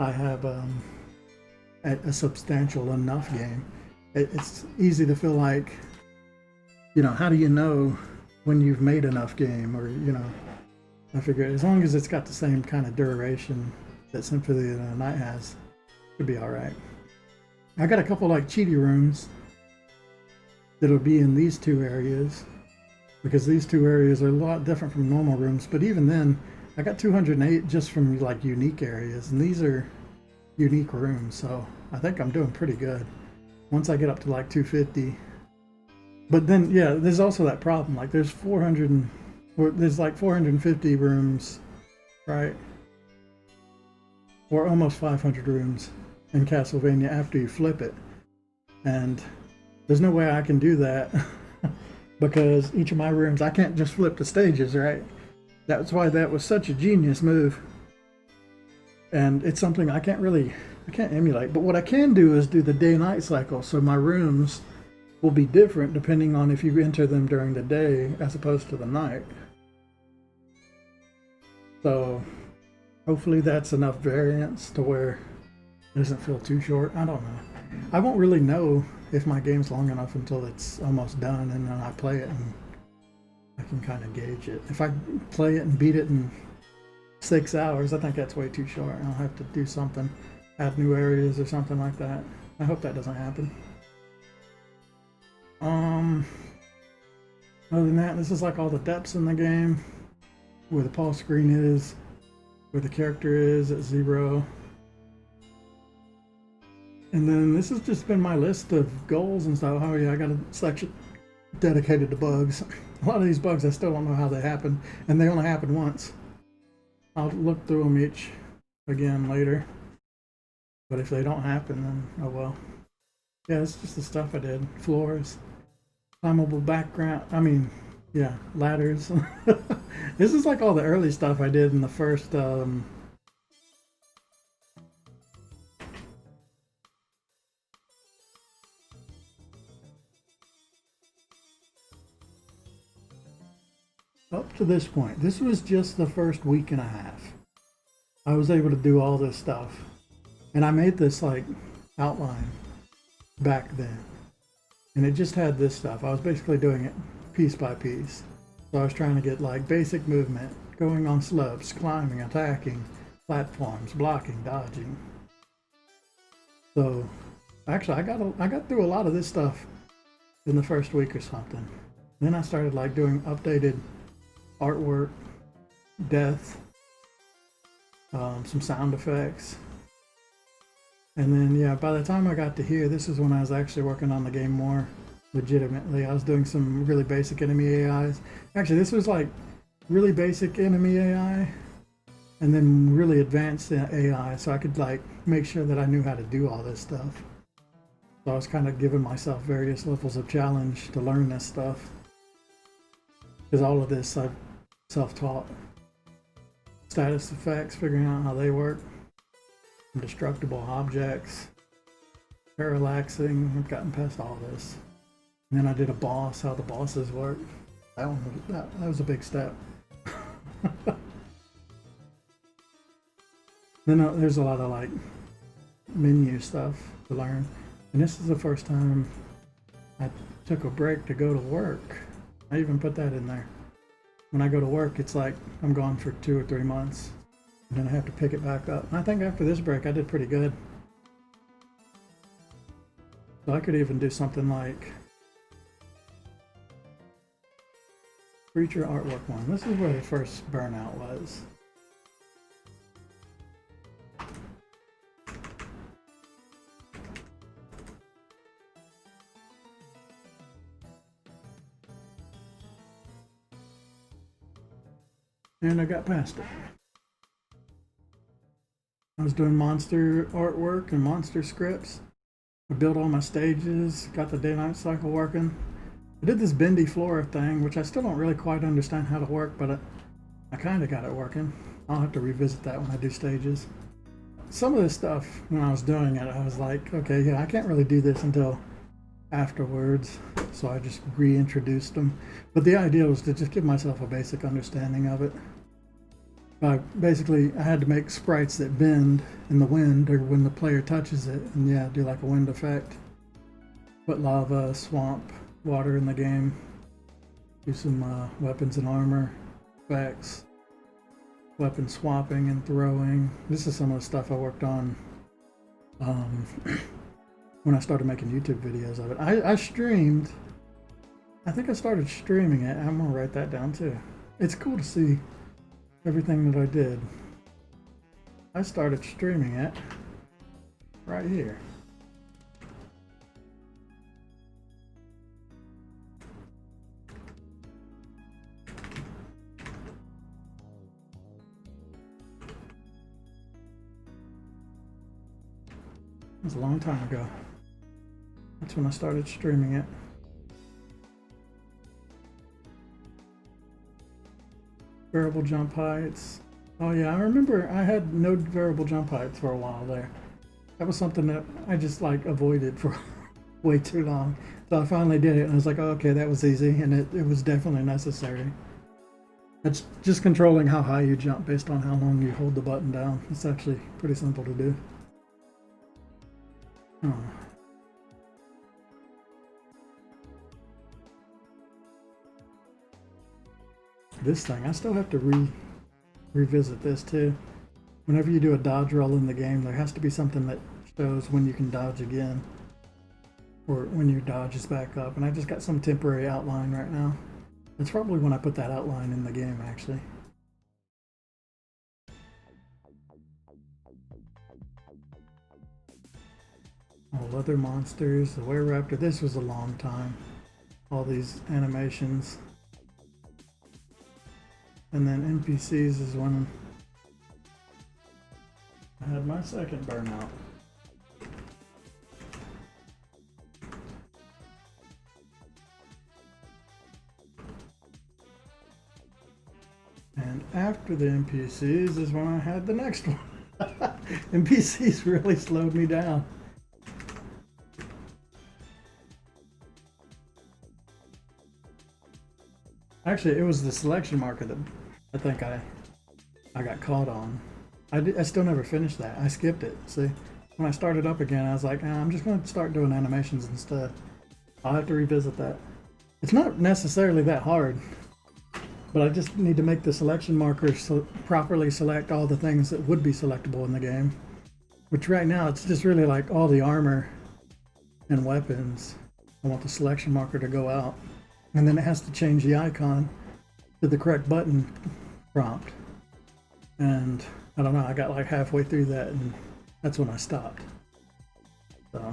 I have a substantial enough game. It's easy to feel like, you know, how do you know when you've made enough game? Or, you know, I figure as long as it's got the same kind of duration that Symphony of the Night has, it should be alright. I got a couple like cheaty rooms that'll be in these two areas, because these two areas are a lot different from normal rooms, but even then, I got 208 just from like unique areas, and these are unique rooms, so I think I'm doing pretty good. Once I get up to like 250, but then, yeah, there's also that problem. Like there's like 450 rooms, right? Or almost 500 rooms in Castlevania after you flip it. And there's no way I can do that because each of my rooms, I can't just flip the stages, right? That's why that was such a genius move. And it's something I can't emulate. But what I can do is do the day-night cycle. So my rooms will be different depending on if you enter them during the day as opposed to the night. So hopefully that's enough variance to where it doesn't feel too short. I don't know. I won't really know if my game's long enough until it's almost done and then I play it and I can kind of gauge it. If I play it and beat it in 6 hours, I think that's way too short. I'll have to do something, add new areas or something like that. I hope that doesn't happen. Other than that, this is like all the depths in the game, where the pause screen is, where the character is at 0. And then this has just been my list of goals and stuff. Oh yeah, I got a section dedicated to bugs. A lot of these bugs I still don't know how they happen, and they only happen once. I'll look through them each again later. But if they don't happen, then oh well. Yeah, it's just the stuff I did. Floors, climbable background, yeah, ladders. This is like all the early stuff I did in the first, up to this point. This was just the first week and a half. I was able to do all this stuff. And I made this like outline back then. And it just had this stuff. I was basically doing it piece by piece. So I was trying to get like basic movement, going on slopes, climbing, attacking, platforms, blocking, dodging. So actually I got through a lot of this stuff in the first week or something. Then I started like doing updated artwork, death, some sound effects. And then, yeah, by the time I got to here, this is when I was actually working on the game more legitimately. I was doing some really basic enemy AIs. Actually, this was like really basic enemy AI. and then really advance the AI so I could like make sure that I knew how to do all this stuff. So I was kind of giving myself various levels of challenge to learn this stuff, because all of this I've self-taught. Status effects, figuring out how they work, indestructible objects, parallaxing, I've gotten past all this. And then I did a boss, how the bosses work. That was a big step. Then there's a lot of like menu stuff to learn. And this is the first time I took a break to go to work. I even put that in there. When I go to work, it's like I'm gone for 2 or 3 months. And then I have to pick it back up. And I think after this break, I did pretty good. So I could even do something like creature artwork one. This is where the first burnout was. And I got past it. I was doing monster artwork and monster scripts. I built all my stages, got the day-night cycle working. I did this bendy flora thing, which I still don't really quite understand how to work, but I kind of got it working. I'll have to revisit that when I do stages. Some of this stuff, when I was doing it, I was like, okay, yeah, I can't really do this until afterwards, so I just reintroduced them. But the idea was to just give myself a basic understanding of it. I had to make sprites that bend in the wind or when the player touches it, and yeah, do like a wind effect. Put lava, swamp, water in the game. Do some weapons and armor effects. Weapon swapping and throwing. This is some of the stuff I worked on when I started making YouTube videos of it. I streamed. I think I started streaming it. I'm gonna write that down too. It's cool to see everything that I did. I started streaming it right here. It was a long time ago. That's when I started streaming it. Variable jump heights. Oh yeah, I remember I had no variable jump heights for a while there. That was something that I just like avoided for way too long. So I finally did it and I was like, oh, okay, that was easy, and it was definitely necessary. It's just controlling how high you jump based on how long you hold the button down. It's actually pretty simple to do. Oh. This thing, I still have to revisit this too. Whenever you do a dodge roll in the game, there has to be something that shows when you can dodge again, or when your dodge is back up. And I just got some temporary outline right now. It's probably when I put that outline in the game, actually. All other monsters, the Were-Raptor. This was a long time. All these animations. And then NPCs is when I had my second burnout. And after the NPCs is when I had the next one. NPCs really slowed me down. Actually, it was the selection marker that I think I got caught on. I still never finished that. I skipped it. See, when I started up again, I was like, I'm just going to start doing animations instead. I'll have to revisit that. It's not necessarily that hard, but I just need to make the selection marker properly select all the things that would be selectable in the game. Which right now, it's just really like all the armor and weapons. I want the selection marker to go out. And then it has to change the icon to the correct button prompt. And I don't know, I got like halfway through that and that's when I stopped. So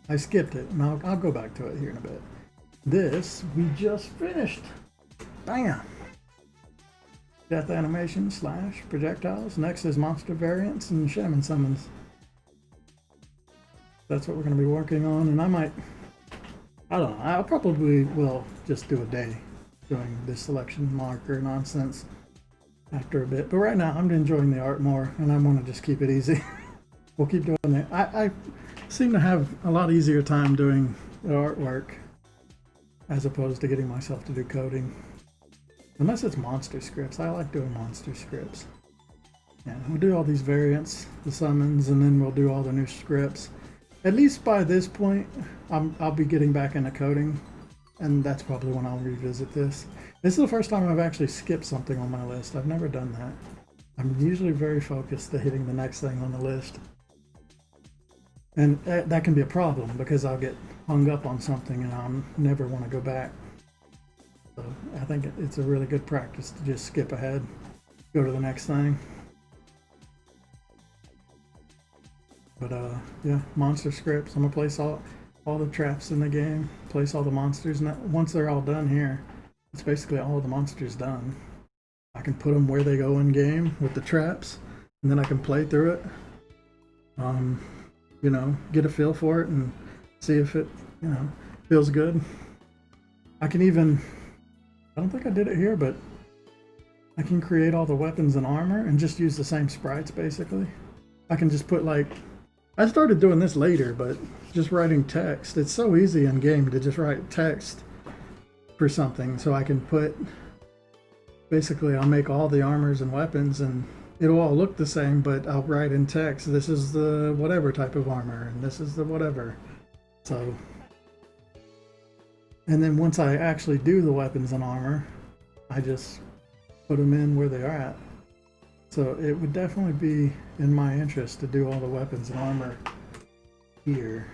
I skipped it, and I'll go back to it here in a bit. This we just finished. Bam! death animation / projectiles. Next is monster variants and shaman summons. That's what we're going to be working on, and I don't know, I probably will just do a day doing this selection marker nonsense after a bit. But right now, I'm enjoying the art more, and I want to just keep it easy. We'll keep doing it. I seem to have a lot easier time doing the artwork as opposed to getting myself to do coding. Unless it's monster scripts. I like doing monster scripts. Yeah, we'll do all these variants, the summons, and then we'll do all the new scripts. At least by this point, I'll be getting back into coding, and that's probably when I'll revisit this. This is the first time I've actually skipped something on my list. I've never done that. I'm usually very focused to hitting the next thing on the list. And that can be a problem because I'll get hung up on something and I'll never want to go back. So I think it's a really good practice to just skip ahead, go to the next thing. But yeah, monster scripts. I'm gonna place all the traps in the game, place all the monsters, and once they're all done here, it's basically all the monsters done. I can put them where they go in game with the traps, and then I can play through it. You know, get a feel for it and see if it, you know, feels good. I can even, I don't think I did it here, but I can create all the weapons and armor and just use the same sprites basically. I can just put like, I started doing this later, but just writing text. It's so easy in game to just write text for something. So I can put, basically I'll make all the armors and weapons and it'll all look the same, but I'll write in text, this is the whatever type of armor, and this is the whatever. So, and then once I actually do the weapons and armor, I just put them in where they are at. So it would definitely be in my interest to do all the weapons and armor here.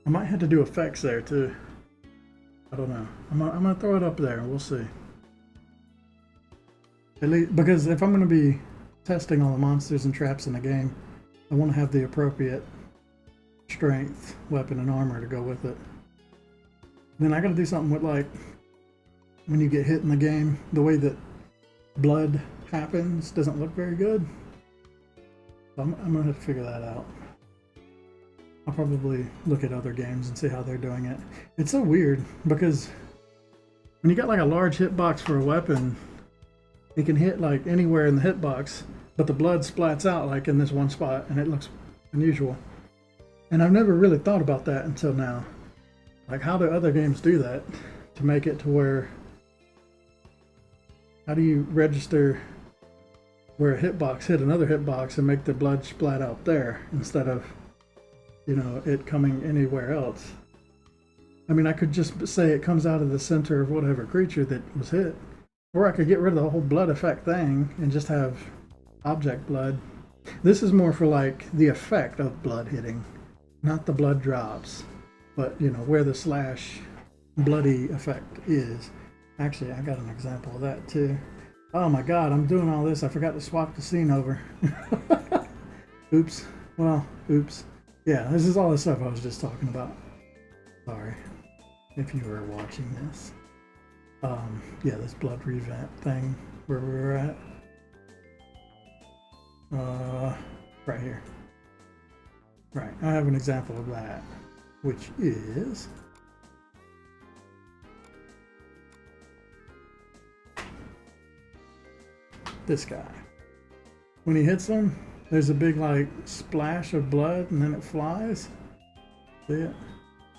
I might have to do effects there too. I don't know. I'm gonna throw it up there. We'll see. At least, because if I'm gonna be testing all the monsters and traps in the game, I want to have the appropriate strength, weapon, and armor to go with it. Then I gotta do something with like when you get hit in the game, the way that blood happens doesn't look very good. So I'm gonna have to figure that out. I'll probably look at other games and see how they're doing it. It's so weird because when you got like a large hitbox for a weapon, it can hit like anywhere in the hitbox, but the blood splats out like in this one spot and it looks unusual. And I've never really thought about that until now. Like, how do other games do that to make it to where, how do you register where a hitbox hit another hitbox and make the blood splat out there instead of, you know, it coming anywhere else? I mean, I could just say it comes out of the center of whatever creature that was hit. Or I could get rid of the whole blood effect thing and just have object blood. This is more for like the effect of blood hitting, not the blood drops, but you know, where the slash bloody effect is. Actually, I got an example of that too. Oh my God, I'm doing all this. I forgot to swap the scene over. Oops. Well, oops. Yeah, this is all the stuff I was just talking about. Sorry if you were watching this. Yeah, this blood revamp thing where we were at. Right here. Right, I have an example of that, which is this guy. When he hits him, there's a big like splash of blood and then it flies. See it?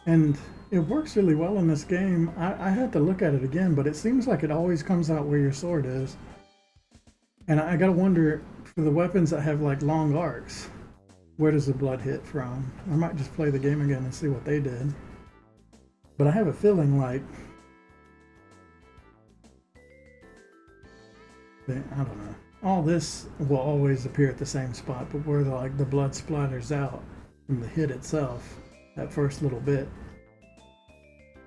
And it works really well in this game. I had to look at it again, but it seems like it always comes out where your sword is. And I gotta wonder, for the weapons that have like long arcs, where does the blood hit from? I might just play the game again and see what they did. But I have a feeling like, I don't know. All this will always appear at the same spot, but where the blood splatters out from the hit itself, that first little bit,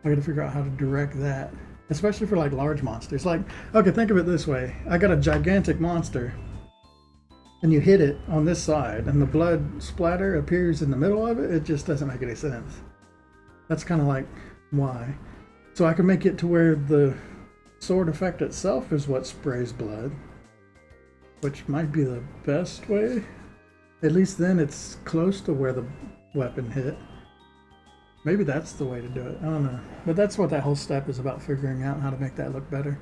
I gotta figure out how to direct that especially for like large monsters. Like, okay, think of it this way. I got a gigantic monster and you hit it on this side and the blood splatter appears in the middle of it. It just doesn't make any sense. That's kind of like why. So I can make it to where the sword effect itself is what sprays blood, which might be the best way. At least then it's close to where the weapon hit. Maybe that's the way to do it. I don't know. But that's what that whole step is about, figuring out how to make that look better.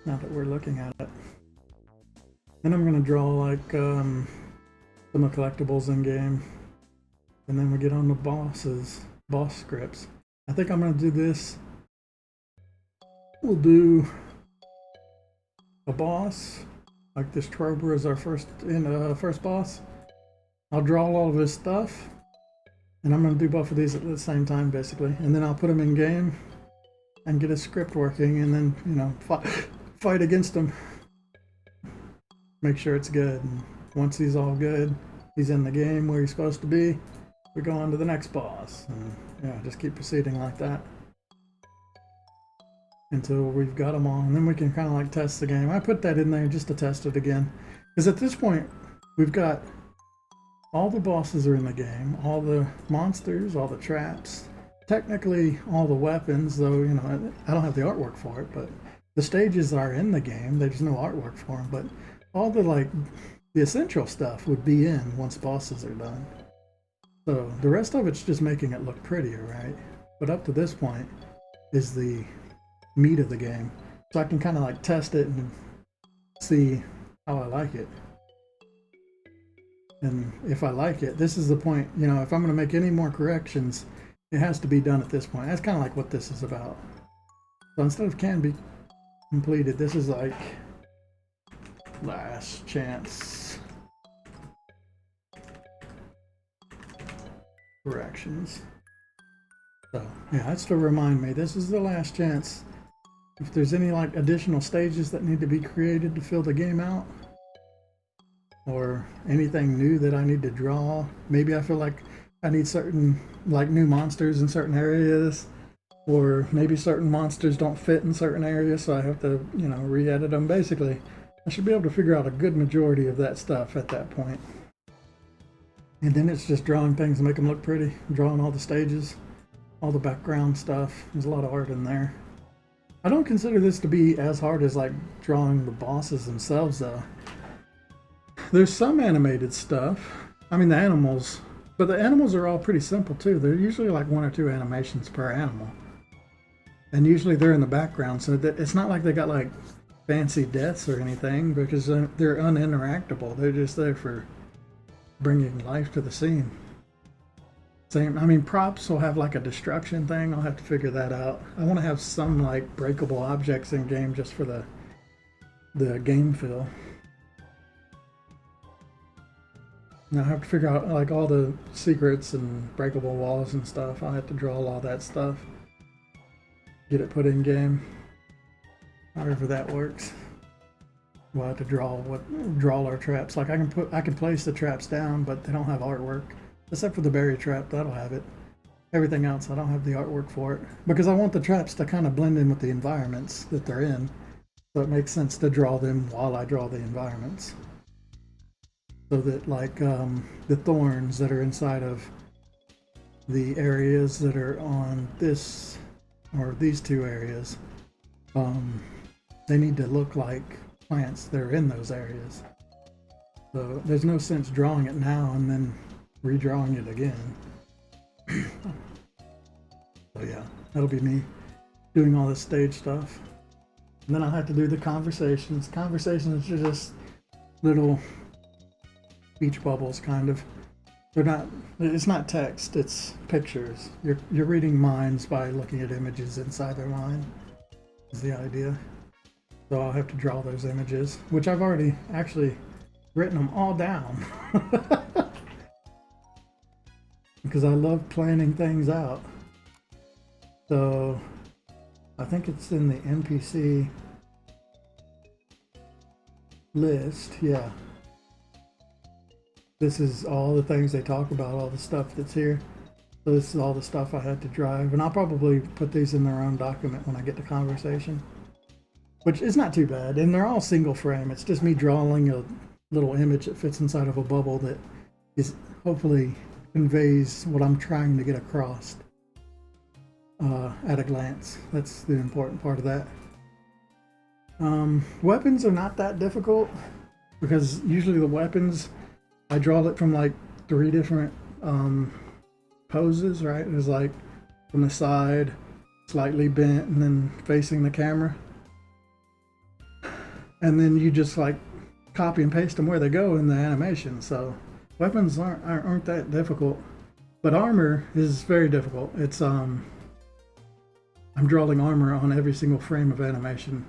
Now that we're looking at it. Then I'm going to draw like some of the collectibles in game. And then we get on the boss scripts. I think I'm going to do this. We'll do a boss. Like this Trober is our first boss. I'll draw all of his stuff, and I'm going to do both of these at the same time, basically. And then I'll put them in game and get a script working, and then, you know, fight against him. Make sure it's good. And once he's all good, he's in the game where he's supposed to be, we go on to the next boss. And yeah, just keep proceeding like that until we've got them all, and then we can kind of like test the game. I put that in there just to test it again, because at this point we've got all the bosses are in the game, all the monsters, all the traps, technically all the weapons, though, you know, I don't have the artwork for it, but the stages are in the game. There's no artwork for them, but all the like the essential stuff would be in once bosses are done. So the rest of it's just making it look prettier, right? But up to this point is the meat of the game, so I can kind of like test it and see how I like it. And if I like it, this is the point, you know, if I'm going to make any more corrections, it has to be done at this point. That's kind of like what this is about. So instead of can be completed, this is like last chance corrections. So yeah, that's to remind me, this is the last chance. If there's any like additional stages that need to be created to fill the game out, or anything new that I need to draw, maybe I feel like I need certain like new monsters in certain areas, or maybe certain monsters don't fit in certain areas, so I have to, you know, re-edit them. Basically, I should be able to figure out a good majority of that stuff at that point. And then it's just drawing things to make them look pretty, drawing all the stages, all the background stuff. There's a lot of art in there. I don't consider this to be as hard as like drawing the bosses themselves, though. There's some animated stuff. I mean, the animals, but the animals are all pretty simple too. They're usually like 1 or 2 animations per animal. And usually they're in the background, so that it's not like they got like fancy deaths or anything, because they're uninteractable. They're just there for bringing life to the scene. Same, I mean, props will have like a destruction thing. I'll have to figure that out. I want to have some like breakable objects in game just for the game feel. Now I have to figure out like all the secrets and breakable walls and stuff. I'll have to draw all that stuff, get it put in game, however that works. We'll have to draw our traps. Like I can place the traps down, but they don't have artwork, except for the berry trap. That'll have it. Everything else, I don't have the artwork for it, because I want the traps to kind of blend in with the environments that they're in, so it makes sense to draw them while I draw the environments. So that like the thorns that are inside of the areas that are on this, or these 2 areas, they need to look like plants that are in those areas. So there's no sense drawing it now and then redrawing it again. So yeah, that'll be me doing all this stage stuff. And then I'll have to do the conversations. Conversations are just little speech bubbles, kind of. They're not, it's not text, it's pictures. You're reading minds by looking at images inside their mind, is the idea. So I'll have to draw those images, which I've already actually written them all down. Because I love planning things out. So I think it's in the NPC list, yeah. This is all the things they talk about, all the stuff that's here. So this is all the stuff I had to drive, and I'll probably put these in their own document when I get to conversation, which is not too bad. And they're all single frame. It's just me drawing a little image that fits inside of a bubble that is hopefully conveys what I'm trying to get across at a glance. That's the important part of that. Weapons are not that difficult because usually the weapons, I draw it from like 3 different poses, right? It's like from the side, slightly bent, and then facing the camera. And then you just like copy and paste them where they go in the animation. So weapons aren't that difficult, but armor is very difficult. It's I'm drawing armor on every single frame of animation,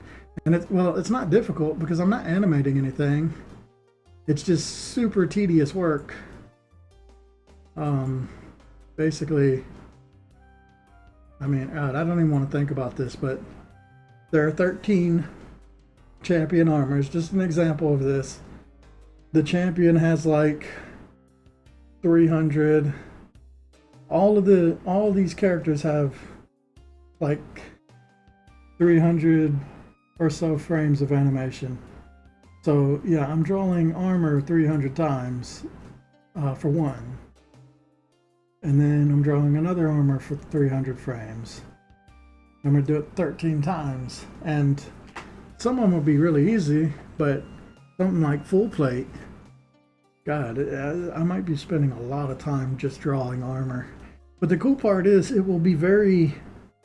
and it's not difficult because I'm not animating anything. It's just super tedious work. Basically, I mean, I don't even want to think about this, but there are 13 champion armors. Just an example of this. The champion has like 300. All these characters have like 300 or so frames of animation. So yeah, I'm drawing armor 300 times for one. And then I'm drawing another armor for 300 frames. I'm going to do it 13 times. And some of them will be really easy, but something like full plate, God, I might be spending a lot of time just drawing armor. But the cool part is it will be very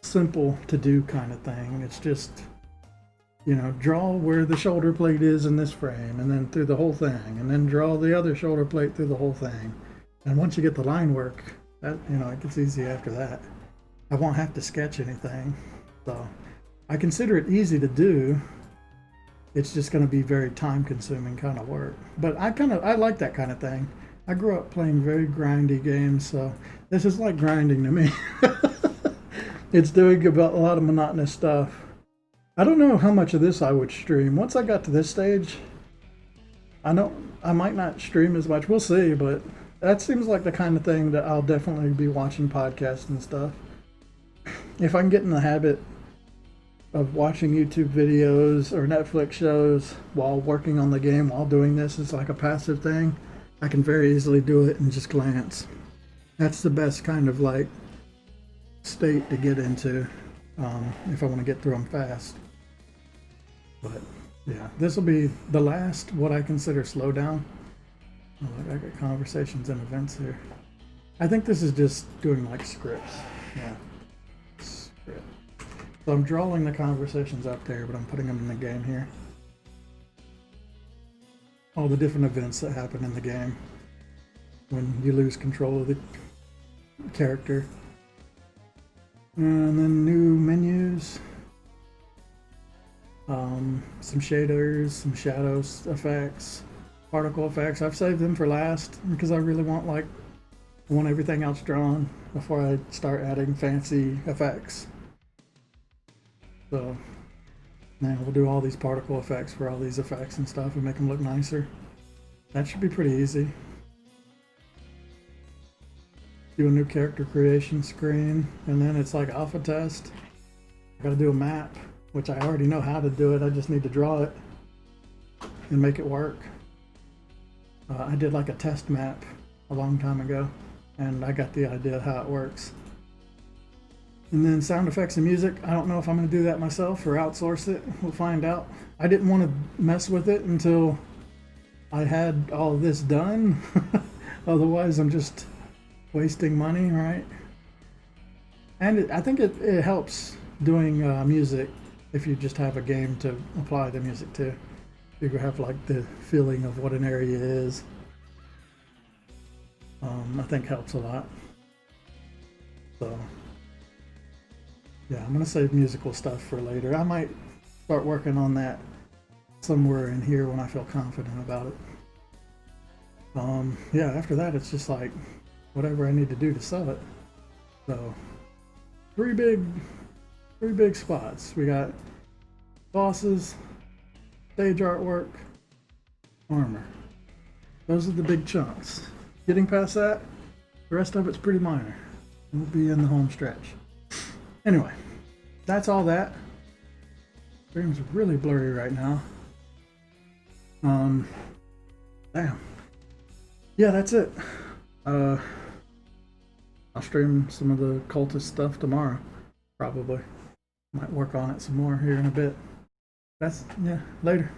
simple to do kind of thing. It's just, you know, draw where the shoulder plate is in this frame and then through the whole thing, and then draw the other shoulder plate through the whole thing. And once you get the line work, that, you know, it gets easy after that. I won't have to sketch anything. So I consider it easy to do. It's just going to be very time consuming kind of work. But I like that kind of thing. I grew up playing very grindy games, so this is like grinding to me. It's doing about a lot of monotonous stuff. I don't know how much of this I would stream. Once I got to this stage, I might not stream as much. We'll see, but that seems like the kind of thing that I'll definitely be watching podcasts and stuff. If I can get in the habit of watching YouTube videos or Netflix shows while working on the game, while doing this, it's like a passive thing, I can very easily do it and just glance. That's the best kind of like state to get into if I want to get through them fast. But yeah, this will be the last what I consider slowdown. Oh, I got conversations and events here. I think this is just doing like scripts. Yeah, script. So I'm drawing the conversations up there, but I'm putting them in the game here. All the different events that happen in the game when you lose control of the character. And then new menus. Some shaders, some shadows effects, particle effects. I've saved them for last because I really want everything else drawn before I start adding fancy effects. So now we'll do all these particle effects for all these effects and stuff and make them look nicer. That should be pretty easy. Do a new character creation screen, and then it's like alpha test. I gotta do a map, which I already know how to do it. I just need to draw it and make it work. I did like a test map a long time ago, and I got the idea of how it works. And then sound effects and music. I don't know if I'm going to do that myself or outsource it. We'll find out. I didn't want to mess with it until I had all of this done. Otherwise, I'm just wasting money, right? And I think it helps doing music if you just have a game to apply the music to. You have like the feeling of what an area is. I think helps a lot. So yeah, I'm gonna save musical stuff for later. I might start working on that somewhere in here when I feel confident about it. Yeah, after that it's just like whatever I need to do to sell it. So three big spots. We got bosses, stage artwork, armor. Those are the big chunks. Getting past that, the rest of it's pretty minor. We'll be in the home stretch. Anyway, that's all that. Stream's really blurry right now. Damn. Yeah, that's it. I'll stream some of the cultist stuff tomorrow, probably. Might work on it some more here in a bit. Yeah, later.